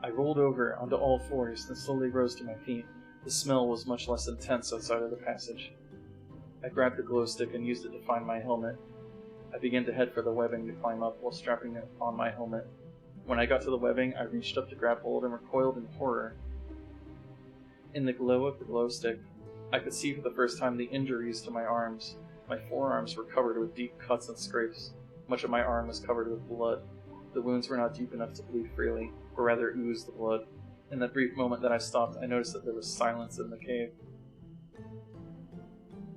I rolled over onto all fours, then slowly rose to my feet. The smell was much less intense outside of the passage. I grabbed the glow stick and used it to find my helmet. I began to head for the webbing to climb up while strapping it on my helmet. When I got to the webbing, I reached up to grab hold and recoiled in horror. In the glow of the glow stick, I could see for the first time the injuries to my arms. My forearms were covered with deep cuts and scrapes. Much of my arm was covered with blood. The wounds were not deep enough to bleed freely, or rather ooze the blood. In that brief moment that I stopped, I noticed that there was silence in the cave.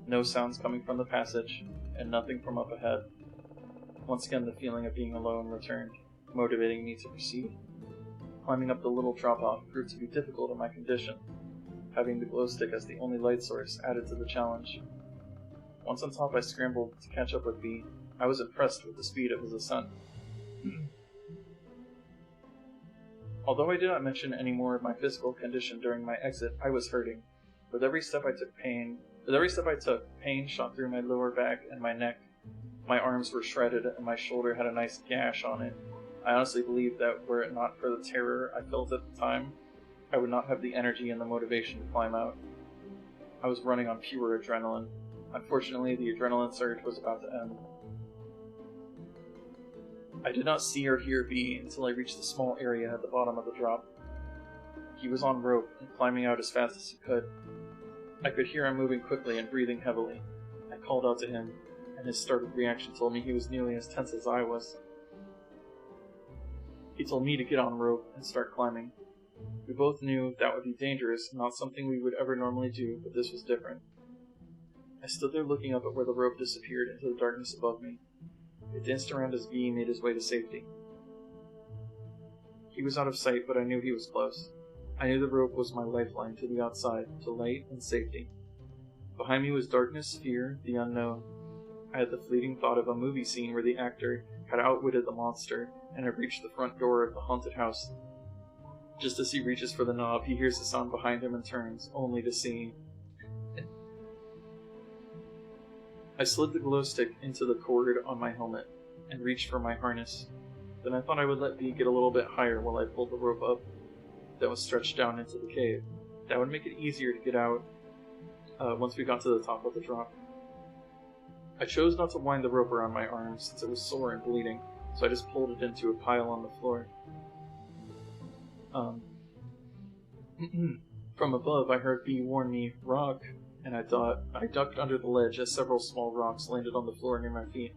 No sounds coming from the passage, and nothing from up ahead. Once again, the feeling of being alone returned, motivating me to proceed. Climbing up the little drop-off proved to be difficult in my condition. Having the glow stick as the only light source added to the challenge. Once on top, I scrambled to catch up with B. I was impressed with the speed of his ascent. Although I did not mention any more of my physical condition during my exit, I was hurting. With every step I took, pain shot through my lower back and my neck. My arms were shredded, and my shoulder had a nice gash on it. I honestly believe that were it not for the terror I felt at the time, I would not have the energy and the motivation to climb out. I was running on pure adrenaline. Unfortunately, the adrenaline surge was about to end. I did not see or hear B until I reached the small area at the bottom of the drop. He was on rope and climbing out as fast as he could. I could hear him moving quickly and breathing heavily. I called out to him, and his startled reaction told me he was nearly as tense as I was. He told me to get on rope and start climbing. We both knew that would be dangerous and not something we would ever normally do, but this was different. I stood there looking up at where the rope disappeared into the darkness above me. It danced around as B made his way to safety. He was out of sight, but I knew he was close. I knew the rope was my lifeline to the outside, to light and safety. Behind me was darkness, fear, the unknown. I had the fleeting thought of a movie scene where the actor had outwitted the monster and had reached the front door of the haunted house. Just as he reaches for the knob, he hears the sound behind him and turns, only to see... I slid the glow stick into the cord on my helmet and reached for my harness. Then I thought I would let B get a little bit higher while I pulled the rope up that was stretched down into the cave. That would make it easier to get out once we got to the top of the drop. I chose not to wind the rope around my arm since it was sore and bleeding, so I just pulled it into a pile on the floor. From above, I heard B warn me, "Rock," and I ducked under the ledge as several small rocks landed on the floor near my feet.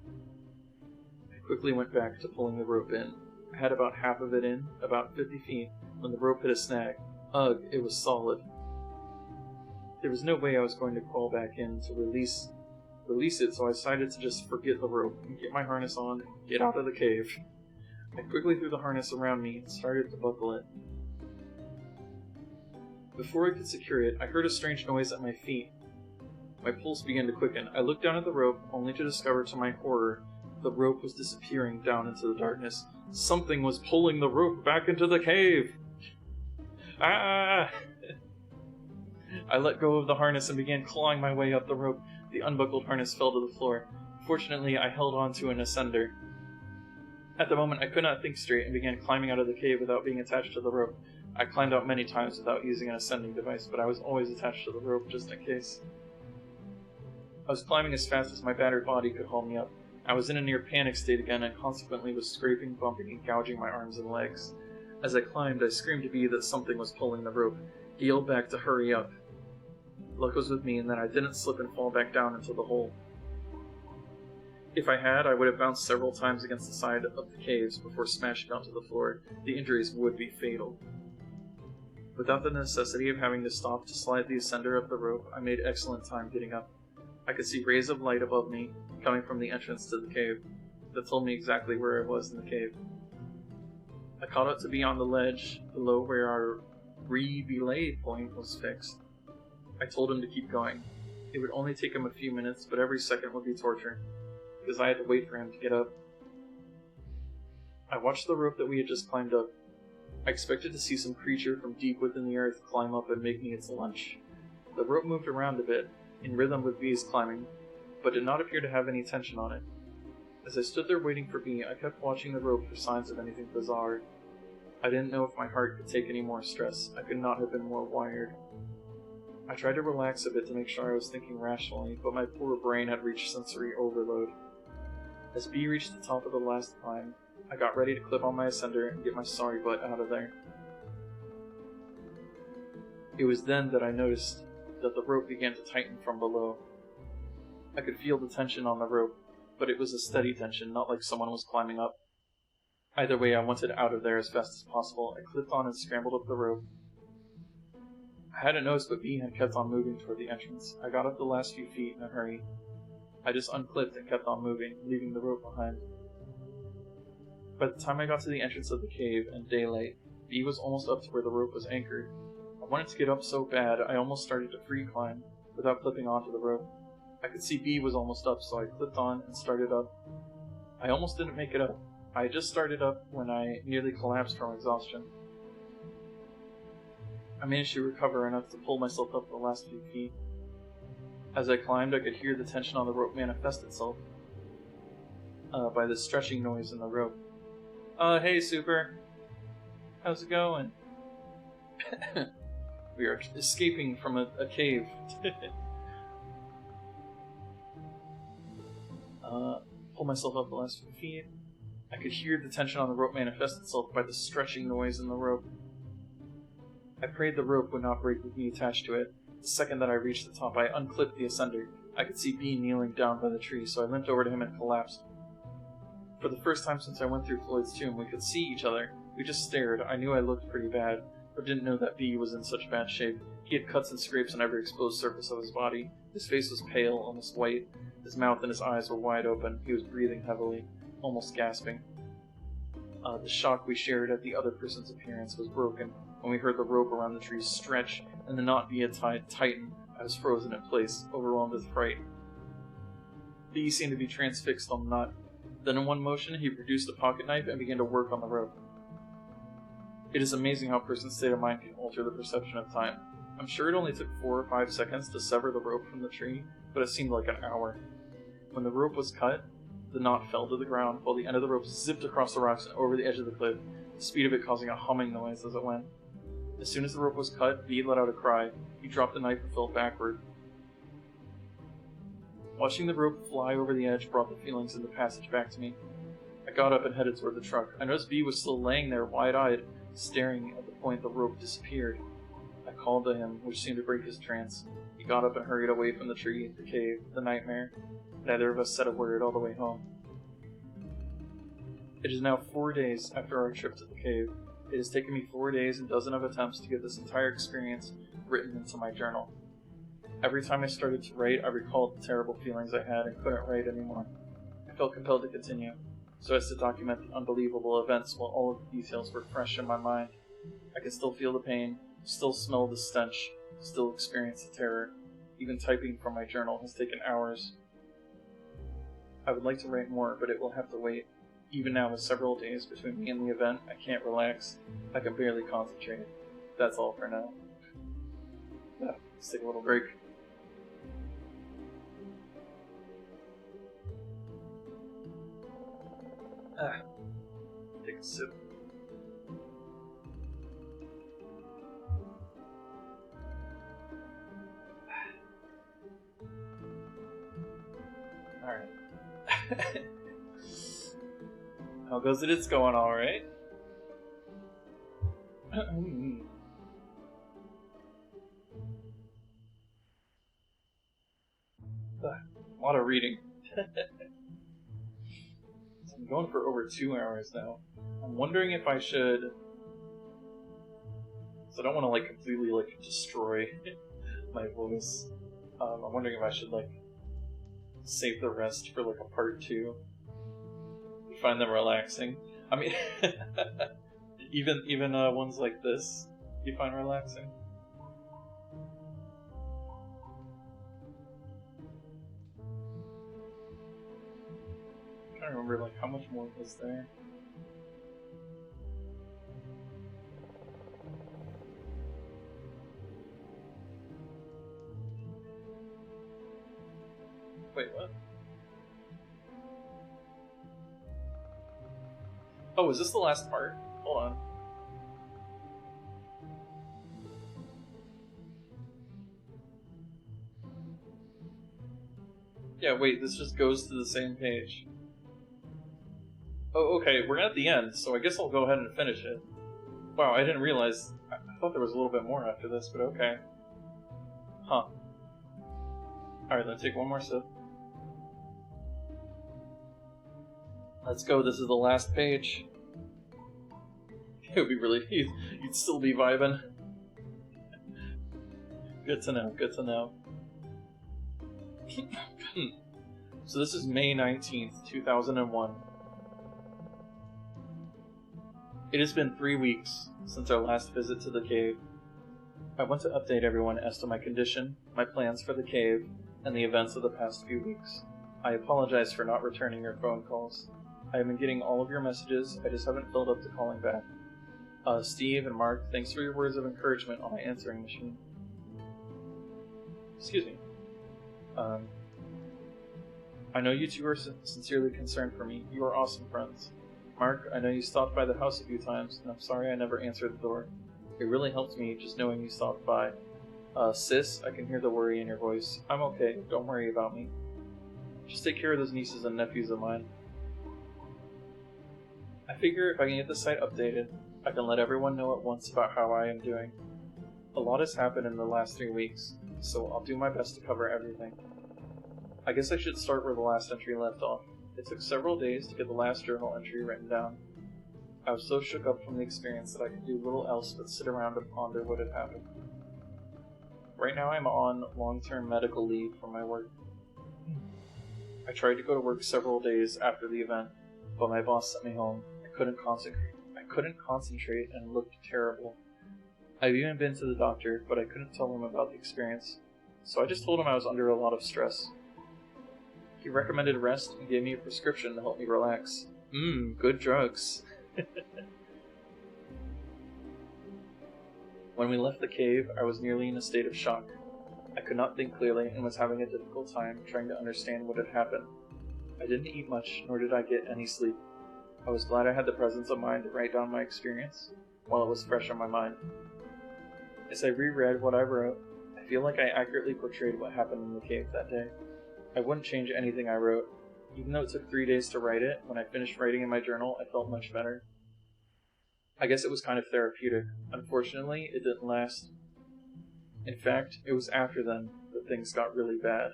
I quickly went back to pulling the rope in. I had about half of it in, about 50 feet, when the rope hit a snag. Ugh, it was solid. There was no way I was going to crawl back in to release it, so I decided to just forget the rope and get my harness on and get out of the cave. I quickly threw the harness around me and started to buckle it. Before I could secure it, I heard a strange noise at my feet. My pulse began to quicken. I looked down at the rope, only to discover to my horror the rope was disappearing down into the darkness. Something was pulling the rope back into the cave! Ah! I let go of the harness and began clawing my way up the rope. The unbuckled harness fell to the floor. Fortunately, I held on to an ascender. At the moment, I could not think straight and began climbing out of the cave without being attached to the rope. I climbed out many times without using an ascending device, but I was always attached to the rope just in case. I was climbing as fast as my battered body could haul me up. I was in a near panic state again and consequently was scraping, bumping, and gouging my arms and legs. As I climbed, I screamed to Bee that something was pulling the rope. He yelled back to hurry up. Luck was with me in that I didn't slip and fall back down into the hole. If I had, I would have bounced several times against the side of the caves before smashing onto the floor. The injuries would be fatal. Without the necessity of having to stop to slide the ascender up the rope, I made excellent time getting up. I could see rays of light above me, coming from the entrance to the cave, that told me exactly where I was in the cave. I caught up to be on the ledge below where our re-belay point was fixed. I told him to keep going. It would only take him a few minutes, but every second would be torture, because I had to wait for him to get up. I watched the rope that we had just climbed up. I expected to see some creature from deep within the earth climb up and make me its lunch. The rope moved around a bit, in rhythm with Bee's climbing, but did not appear to have any tension on it. As I stood there waiting for Bee, I kept watching the rope for signs of anything bizarre. I didn't know if my heart could take any more stress. I could not have been more wired. I tried to relax a bit to make sure I was thinking rationally, but my poor brain had reached sensory overload. As Bee reached the top of the last climb, I got ready to clip on my ascender and get my sorry butt out of there. It was then that I noticed that the rope began to tighten from below. I could feel the tension on the rope, but it was a steady tension, not like someone was climbing up. Either way, I wanted out of there as fast as possible. I clipped on and scrambled up the rope. I hadn't noticed, but Bee had kept on moving toward the entrance. I got up the last few feet in a hurry. I just unclipped and kept on moving, leaving the rope behind. By the time I got to the entrance of the cave and daylight, Bee was almost up to where the rope was anchored. I wanted to get up so bad, I almost started to free climb, without clipping onto the rope. I could see Bee was almost up, so I clipped on and started up. I almost didn't make it up. I had just started up when I nearly collapsed from exhaustion. I managed to recover enough to pull myself up the last few feet. As I climbed, I could hear the tension on the rope manifest itself by the stretching noise in the rope. Hey, Super. How's it going? We are escaping from a cave. Pull myself up the last few feet. I could hear the tension on the rope manifest itself by the stretching noise in the rope. I prayed the rope would not break with me attached to it. The second that I reached the top, I unclipped the ascender. I could see Bee kneeling down by the tree, so I limped over to him and collapsed. For the first time since I went through Floyd's tomb, we could see each other. We just stared. I knew I looked pretty bad, but didn't know that Bee was in such bad shape. He had cuts and scrapes on every exposed surface of his body. His face was pale, almost white. His mouth and his eyes were wide open. He was breathing heavily, almost gasping. The shock we shared at the other person's appearance was broken when we heard the rope around the tree stretch and the knot Bee had tied tighten. I was frozen in place, overwhelmed with fright. Bee seemed to be transfixed on the knot. Then in one motion, he produced a pocket knife and began to work on the rope. It is amazing how a person's state of mind can alter the perception of time. I'm sure it only took 4 or 5 seconds to sever the rope from the tree, but it seemed like an hour. When the rope was cut, the knot fell to the ground, while the end of the rope zipped across the rocks and over the edge of the cliff, the speed of it causing a humming noise as it went. As soon as the rope was cut, Bee let out a cry. He dropped the knife and fell backward. Watching the rope fly over the edge brought the feelings in the passage back to me. I got up and headed toward the truck. I noticed Bee was still laying there, wide-eyed, staring at the point the rope disappeared. I called to him, which seemed to break his trance. He got up and hurried away from the tree, the cave, the nightmare. Neither of us said a word all the way home. It is now 4 days after our trip to the cave. It has taken me 4 days and dozens of attempts to get this entire experience written into my journal. Every time I started to write, I recalled the terrible feelings I had and couldn't write anymore. I felt compelled to continue, so as to document the unbelievable events while all of the details were fresh in my mind. I can still feel the pain, still smell the stench, still experience the terror. Even typing from my journal has taken hours. I would like to write more, but it will have to wait. Even now, with several days between me and the event, I can't relax. I can barely concentrate. That's all for now. Let's take a little break. sip. Alright. How goes it? It's going alright. A lot of reading. So I'm going for over 2 hours now. I'm wondering if I should... So I don't want to like completely like destroy my voice. I'm wondering if I should like save the rest for like a part 2. You find them relaxing. I mean, even ones like this, you find relaxing. I'm trying to remember like how much more was there. Wait, what? Oh, is this the last part? Hold on. Yeah, wait, this just goes to the same page. Oh, okay, we're at the end, so I guess I'll go ahead and finish it. Wow, I didn't realize... I thought there was a little bit more after this, but okay. Huh. Alright, let's take one more sip. Let's go, this is the last page. It would be really... You'd still be vibing. Good to know, good to know. So this is May 19th, 2001. It has been 3 weeks since our last visit to the cave. I want to update everyone as to my condition, my plans for the cave, and the events of the past few weeks. I apologize for not returning your phone calls. I have been getting all of your messages, I just haven't filled up to calling back. Steve and Mark, thanks for your words of encouragement on my answering machine. Excuse me. I know you two are sincerely concerned for me. You are awesome friends. Mark, I know you stopped by the house a few times, and I'm sorry I never answered the door. It really helped me just knowing you stopped by. Sis, I can hear the worry in your voice. I'm okay, don't worry about me. Just take care of those nieces and nephews of mine. I figure if I can get the site updated, I can let everyone know at once about how I am doing. A lot has happened in the last 3 weeks, so I'll do my best to cover everything. I guess I should start where the last entry left off. It took several days to get the last journal entry written down. I was so shook up from the experience that I could do little else but sit around and ponder what had happened. Right now I'm on long-term medical leave from my work. I tried to go to work several days after the event, but my boss sent me home. I couldn't concentrate and looked terrible. I've even been to the doctor, but I couldn't tell him about the experience, so I just told him I was under a lot of stress. He recommended rest and gave me a prescription to help me relax. Good drugs. When we left the cave, I was nearly in a state of shock. I could not think clearly and was having a difficult time trying to understand what had happened. I didn't eat much, nor did I get any sleep. I was glad I had the presence of mind to write down my experience, while it was fresh on my mind. As I reread what I wrote, I feel like I accurately portrayed what happened in the cave that day. I wouldn't change anything I wrote. Even though it took 3 days to write it, when I finished writing in my journal, I felt much better. I guess it was kind of therapeutic. Unfortunately, it didn't last. In fact, it was after then that things got really bad.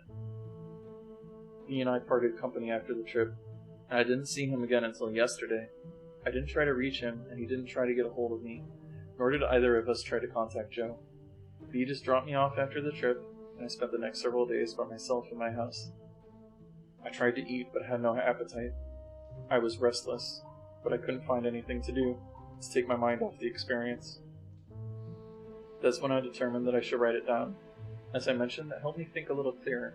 He and I parted company after the trip, and I didn't see him again until yesterday. I didn't try to reach him, and he didn't try to get a hold of me, nor did either of us try to contact Joe. He just dropped me off after the trip, and I spent the next several days by myself in my house. I tried to eat, but had no appetite. I was restless, but I couldn't find anything to do to take my mind off the experience. That's when I determined that I should write it down. As I mentioned, that helped me think a little clearer,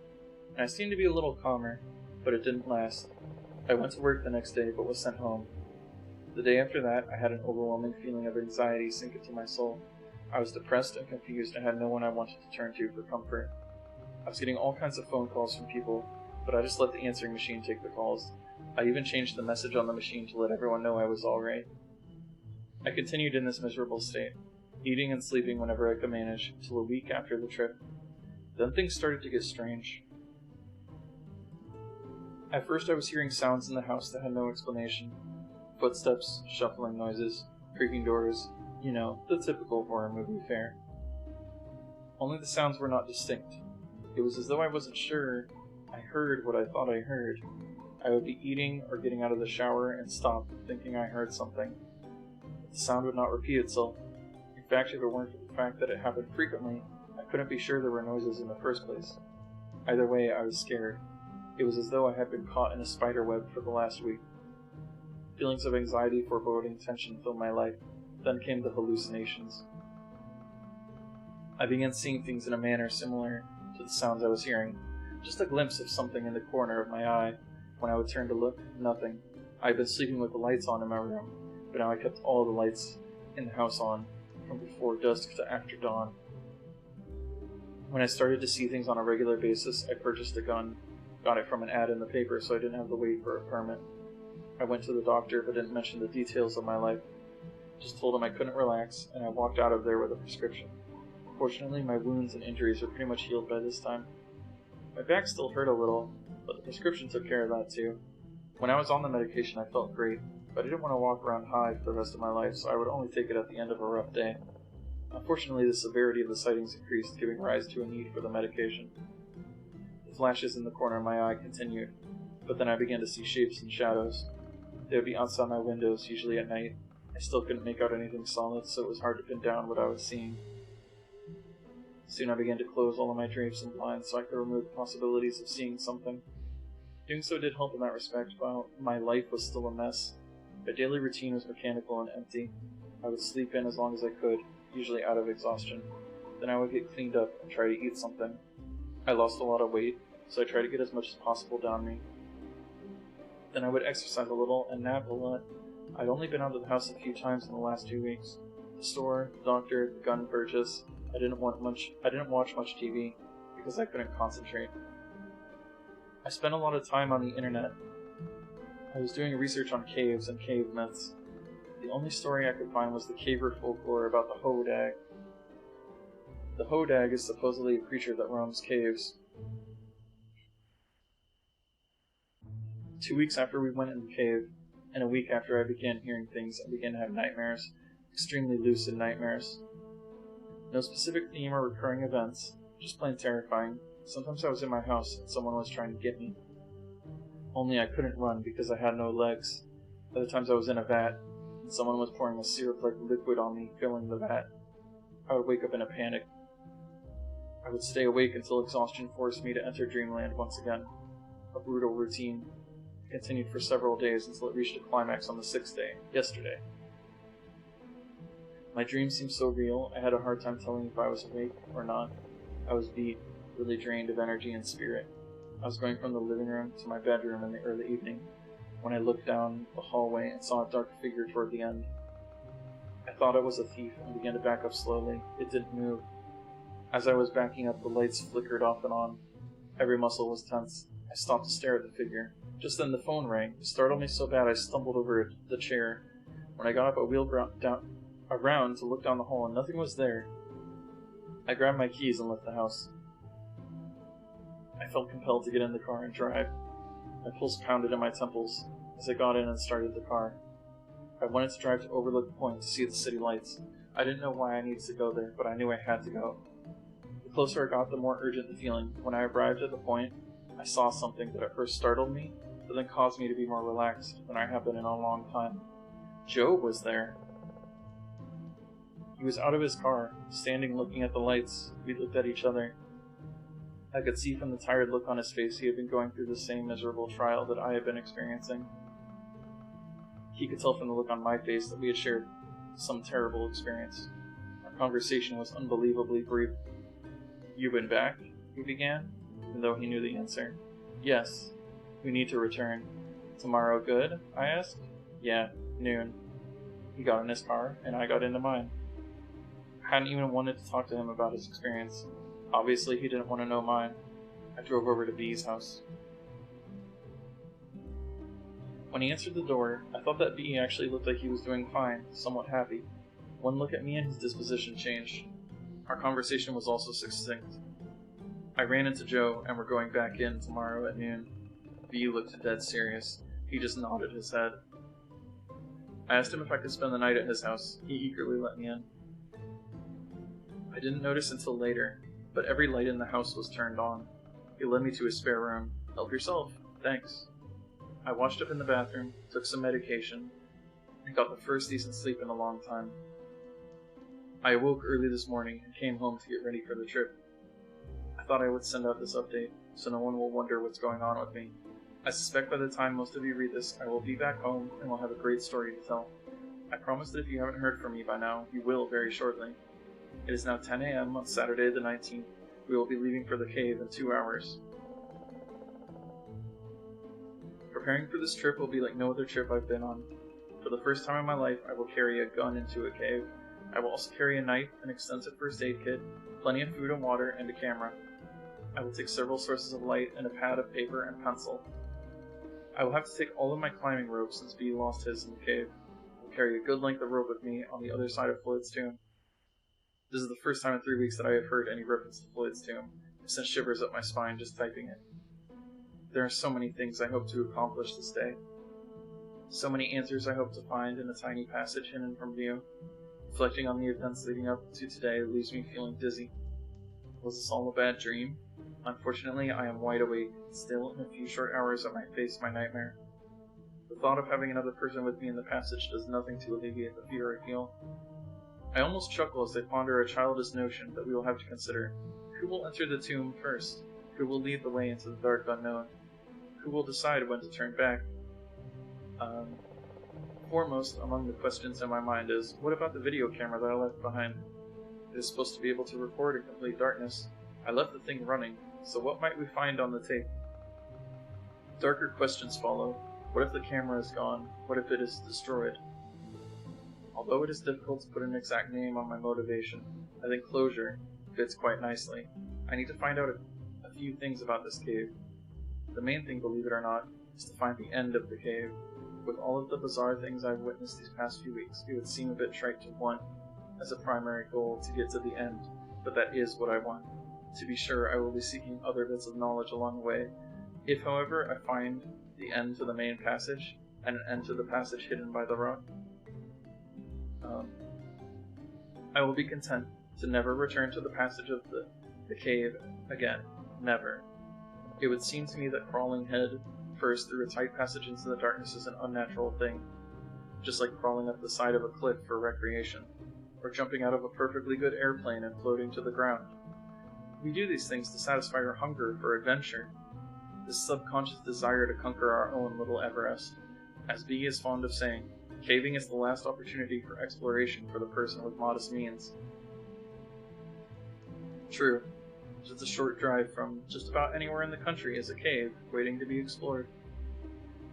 and I seemed to be a little calmer, but it didn't last. I went to work the next day, but was sent home. The day after that, I had an overwhelming feeling of anxiety sink into my soul. I was depressed and confused and had no one I wanted to turn to for comfort. I was getting all kinds of phone calls from people, but I just let the answering machine take the calls. I even changed the message on the machine to let everyone know I was alright. I continued in this miserable state, eating and sleeping whenever I could manage, until a week after the trip. Then things started to get strange. At first I was hearing sounds in the house that had no explanation. Footsteps, shuffling noises, creaking doors, the typical horror movie fare. Only the sounds were not distinct. It was as though I wasn't sure I heard what I thought I heard. I would be eating or getting out of the shower and stop, thinking I heard something. But the sound would not repeat itself. In fact, if it weren't for the fact that it happened frequently, I couldn't be sure there were noises in the first place. Either way, I was scared. It was as though I had been caught in a spider web for the last week. Feelings of anxiety, foreboding, tension filled my life. Then came the hallucinations. I began seeing things in a manner similar to the sounds I was hearing. Just a glimpse of something in the corner of my eye. When I would turn to look, nothing. I had been sleeping with the lights on in my room, but now I kept all the lights in the house on, from before dusk to after dawn. When I started to see things on a regular basis, I purchased a gun. Got it from an ad in the paper, so I didn't have to wait for a permit. I went to the doctor, but didn't mention the details of my life. Just told him I couldn't relax, and I walked out of there with a prescription. Fortunately, my wounds and injuries were pretty much healed by this time. My back still hurt a little, but the prescription took care of that too. When I was on the medication, I felt great, but I didn't want to walk around high for the rest of my life, so I would only take it at the end of a rough day. Unfortunately, the severity of the sightings increased, giving rise to a need for the medication. The flashes in the corner of my eye continued, but then I began to see shapes and shadows. They would be outside my windows, usually at night. I still couldn't make out anything solid, so it was hard to pin down what I was seeing. Soon I began to close all of my drapes and blinds so I could remove the possibilities of seeing something. Doing so did help in that respect, while my life was still a mess. My daily routine was mechanical and empty. I would sleep in as long as I could, usually out of exhaustion. Then I would get cleaned up and try to eat something. I lost a lot of weight, so I tried to get as much as possible down me. Then I would exercise a little and nap a lot. I'd only been out of the house a few times in the last 2 weeks. The store, the doctor, the gun purchase. I didn't watch much TV because I couldn't concentrate. I spent a lot of time on the internet. I was doing research on caves and cave myths. The only story I could find was the caver folklore about the Hodag. The Hodag is supposedly a creature that roams caves. 2 weeks after we went in the cave, and a week after I began hearing things, I began to have nightmares, extremely lucid nightmares. No specific theme or recurring events, just plain terrifying. Sometimes I was in my house and someone was trying to get me. Only I couldn't run because I had no legs. Other times I was in a vat, and someone was pouring a syrup-like liquid on me, filling the vat. I would wake up in a panic. I would stay awake until exhaustion forced me to enter dreamland once again. A brutal routine. It continued for several days until it reached a climax on the 6th day, yesterday. My dreams seemed so real, I had a hard time telling if I was awake or not. I was beat, really drained of energy and spirit. I was going from the living room to my bedroom in the early evening, when I looked down the hallway and saw a dark figure toward the end. I thought it was a thief and began to back up slowly. It didn't move. As I was backing up, the lights flickered off and on. Every muscle was tense. I stopped to stare at the figure. Just then the phone rang. It startled me so bad I stumbled over the chair. When I got up, I wheeled around to look down the hall, and nothing was there. I grabbed my keys and left the house. I felt compelled to get in the car and drive. My pulse pounded in my temples as I got in and started the car. I wanted to drive to Overlook Point to see the city lights. I didn't know why I needed to go there, but I knew I had to go. The closer I got, the more urgent the feeling. When I arrived at the point, I saw something that at first startled me, but then caused me to be more relaxed than I have been in a long time. Joe was there. He was out of his car, standing looking at the lights. We looked at each other. I could see from the tired look on his face he had been going through the same miserable trial that I had been experiencing. He could tell from the look on my face that we had shared some terrible experience. Our conversation was unbelievably brief. "You been back?" he began, even though he knew the answer. "Yes. We need to return." "Tomorrow good?" I asked. "Yeah, noon." He got in his car, and I got into mine. I hadn't even wanted to talk to him about his experience. Obviously, he didn't want to know mine. I drove over to B's house. When he answered the door, I thought that B actually looked like he was doing fine, somewhat happy. One look at me and his disposition changed. Our conversation was also succinct. I ran into Joe, and we're going back in tomorrow at noon. B looked dead serious. He just nodded his head. I asked him if I could spend the night at his house. He eagerly let me in. I didn't notice until later, but every light in the house was turned on. He led me to his spare room. Help yourself. Thanks. I washed up in the bathroom, took some medication, and got the first decent sleep in a long time. I awoke early this morning and came home to get ready for the trip. I thought I would send out this update, so no one will wonder what's going on with me. I suspect by the time most of you read this, I will be back home and will have a great story to tell. I promise that if you haven't heard from me by now, you will very shortly. It is now 10 a.m. on Saturday the 19th. We will be leaving for the cave in 2 hours. Preparing for this trip will be like no other trip I've been on. For the first time in my life, I will carry a gun into a cave. I will also carry a knife, an extensive first aid kit, plenty of food and water, and a camera. I will take several sources of light and a pad of paper and pencil. I will have to take all of my climbing ropes since B lost his in the cave. I will carry a good length of rope with me on the other side of Floyd's tomb. This is the first time in 3 weeks that I have heard any reference to Floyd's tomb. It sent shivers up my spine just typing it. There are so many things I hope to accomplish this day. So many answers I hope to find in a tiny passage hidden from view. Reflecting on the events leading up to today leaves me feeling dizzy. Was this all a bad dream? Unfortunately, I am wide awake. Still, in a few short hours I might face my nightmare. The thought of having another person with me in the passage does nothing to alleviate the fear I feel. I almost chuckle as I ponder a childish notion that we will have to consider. Who will enter the tomb first? Who will lead the way into the dark unknown? Who will decide when to turn back? Foremost among the questions in my mind is, what about the video camera that I left behind? It is supposed to be able to record in complete darkness. I left the thing running, so what might we find on the tape? Darker questions follow. What if the camera is gone? What if it is destroyed? Although it is difficult to put an exact name on my motivation, I think closure fits quite nicely. I need to find out a few things about this cave. The main thing, believe it or not, is to find the end of the cave. With all of the bizarre things I've witnessed these past few weeks, it would seem a bit trite to want as a primary goal to get to the end, but that is what I want. To be sure, I will be seeking other bits of knowledge along the way. If, however, I find the end to the main passage, and an end to the passage hidden by the rock, I will be content to never return to the passage of the cave again. Never. It would seem to me that crawling head first through a tight passage into the darkness is an unnatural thing, just like crawling up the side of a cliff for recreation, or jumping out of a perfectly good airplane and floating to the ground. We do these things to satisfy our hunger for adventure, this subconscious desire to conquer our own little Everest. As B is fond of saying, caving is the last opportunity for exploration for the person with modest means. True. Just a short drive from just about anywhere in the country is a cave waiting to be explored.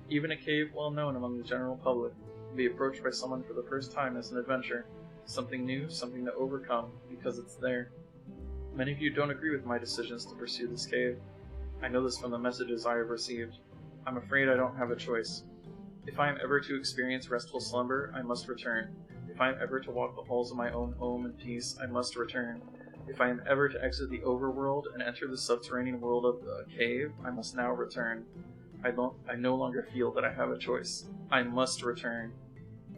Even a cave well known among the general public can be approached by someone for the first time as an adventure, something new, something to overcome, because it's there. Many of you don't agree with my decisions to pursue this cave. I know this from the messages I have received. I'm afraid I don't have a choice. If I am ever to experience restful slumber, I must return. If I am ever to walk the halls of my own home in peace, I must return. If I am ever to exit the overworld and enter the subterranean world of the cave, I must now return. I no longer feel that I have a choice. I must return.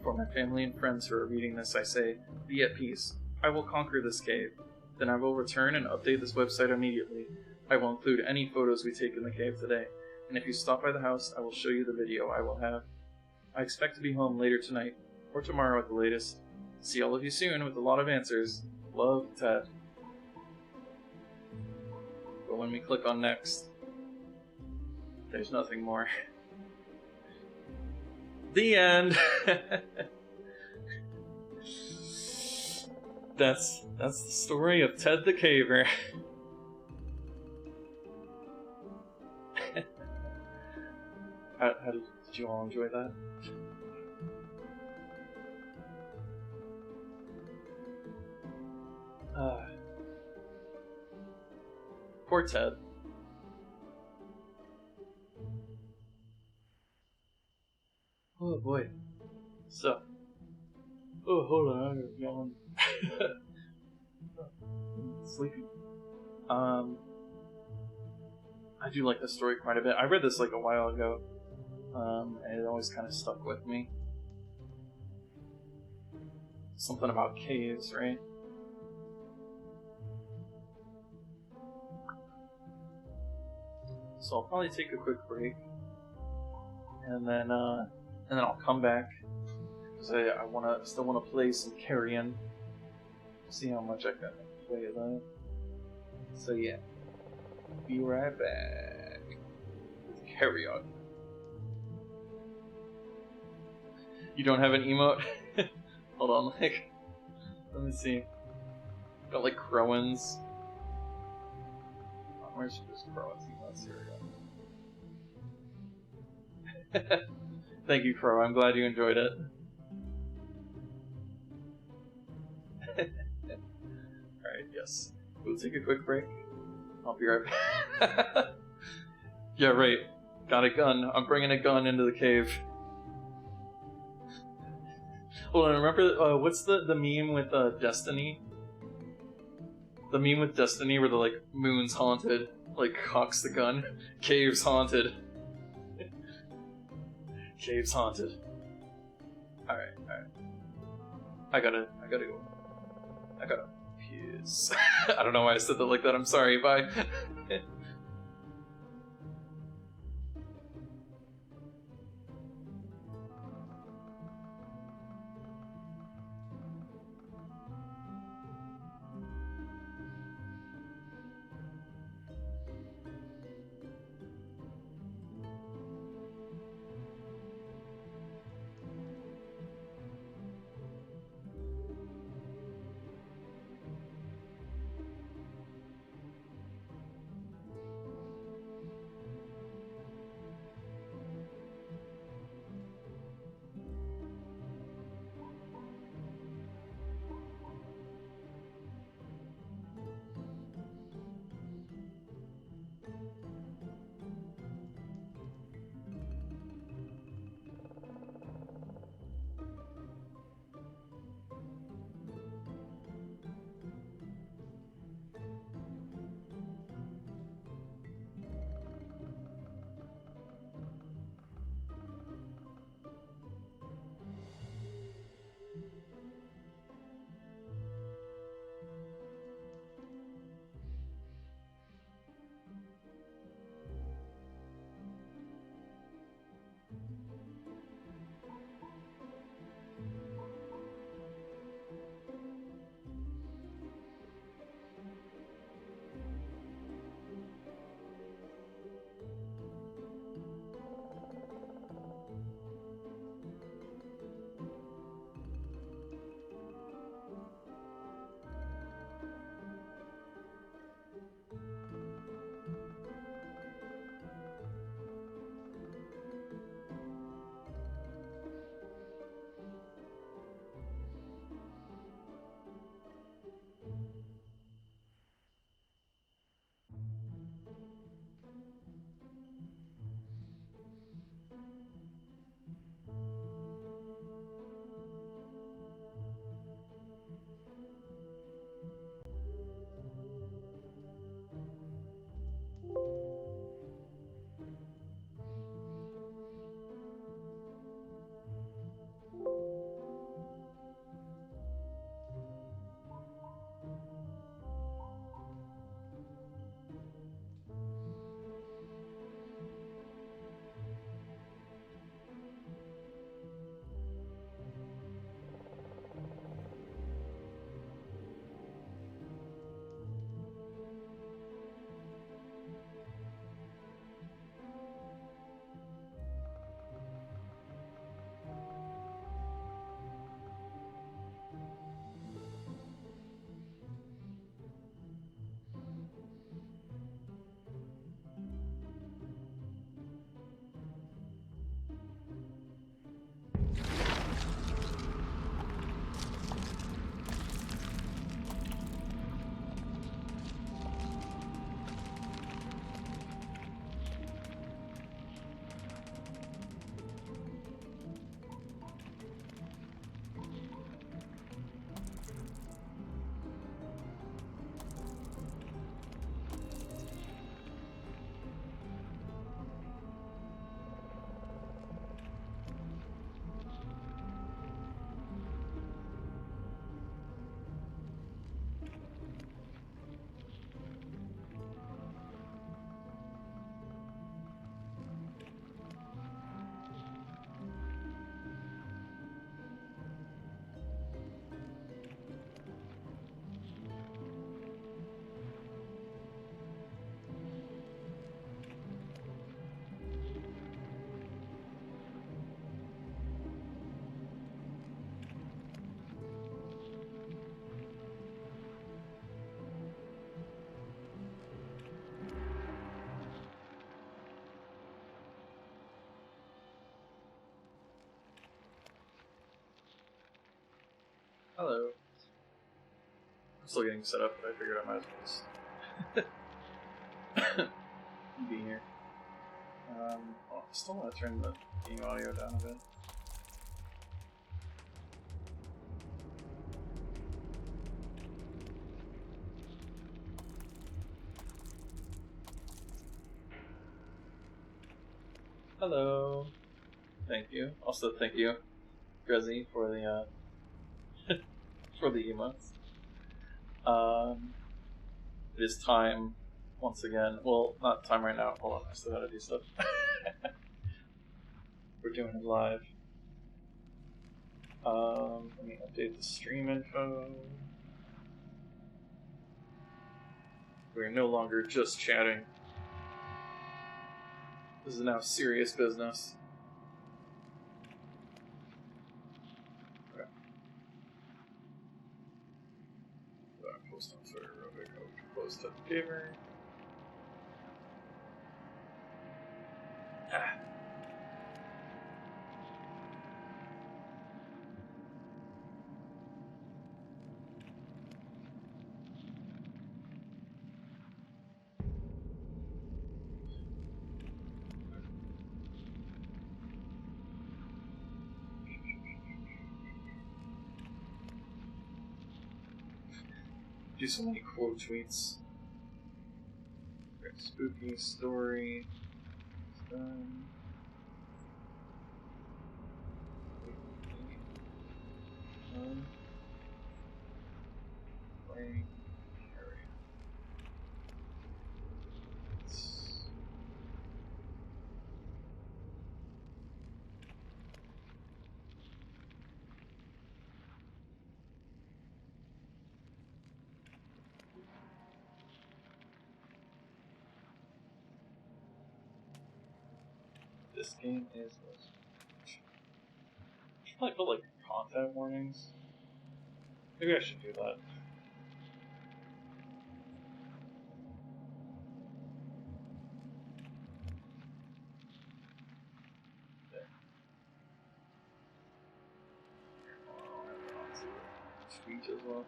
For my family and friends who are reading this, I say, be at peace. I will conquer this cave. Then I will return and update this website immediately. I will include any photos we take in the cave today, and if you stop by the house, I will show you the video I will have. I expect to be home later tonight, or tomorrow at the latest. See all of you soon with a lot of answers. Love, Ted. But when we click on next, there's nothing more. The end! That's the story of Ted the Caver. How did you all enjoy that? Poor Ted. boy. So. Oh, hold on, I'm yawn. Sleepy. I do like this story quite a bit. I read this like a while ago, and it always kind of stuck with me. Something about caves, right? So I'll probably take a quick break, and then I'll come back because I still wanna play some Carrion. See how much I can play that. So yeah, be right back with Carrion. You don't have an emote? Hold on, like, let me see. Got like Crowens. Oh, where's this Crowens emotes? Here we go. Thank you, Crow. I'm glad you enjoyed it. Alright, yes. We'll take a quick break. I'll be right back. Yeah, right. Got a gun. I'm bringing a gun into the cave. Hold on, remember, what's the meme with Destiny? The meme with Destiny where the, like, moon's haunted, like, cocks the gun. Cave's haunted. Cave's haunted. Alright. I gotta go. I gotta piss. I don't know why I said that like that, I'm sorry, bye. Hello. I'm still getting set up, but I figured I might as well just be here. I still want to turn the game audio down a bit. Hello. Thank you. Also, thank you, Grezzy, for the for the emotes. It is time once again. Well, not time right now. Hold on, I still gotta do stuff. We're doing it live. Let me update the stream info. We're no longer just chatting. This is now serious business. Okay. Post on Twitter real quick. Post to Gamer. Do so many quote tweets. Spooky story. Playing Carrion. This game is. I should probably put like content warnings. Maybe I should do that. Tweet as well.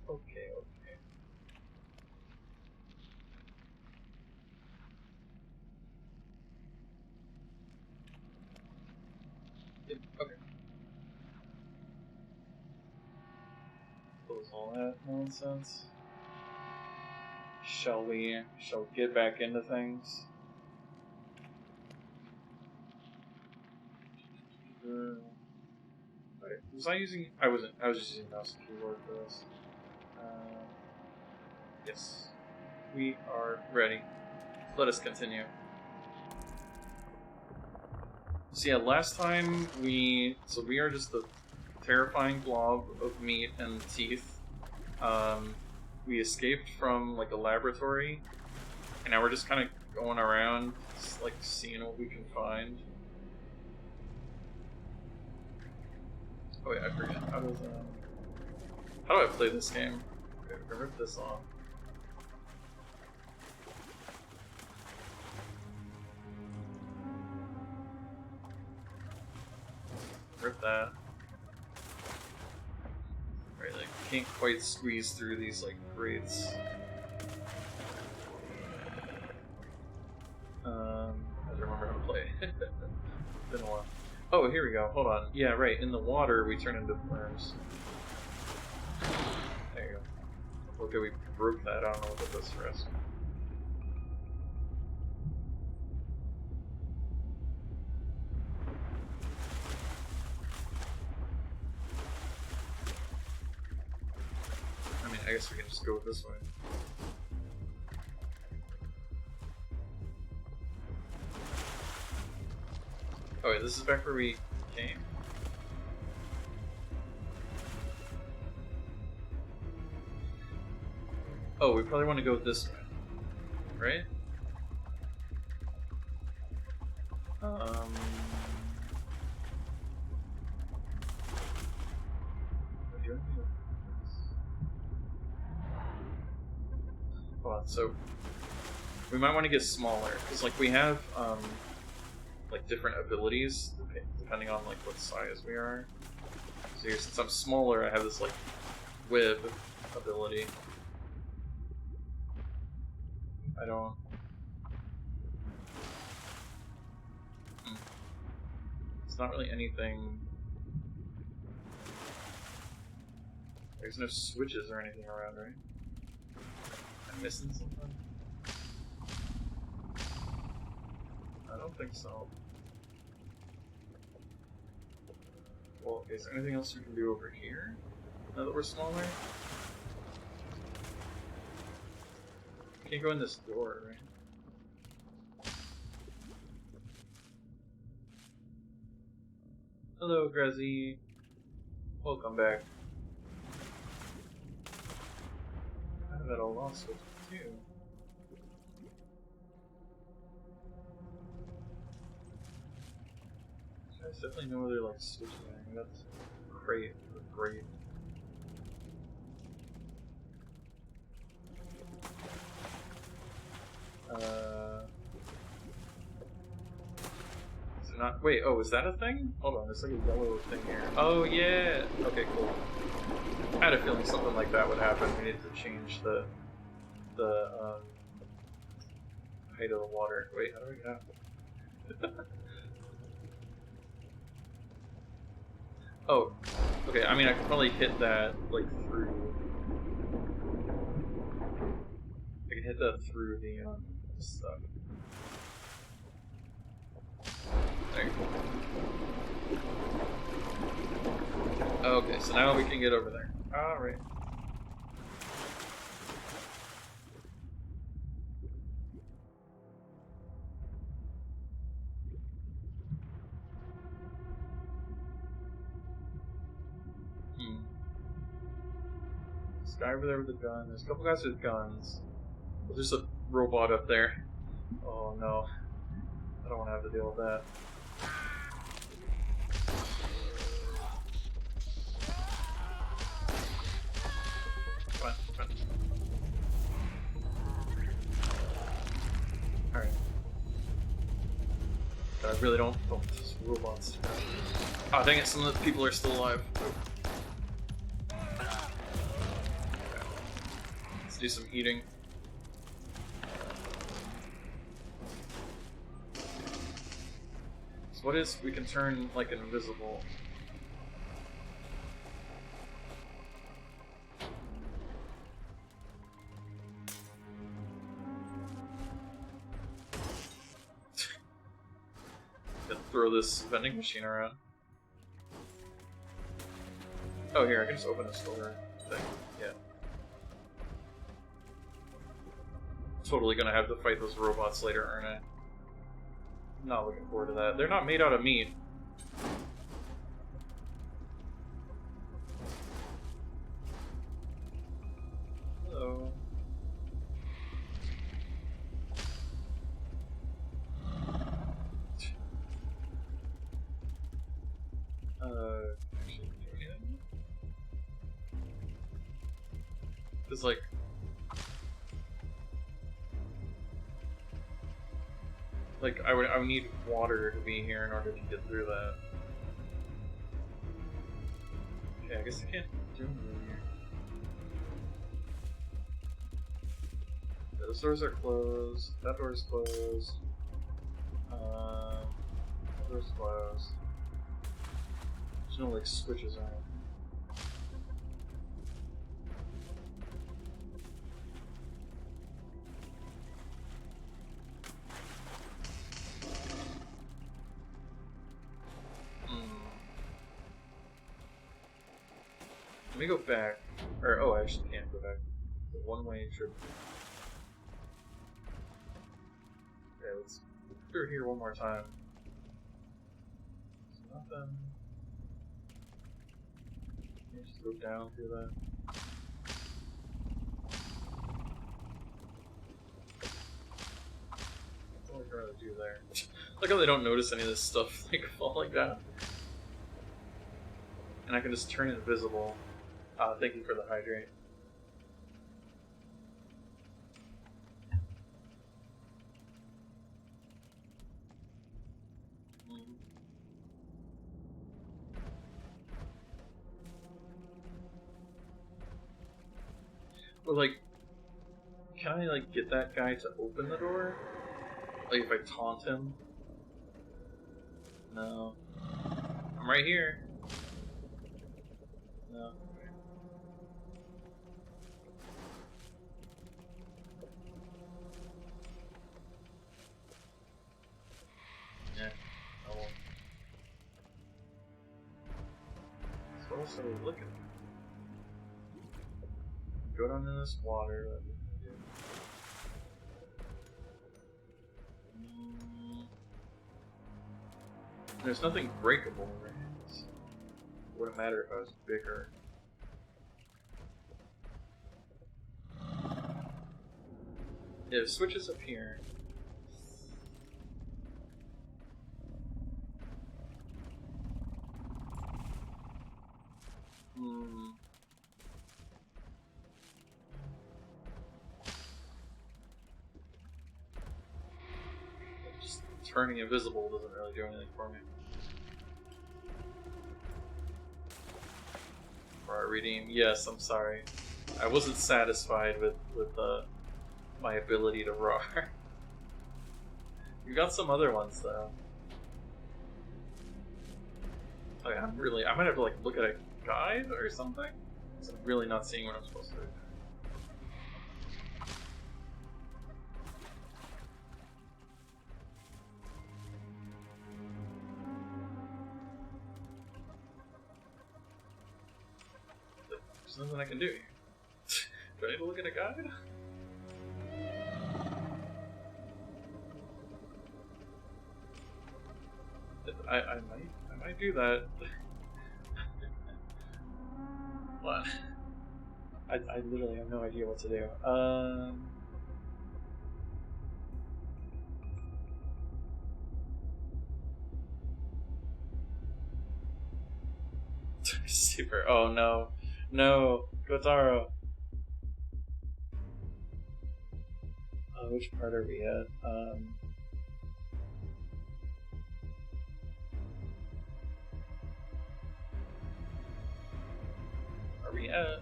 Okay. Okay. Close all that nonsense. Shall we get back into things? Wait, was I using? I wasn't. I was just using mouse and keyboard for this. Yes. We are ready. Let us continue. So yeah, last time we are just the terrifying blob of meat and teeth. We escaped from like a laboratory, and now we're just kind of going around, just, like seeing what we can find. Oh yeah, I forget. How do I play this game? Okay, I ripped this off. Rip that. Right, like can't quite squeeze through these like grates. I don't remember how to play. Been a while. Oh, here we go. Hold on. Yeah, right. In the water, we turn into worms. There you go. Okay, we broke that. I don't know what that does for us. I mean, I guess we can just go this way. Oh wait, this is back where we came? Oh, we probably want to go this way. Right? Hold on, so we might want to get smaller, because like we have like different abilities depending on like what size we are. So here, since I'm smaller, I have this like web ability. I don't. It's not really anything. There's no switches or anything around, right? I'm missing something? I don't think so. Well, okay, is there anything else we can do over here? Now that we're smaller? We can't go in this door, right? Hello, Grezzy. Welcome back. I have that all lost with you too. There's definitely no other like switch there. That's great. Great. Is it not? Wait. Oh, is that a thing? Hold on. There's like a yellow thing here. Oh yeah. Okay. Cool. I had a feeling something like that would happen. We needed to change the height of the water. Wait. How do we get out? Oh, okay, I mean, I could probably hit that, like, through... I can hit that through the, stuff. There you go. Okay, so now we can get over there. Alright. This guy over there with a gun. There's a couple guys with guns. There's a robot up there. Oh no. I don't want to have to deal with that. Come on, come on. Alright. I really don't want these robots. Oh dang it, some of the people are still alive. Let's do some eating. So what is, we can turn like invisible. Throw this vending machine around. Oh here, I can just open this door thing. Yeah. Totally gonna have to fight those robots later, aren't I? Not looking forward to that. They're not made out of meat. Hello. Actually, do anything? It's like... I would need water to be here in order to get through that. Okay, I guess I can't do anything here. Those doors are closed. That door's closed. That door's closed. There's no like switches on it. Let me go back. Or, oh, I actually can't go back. one-way trip. Okay, let's go through here one more time. There's nothing. Just go down through that. What would I rather do there? Look how they don't notice any of this stuff like fall like that. And I can just turn it invisible. Thank you for the hydrate. But like, can I like get that guy to open the door? Like if I taunt him? No. I'm right here. No. Yeah. I won't. So also look at me. Go down in this water. There's nothing breakable, right? So it wouldn't matter if I was bigger. Yeah, it switches up here. Just turning invisible doesn't really do anything for me. Or redeem. Yes, I'm sorry. I wasn't satisfied with my ability to roar. You got some other ones though. Okay, I might have to like look at a guide or something. So I'm really not seeing what I'm supposed to do. There's nothing I can do here. Do I need to look at a guide? I might do that. What? I literally have no idea what to do. Super. Oh no. No. Kotaro. Which part are we at? Are we at?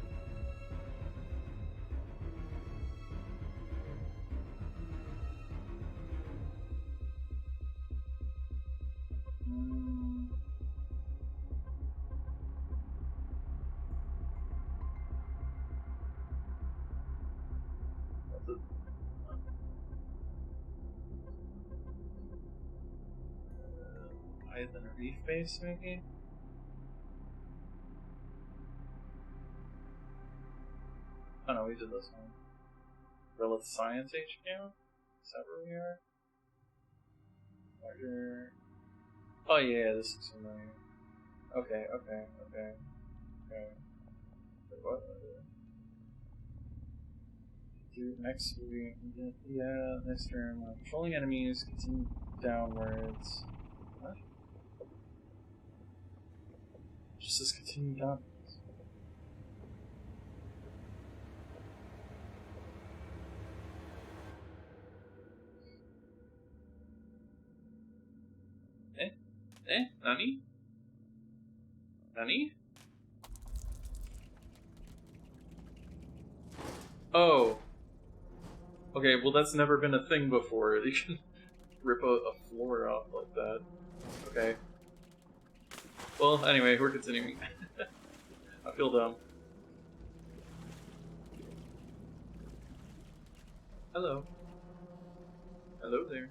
Than a reef base, maybe? Oh no, we did this one. Relic Science HQ? Is that where we are? Larger. Oh yeah, this is familiar. Okay. Wait, what? Do next movie. Yeah, next turn. Controlling enemies, continue downwards. What? Just says continue downwards. Nani? Nani? Oh. Okay, well that's never been a thing before. You can rip a floor off like that. Okay. Well, anyway, we're continuing. I feel dumb. Hello. Hello there.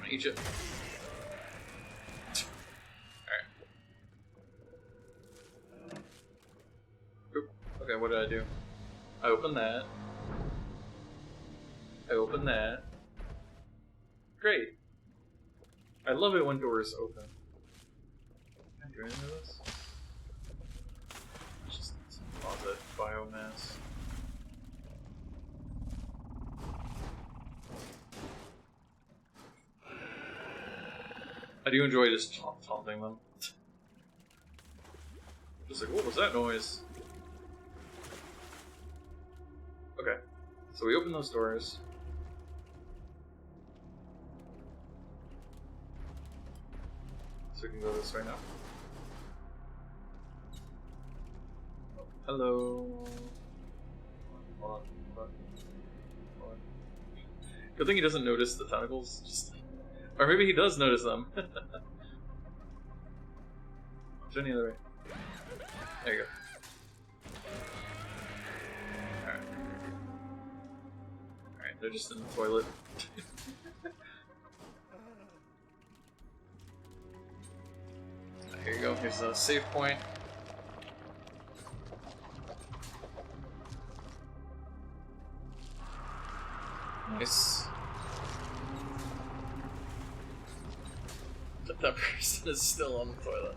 gonna eat it. Alright. Oop. Okay, what did I do? I opened that. I opened that. Great. I love it when doors open. Can I do anything with this? Just some closet biomass. I do enjoy just taunting them. Just like, what was that noise? Okay, so we open those doors. So we can go this way now. Oh, hello. Hold on. Good thing he doesn't notice the tentacles. Just, or maybe he does notice them. Is there any other way? There you go. Alright. Alright, they're just in the toilet. Here you go, here's a save point. Nice. But that person is still on the toilet.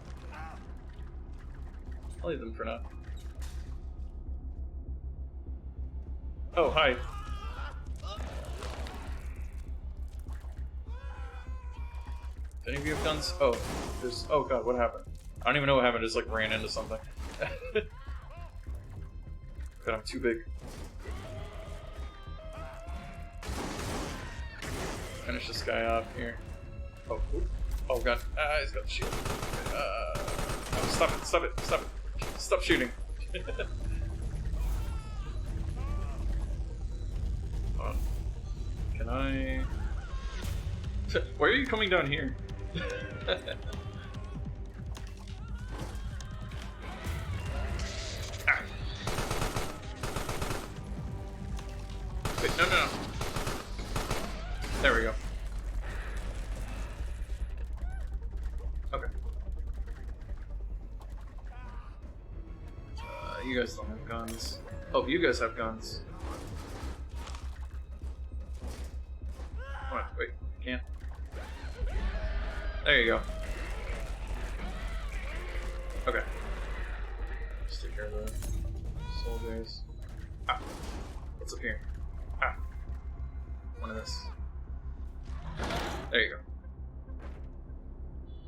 I'll leave them for now. Oh, hi. Do any of you have guns? Oh, there's. Oh god, what happened? I don't even know what happened. I just like ran into something. God, I'm too big. Finish this guy off here. Oh, oh god. Ah, he's got the shield. Oh, stop it! Stop it! Stop it! Stop shooting! Hold on. Can I? Why are you coming down here? Ah. Wait, no, no, no. There we go. Okay. You guys don't have guns. Oh, you guys have guns. Come on, wait, can't. There you go. Okay. Just take care of the soldiers. Ah, what's up here? Ah, one of this. There you go.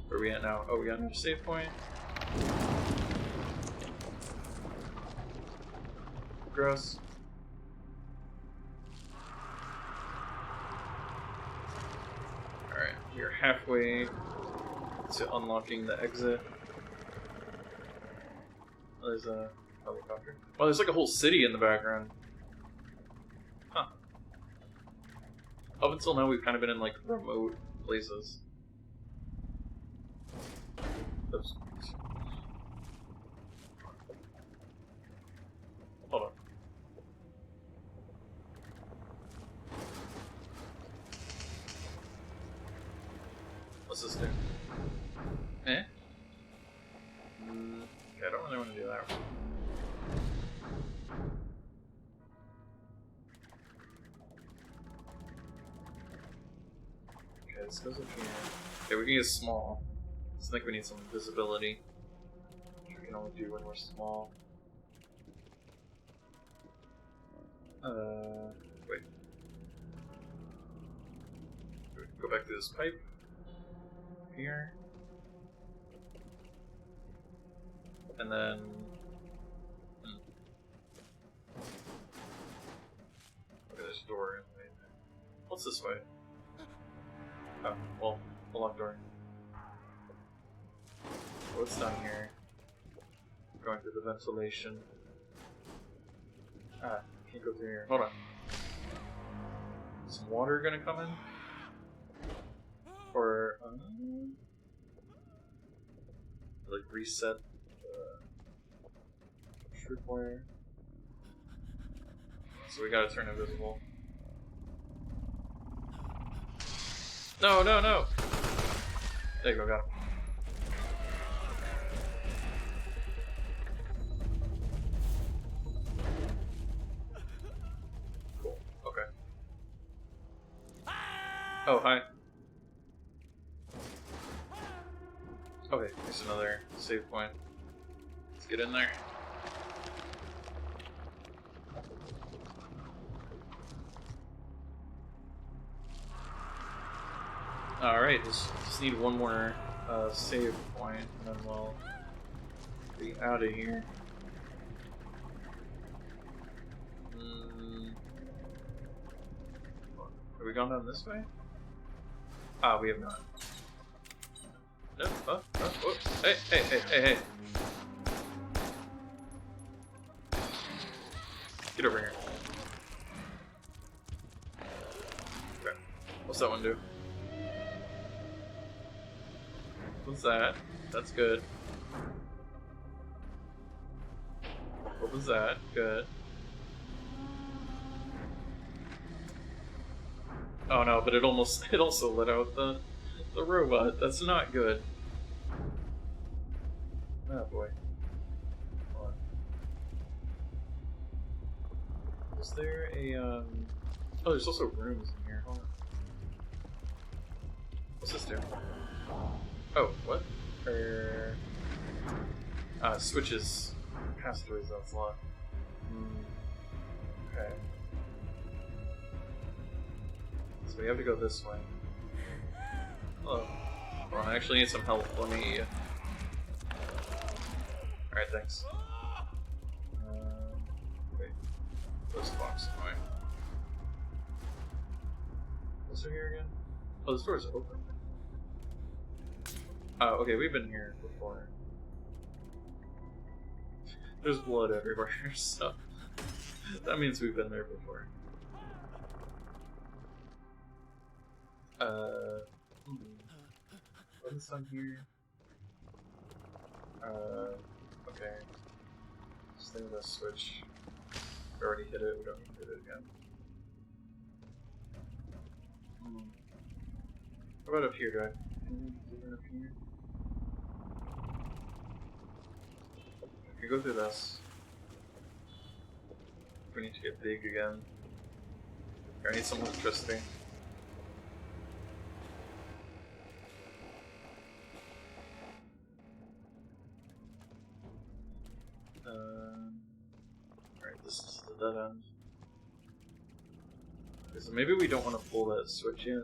Where are we at now? Oh, we got another save point. Gross. Alright, we're halfway to unlocking the exit. Oh, there's a helicopter. Oh, there's like a whole city in the background. Huh. Up until now, we've kind of been in like remote places. Oops. Hold on. What's this do? Eh? Okay, I don't really want to do that. Okay, this goes up here. Okay, we can get small. I think we need some visibility, which we can only do when we're small. Wait. Go back to this pipe. Here. And then... Okay, there's a door in the way there. What's this way? Oh, well, a locked door. What's down here? Going through the ventilation. Ah, can't go through here. Hold on. Is some water gonna come in? Or like reset the tripwire. So we gotta turn invisible. No, no, no! There you go, got him. Cool, okay. Oh, hi. Okay, there's another save point. Let's get in there. Alright, just need one more save point, and then we'll be out of here. Have we gone down this way? Ah, we have not. No, oh, hey, hey, hey, hey, hey. Get over here. Okay. What's that one do? What's that? That's good. What was that? Good. Oh no, but it also let out the robot. That's not good. Oh boy. Hold on. Is there a oh, there's also rooms in here. Hold on. What's this do? Oh, what? Switches passageways, that's a lot. Okay. So we have to go this way. Hello. Hold on, I actually need some help. Let me... Alright, thanks. Wait. This box away. What's there here again? Oh, this door's open. Oh, okay, we've been here before. There's blood everywhere, so... that means we've been there before. What is on here? Okay. Just think of this switch. We already hit it, we don't need to hit it again. How about up here, guy? Anything up here? We go through this. We need to get big again. I need some electricity. Alright, this is the dead end. Okay, so maybe we don't want to pull that switch yet.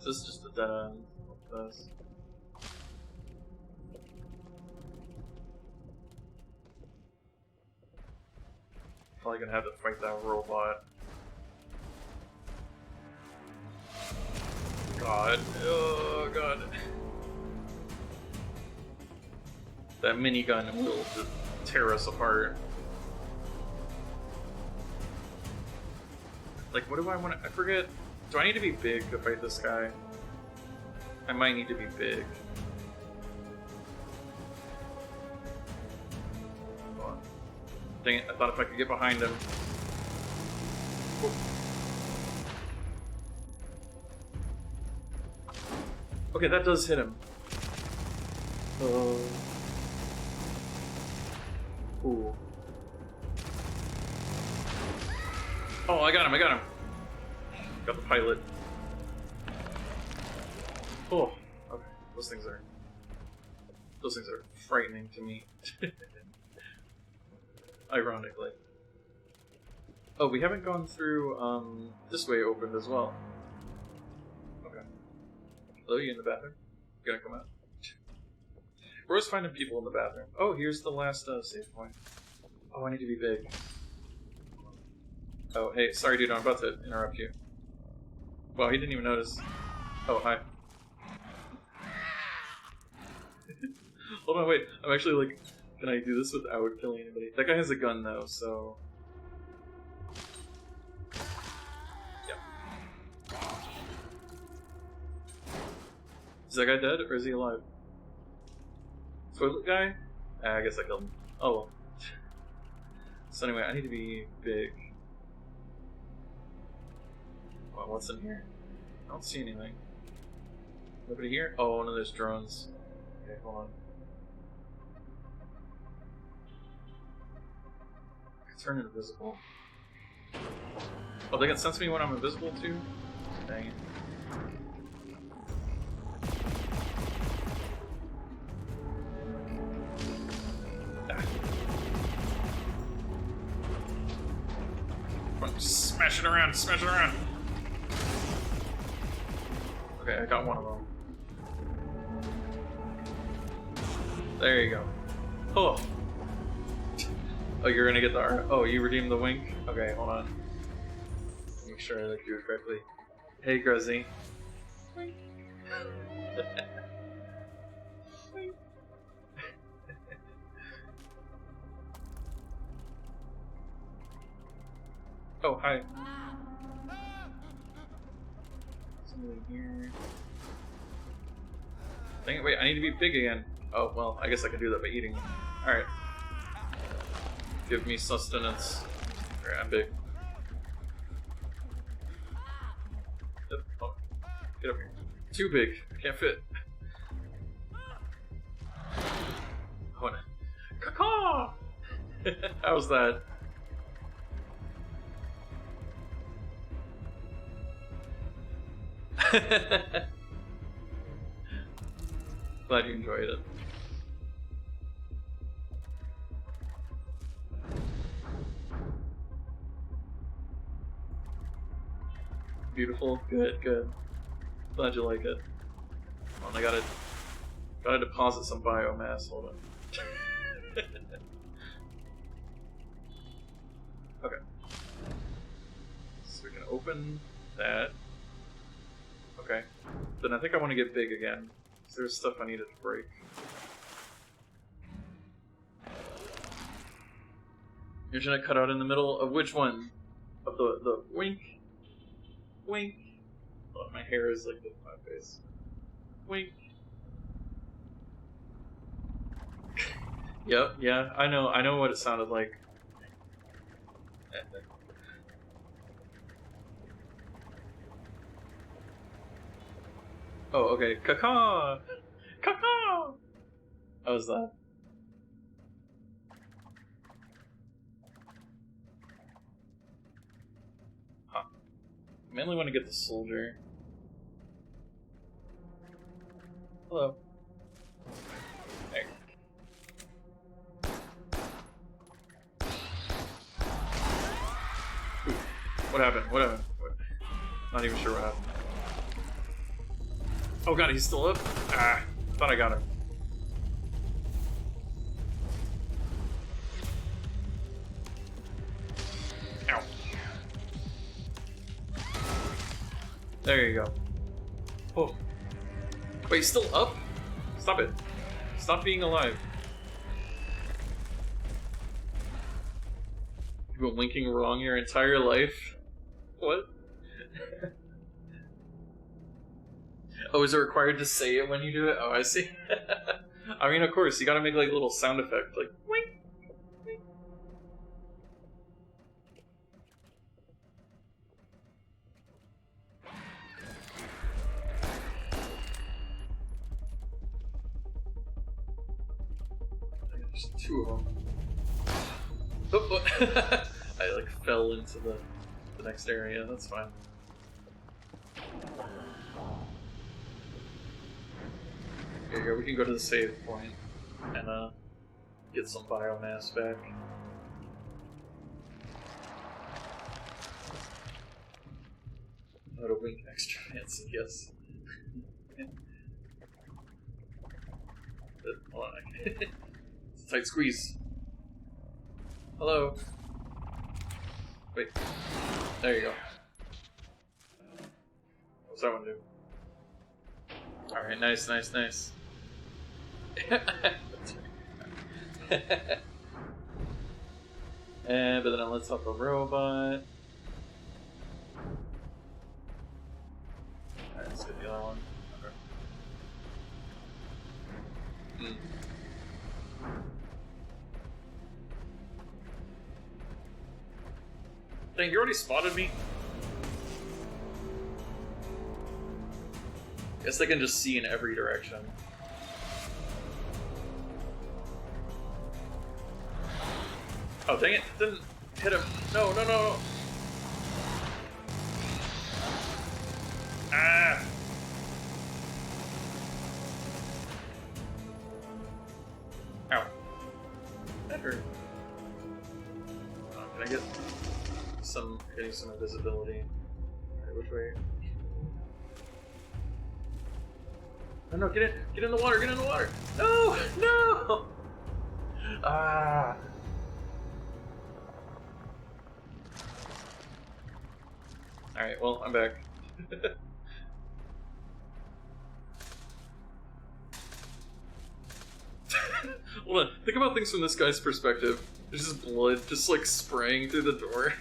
This is just a dead end. What this? Probably gonna have to fight that robot. God. Oh, God. That minigun will just tear us apart. Like, what do I want to... I forget... Do I need to be big to fight this guy? I might need to be big. Hold on. Dang it, I thought if I could get behind him... Whoa. Okay, that does hit him. Ooh. Oh, I got him, Got the pilot. Oh, okay. Those things are frightening to me. Ironically. Oh, we haven't gone through, this way opened as well. Okay. Hello, you in the bathroom? You gonna come out? We're always finding people in the bathroom. Oh, here's the last, save point. Oh, I need to be big. Oh, hey, sorry dude, I'm about to interrupt you. Wow, he didn't even notice. Oh, hi. Hold on, wait. I'm actually like, can I do this without killing anybody? That guy has a gun though, so... Yeah. Is that guy dead or is he alive? Toilet guy? I guess I killed him. Oh well. So anyway, I need to be big. Well, what's in here? I don't see anything. Nobody here? Oh, one of those drones. Okay, hold on. I turn invisible. Oh, they can sense me when I'm invisible too? Dang it. Smash it around, smash it around! Okay, I got one of them. There you go. Oh! Oh, you're gonna get the art. Oh, you redeemed the wink? Okay, hold on. Make sure I do it correctly. Hey, Gruzzy. Wink. Wink. Oh, hi. Somebody here. Dang it, wait, I need to be big again. Oh, well, I guess I can do that by eating. Alright. Give me sustenance. Alright, I'm big. Yep. Oh, get up here. Too big. I can't fit. Oh, no. Caw-caw! How's that? Glad you enjoyed it. Beautiful, good, good. Glad you like it. Hold on, I gotta deposit some biomass. Hold on. Okay. So we can open that. Okay. Then I think I want to get big again. There's stuff I needed to break. You're gonna cut out in the middle of which one? Of the wink? Wink. Oh, my hair is like my face. Wink. Yep, yeah, I know what it sounded like. Oh, okay. Caw-caw! Caw-caw! How was that? Huh. I mainly want to get the soldier. Hello. There. Ooh. What happened? What happened? Not even sure what happened. Oh god, he's still up? Ah, thought I got him. Ow. There you go. Oh. Wait, he's still up? Stop it. Stop being alive. You've been winking wrong your entire life? What? Oh, is it required to say it when you do it? Oh, I see. I mean, of course, you gotta make like a little sound effect, like wink, wink. There's two of them. Oh, I like fell into the next area. That's fine. Here you go, we can go to the save point and get some biomass back. How to wink extra fancy, yes. Hold on. It's a tight squeeze. Hello. Wait. There you go. What's that one do? Alright, nice, nice, nice. And but then let's help a robot. Alright, let's get the other one. Okay. Hmm. Dang, you already spotted me? Guess they can just see in every direction. Oh, dang it. Didn't hit him. No, no, no, no. Ah! Ow. That hurt. Can I get getting some invisibility? Alright, which way? No, no, get in the water, get in the water! No! No! Ah! Alright, well, I'm back. Hold on, think about things from this guy's perspective. There's just blood just like spraying through the door.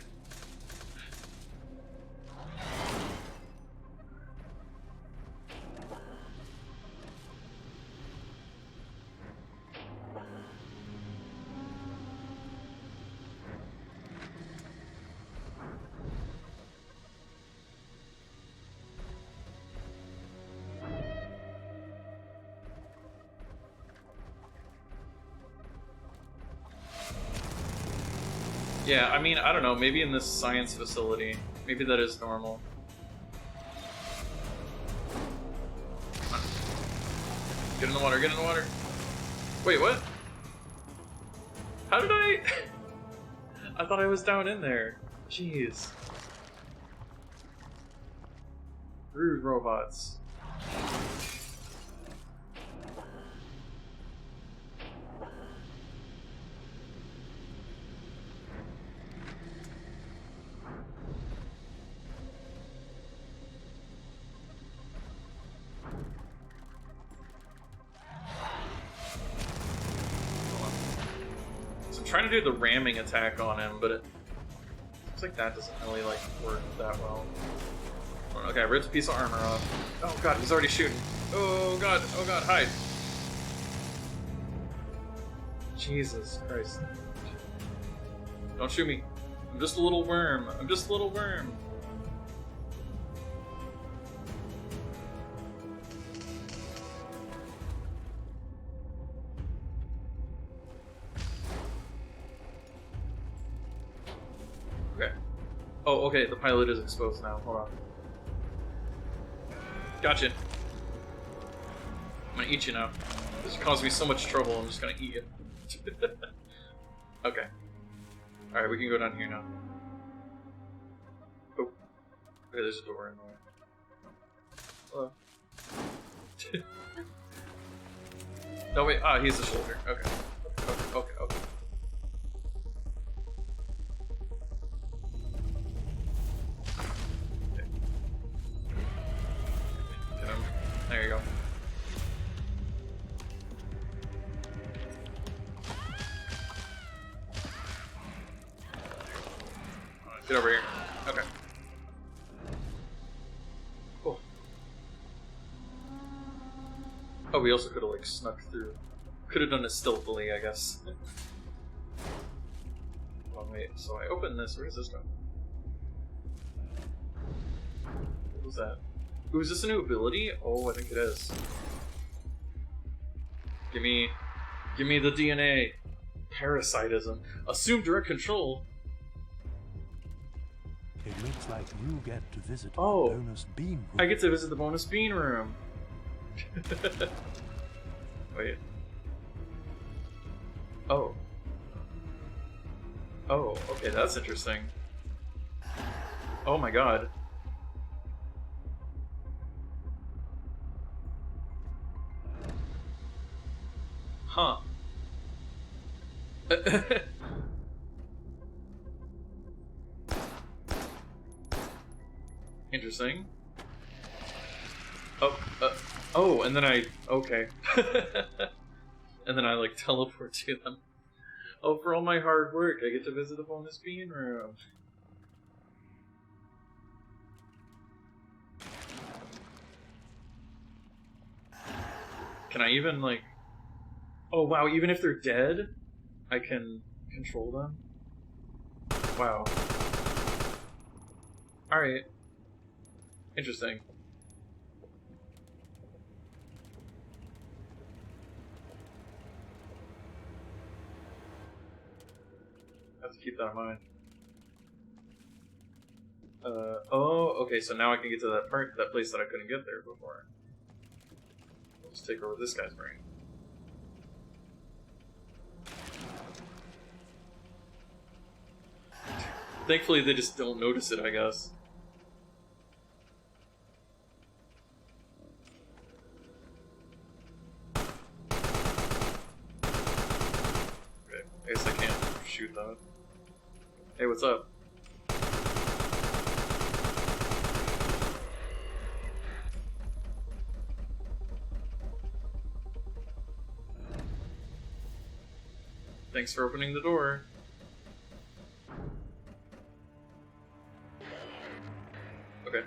Yeah, I mean, I don't know, maybe in this science facility, maybe that is normal. Come on. Get in the water, get in the water. Wait, what? How did I... I thought I was down in there. Jeez. Rude robots. Trying to do the ramming attack on him, but it looks like that doesn't really like work that well. Okay, I ripped a piece of armor off. Oh god, he's already shooting. Oh god, hide. Jesus Christ. Don't shoot me. I'm just a little worm. I'm just a little worm. Oh, okay, the pilot is exposed now. Hold on. Gotcha. I'm gonna eat you now. This caused me so much trouble, I'm just gonna eat you. Okay. Alright, we can go down here now. Oh. Okay, there's a door in there. Hello. No, wait, he's the soldier. Okay. Okay. There you go. Get over here. Okay. Cool. Oh, we also could have like snuck through. Could have done it stealthily, I guess. Oh wait, so I open this. Where does this go? What was that? Ooh, is this a new ability? Oh, I think it is. Give me the DNA. Parasitism. Assume direct control. It looks like you get to visit the Oh, bonus bean room. I get to visit the bonus bean room. Wait. Oh. Oh, okay, that's interesting. Oh my god. Huh. Interesting. Oh, and then okay. And then I, like, teleport to them. Oh, for all my hard work, I get to visit the bonus bean room. Can I even, like... Oh wow, even if they're dead, I can control them? Wow. Alright. Interesting. I have to keep that in mind. Oh, okay, so now I can get to that place that I couldn't get there before. I'll just take over this guy's brain. Thankfully, they just don't notice it, I guess. Okay, I guess I can't shoot that. Hey, what's up? Thanks for opening the door. Okay.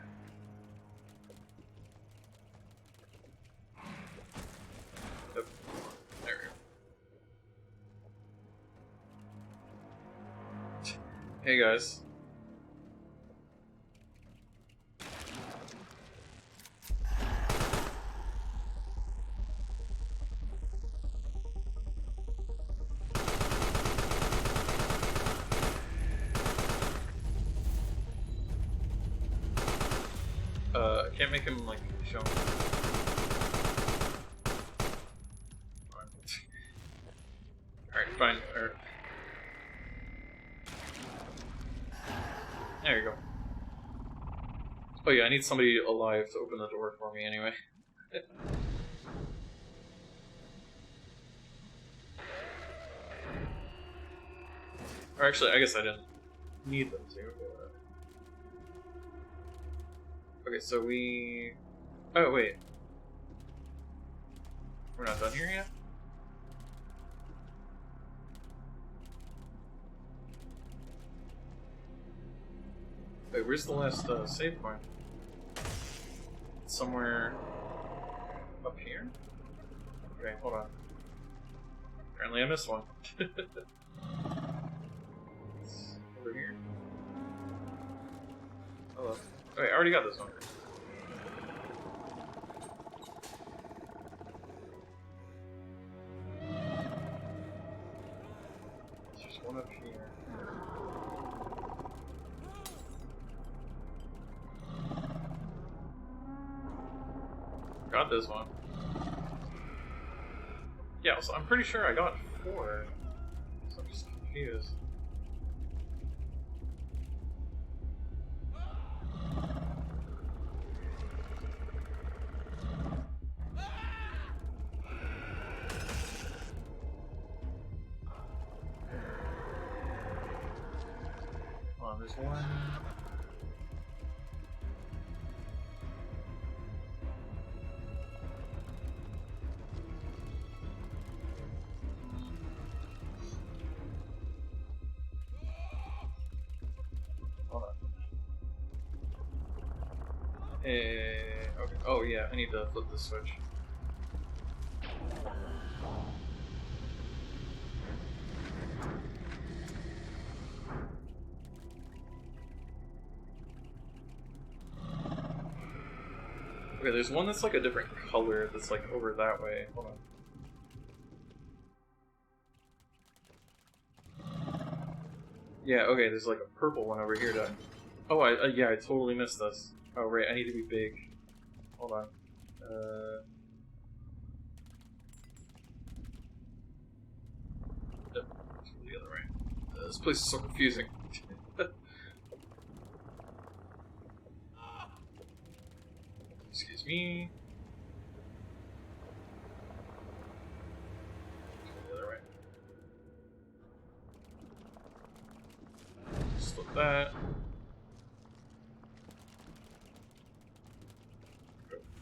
Yep. There we go. Hey guys. I can't make him, like, show me. Alright, fine. There you go. Oh yeah, I need somebody alive to open the door for me anyway. Or actually, I guess I didn't need them to. Okay, so we... Oh, wait. We're not done here yet? Wait, where's the last save point? It's somewhere... up here? Okay, hold on. Apparently I missed one. It's over here. Hello. Okay, I already got this one. There's just one up here. Got this one. Yeah, so I'm pretty sure I got 4. So I'm just confused. Hold on, there's one. Okay. Oh yeah, I need to flip the switch. Okay, there's one that's like a different color that's like over that way. Hold on. Yeah, okay, there's like a purple one over here to... Oh, yeah, I totally missed this. Oh, right, I need to be big. Hold on. Yep, the other way. This place is so confusing. Excuse me. The other way. Just flip that.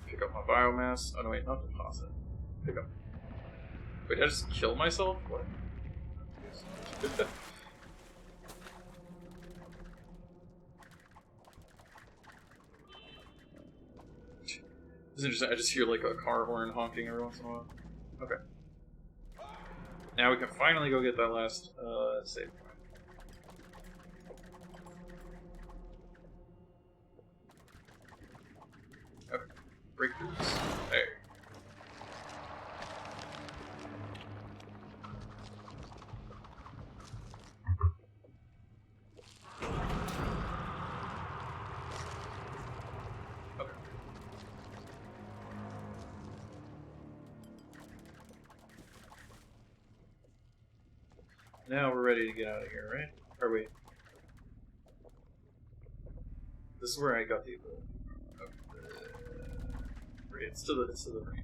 Pick up my biomass. Oh no, wait, not deposit. Pick up. Wait, did I just kill myself? What? It's interesting, I just hear like a car horn honking every once in a while. Okay. Now we can finally go get that last save point. Okay, breakthroughs. There. Now we're ready to get out of here, right? Or wait. This is where I got the ability. Okay. It's to the right.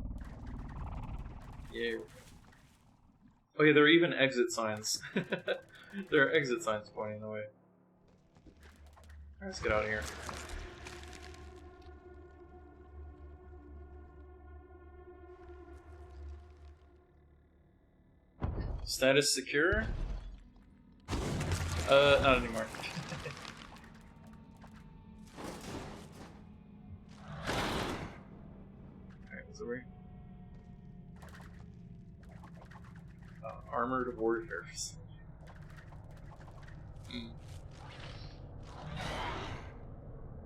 Yeah. Oh yeah, there are even exit signs. There are exit signs pointing the way. Alright, let's get out of here. Status secure? Not anymore. Alright, what's over here? Armored warfare facility.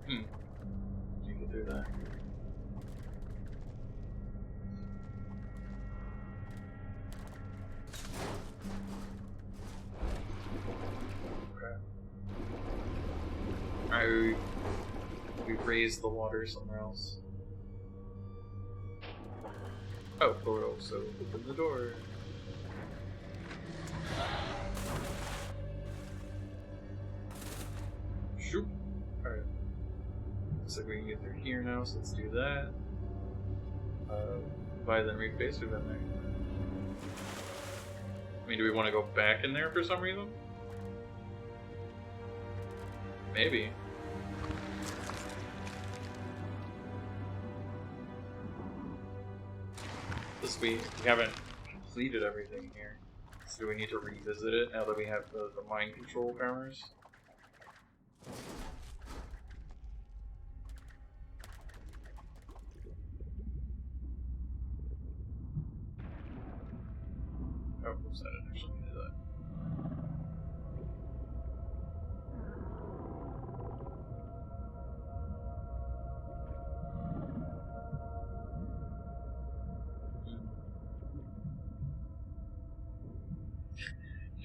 You can do that. Alright, we raised the water somewhere else. Oh, portal, so open the door. Shoot! Alright. Looks like we can get through here now, so let's do that. By then reface, we've been there. I mean, do we want to go back in there for some reason? Maybe. This we haven't completed everything here. So do we need to revisit it now that we have the mind control counters? Oh, oops, I didn't actually do that.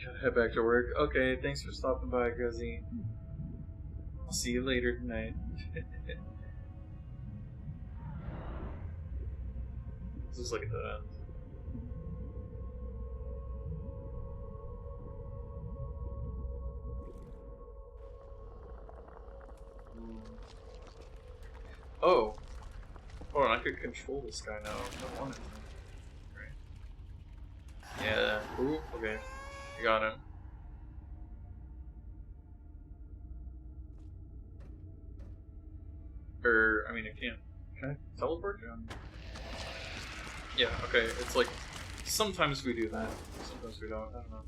Gotta head back to work. Okay, thanks for stopping by, Guzzy. I'll see you later tonight. This is like a dead end. Oh! Oh, and I could control this guy now if I wanted to. Right. Yeah. Ooh, okay. I got him. I mean, I can't. Can I teleport him? Yeah, okay. It's like, sometimes we do that. Sometimes we don't. I don't know.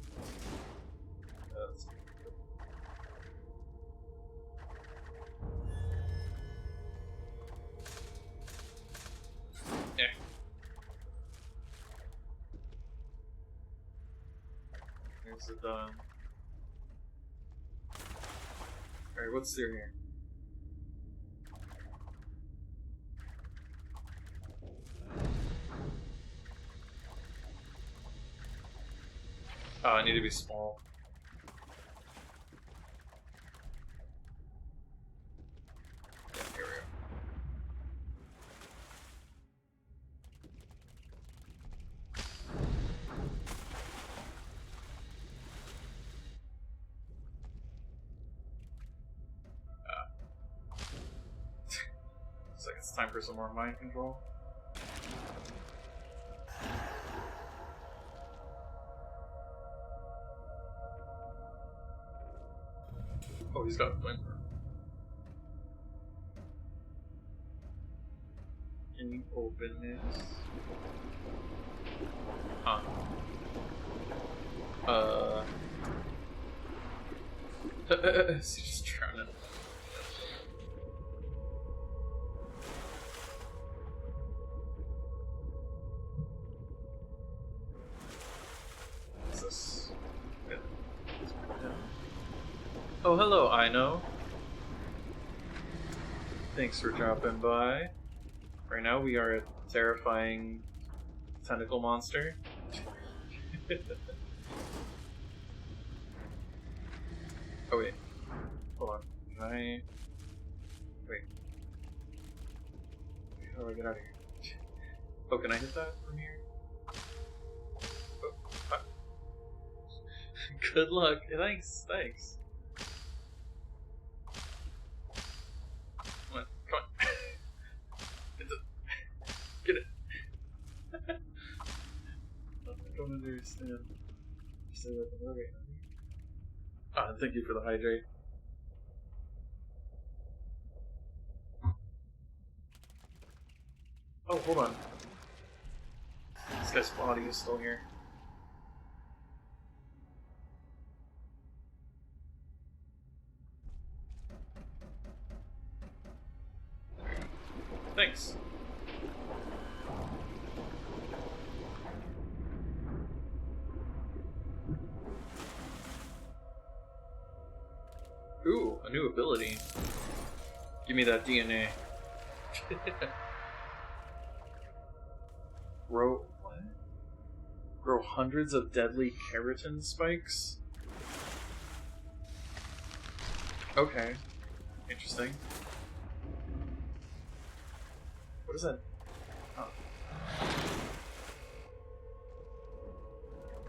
That's good. Yeah. There's it done. Alright, what's through here? Oh, I need to be small. Yeah, here we go. Looks like it's time for some more mind control. Oh, he's got a flamethrower. Can you open this? Huh. Is he just drowning? Oh, hello, I know. Thanks for dropping by. Right now we are a terrifying tentacle monster. Oh wait, hold on. Can I... Wait. How do I get out of here? Oh, can I hit that from here? Oh, ah. Good luck. Thanks. Thanks. Come on. Come on. Get it. I don't understand. Say that okay. Ah, thank you for the hydrate. Oh, hold on. This guy's body is still here. Thanks. Ooh, a new ability. Give me that DNA. Grow what? Grow hundreds of deadly keratin spikes? Okay. Interesting. What is that? Oh.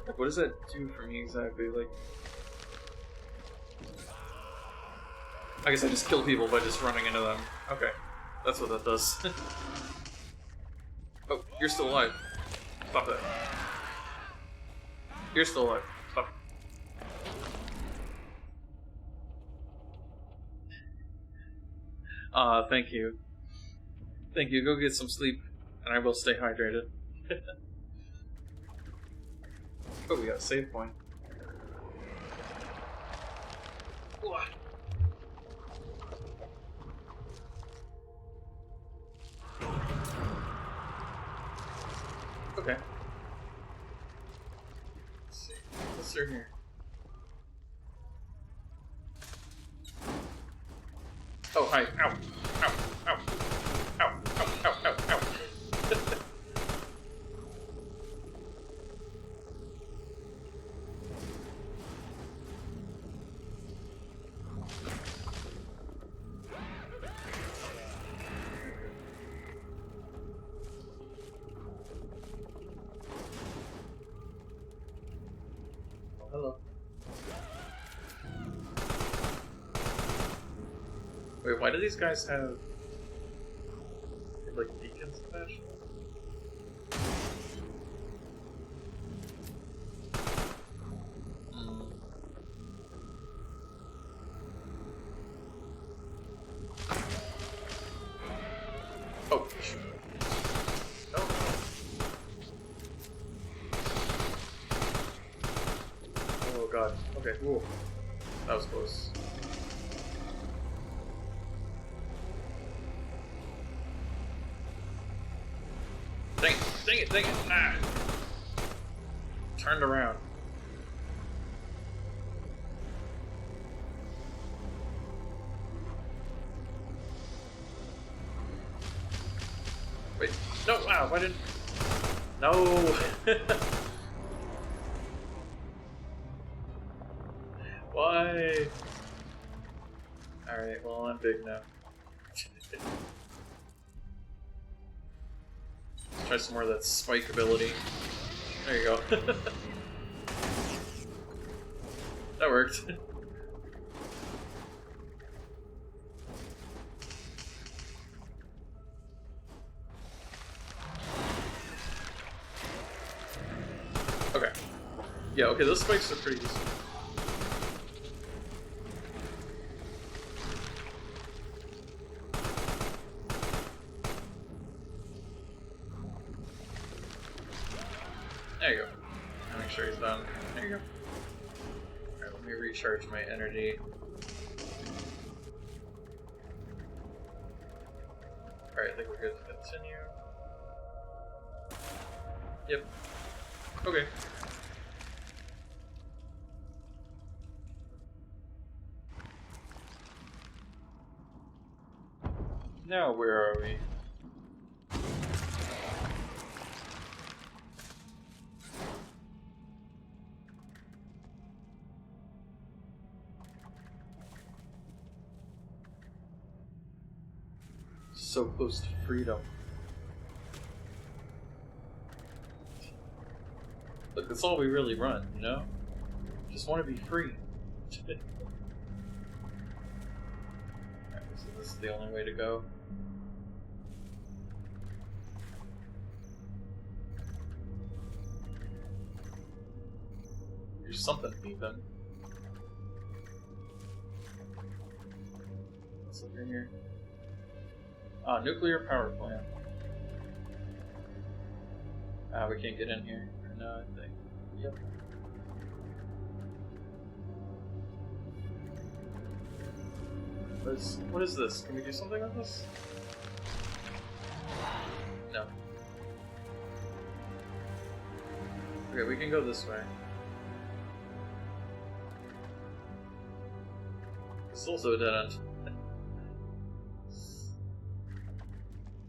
Like, what does that do for me exactly? Like, I guess I just kill people by just running into them. Okay. That's what that does. Oh, you're still alive. Stop that. You're still alive. Stop. Thank you. Thank you. Go get some sleep, and I will stay hydrated. Oh, we got a save point. Okay. Let's see. What's through here? Oh, hi. Ow. Ow. Ow. Ow. Ow. Ow. Ow. Ow. Hello. Wait, why do these guys have like beacons attached? Oh, shoot. No. Oh god. Okay, whoa. That was close. Dang it, dang it, dang it. Ah. Turned around. Wait, no, wow, why didn't... No! Why? Alright, well, I'm big now. Let's try some more of that spike ability. There you go. That worked. Okay. Yeah, okay, those spikes are pretty decent. There you go. Make sure he's done. There you go. Alright, let me recharge my energy. Alright, I think we're good to continue. Yep. Okay. Now, where are we? So close to freedom. Look, that's all we really run, you know? Just want to be free. Alright, so this is the only way to go. There's something even. What's over here? Ah, nuclear power plant. Ah, we can't get in here. No, I think. Yep. What is this? Can we do something with this? No. Okay, we can go this way. It's also a dead end.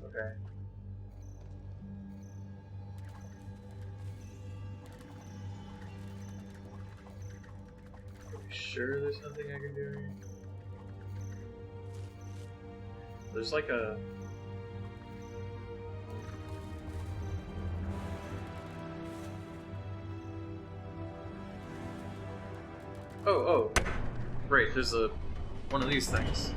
Okay. Are you sure there's nothing I can do here? There's like a... Oh. Great, there's one of these things.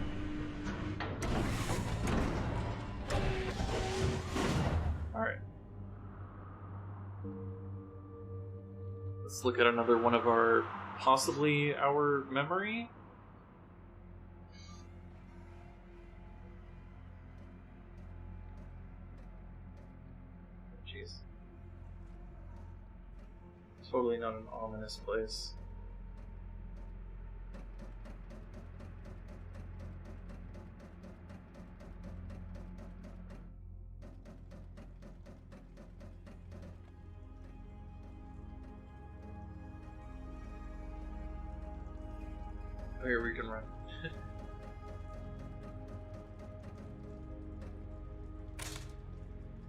Alright. Let's look at another one of possibly our memory? Jeez. Totally not an ominous place. Here we can run.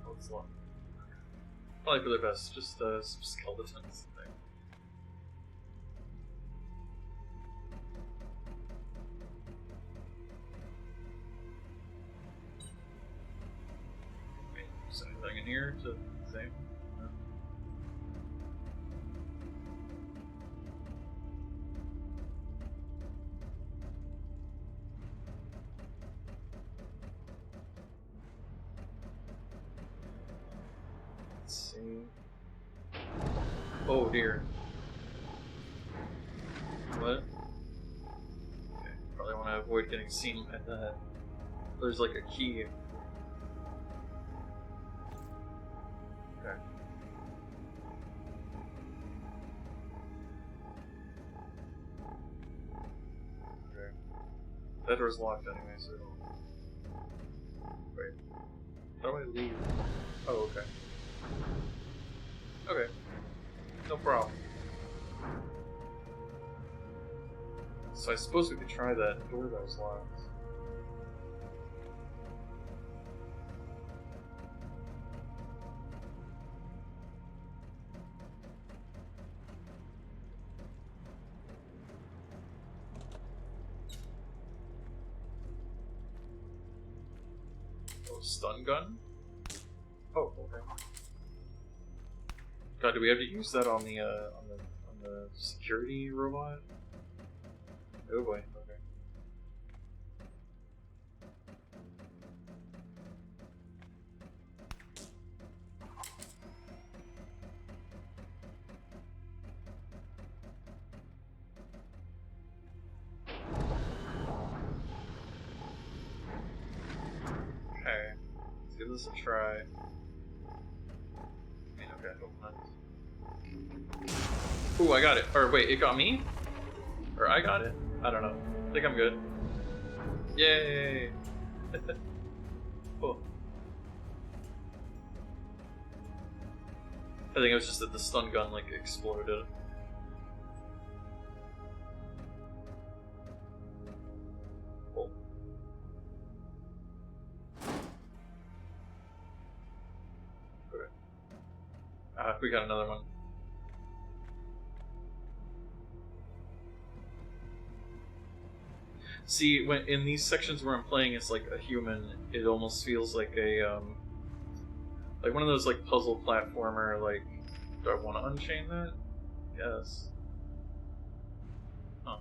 Oh, it's locked. Probably for the best, just some skeletons there. Wait, is there anything in here to say? No. Let's see. Oh dear. What? Okay, probably want to avoid getting seen by that. There's like a key. Okay. Okay. That door's locked anyway, so... Wait. How do I leave? Oh, okay. Okay. No problem. So I suppose we could try that door that was locked. Oh, stun gun? Oh, okay. God, do we have to use that on the security robot? Oh boy. Okay. Okay. Let's give this a try. Okay, hope not. Ooh, I got it. Or wait, it got me? Or I got it? I don't know. I think I'm good. Yay! Cool. I think it was just that the stun gun, like, exploded. Cool. We got another one. See, when in these sections where I'm playing as like a human, it almost feels like a like one of those like puzzle platformer. Like, do I want to unchain that? Yes. Huh.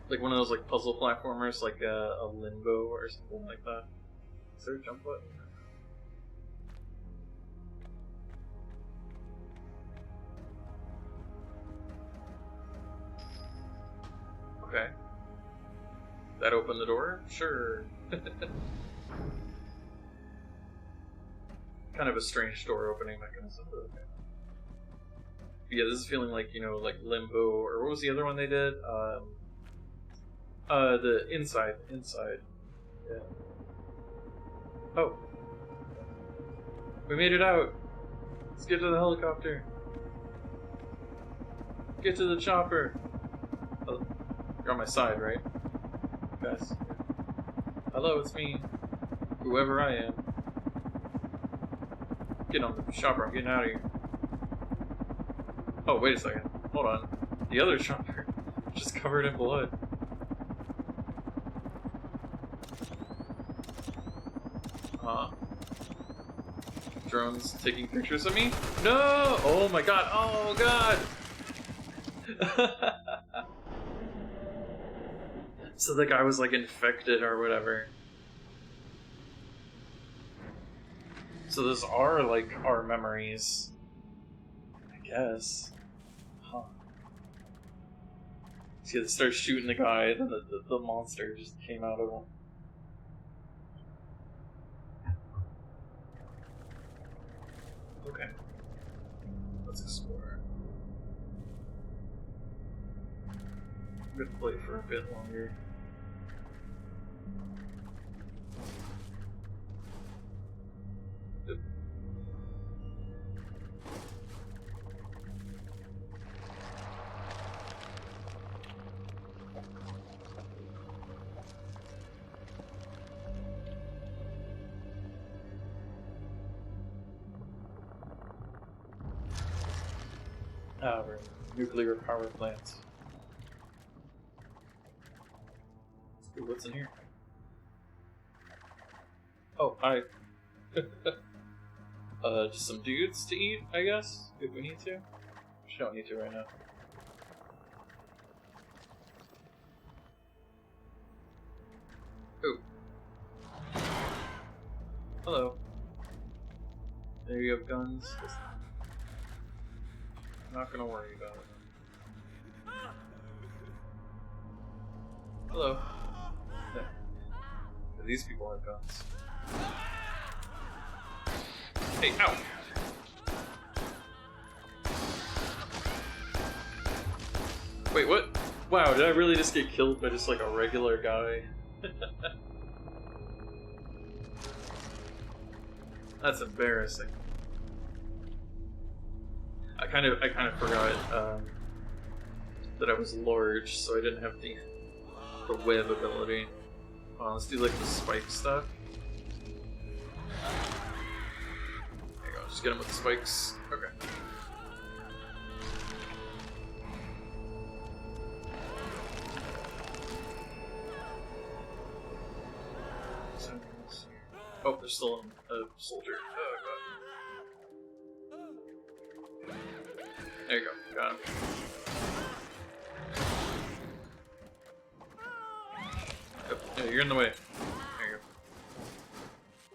Like one of those like puzzle platformers, like a Limbo or something like that. Is there a jump button? Okay. That opened the door? Sure. Kind of a strange door opening mechanism, but okay. But yeah, this is feeling like, you know, like Limbo, or what was the other one they did? The Inside. Yeah. Oh. We made it out! Let's get to the helicopter! Get to the chopper! Oh, you're on my side, right? Guys. Hello, it's me. Whoever I am. Get on the chopper, I'm getting out of here. Oh, wait a second. Hold on. The other chopper just covered in blood. Drones taking pictures of me? No! Oh my god! Oh god! So the guy was like infected or whatever. So those are like our memories. I guess. Huh. See, they start shooting the guy, then the monster just came out of him. Okay. Let's explore. I'm gonna play for a bit longer. Yep. We're in nuclear power plants. Ooh, what's in here? Oh, hi. Just some dudes to eat, I guess, if we need to. Just don't need to right now. Ooh. Hello. There you have guns. I'm not gonna worry about it. Hello. Yeah. These people have guns. Hey, ow! Wait, what? Wow, did I really just get killed by just like a regular guy? That's embarrassing. I kind of forgot that I was large, so I didn't have the web ability. Let's do like the spike stuff. There you go, just get him with the spikes. Okay. Oh, there's still a soldier. Oh god. There you go, got him. Yep. Yeah, you're in the way. There you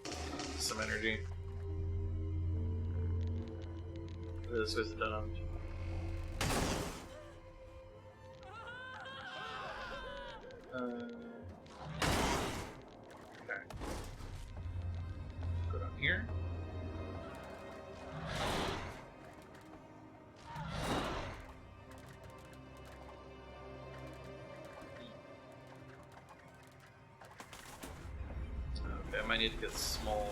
go. Some energy. This guy's done. Okay. Go down here. Okay, I might need to get small.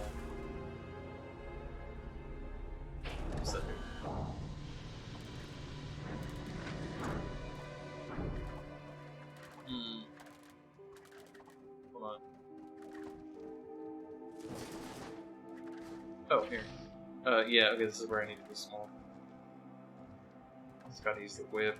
What's that do? Hold on. Oh, here. Yeah, okay, this is where I need to be small. Just gotta use the whip.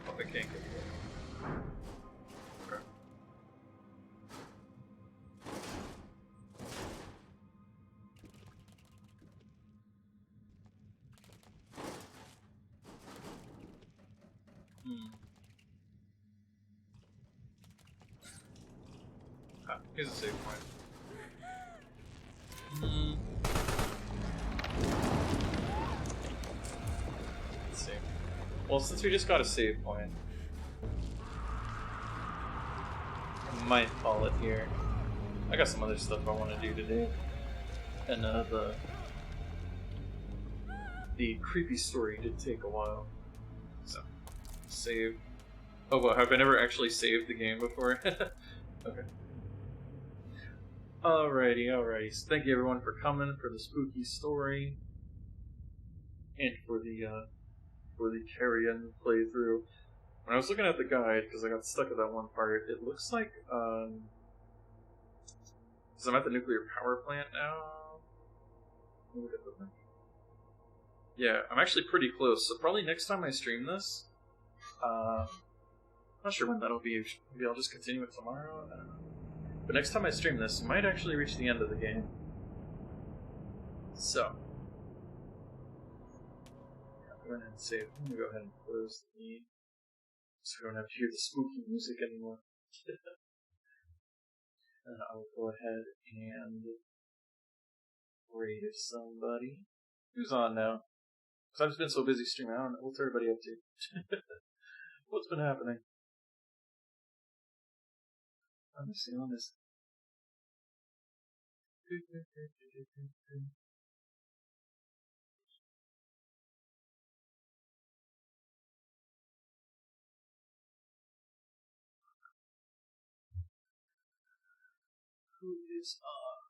Oh, I can't get it. Okay. Ah, here's a save point. Let's see. Well, since we just got a save point, I might call it here. I got some other stuff I want to do today. And the creepy story did take a while. So, save. Oh, well, have I never actually saved the game before? Okay. Alrighty. So thank you everyone for coming for the spooky story. And for the Carrion playthrough. When I was looking at the guide, because I got stuck at that one part, it looks like, because I'm at the nuclear power plant now. Let me look at the thing. Yeah, I'm actually pretty close, so probably next time I stream this, I'm not sure when that'll be. Maybe I'll just continue it tomorrow. I don't know. But next time I stream this, I might actually reach the end of the game. So, I'm going to save. I'm going to go ahead and close the game, so I don't have to hear the spooky music anymore. And I'll go ahead and raid somebody. Who's on now? Because I've just been so busy streaming. I don't know. What's everybody up to? What's been happening? Let me see on this. Who is on?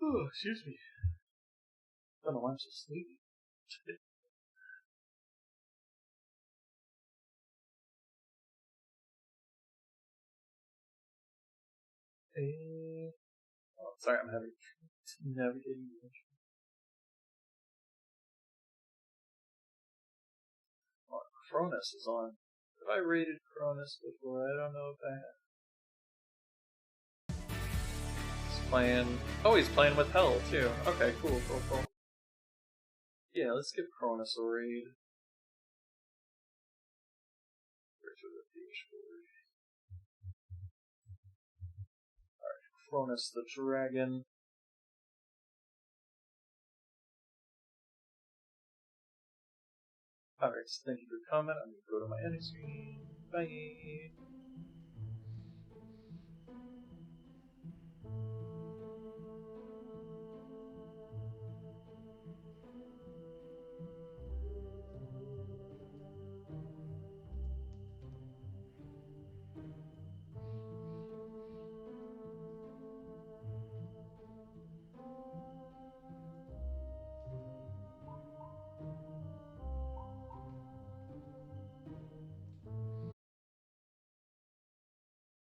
Oh, excuse me. I don't know why I'm so sleepy. Hey. Oh, sorry, I'm having navigating. Oh, Cronus is on. Have I rated Cronus before? I don't know if I have. He's playing. Oh, he's playing with Hell too. Okay, cool. Yeah, let's give Cronus a raid. Alright, Cronus the Dragon. Alright, so thank you for coming. I'm gonna go to my end screen. Bye.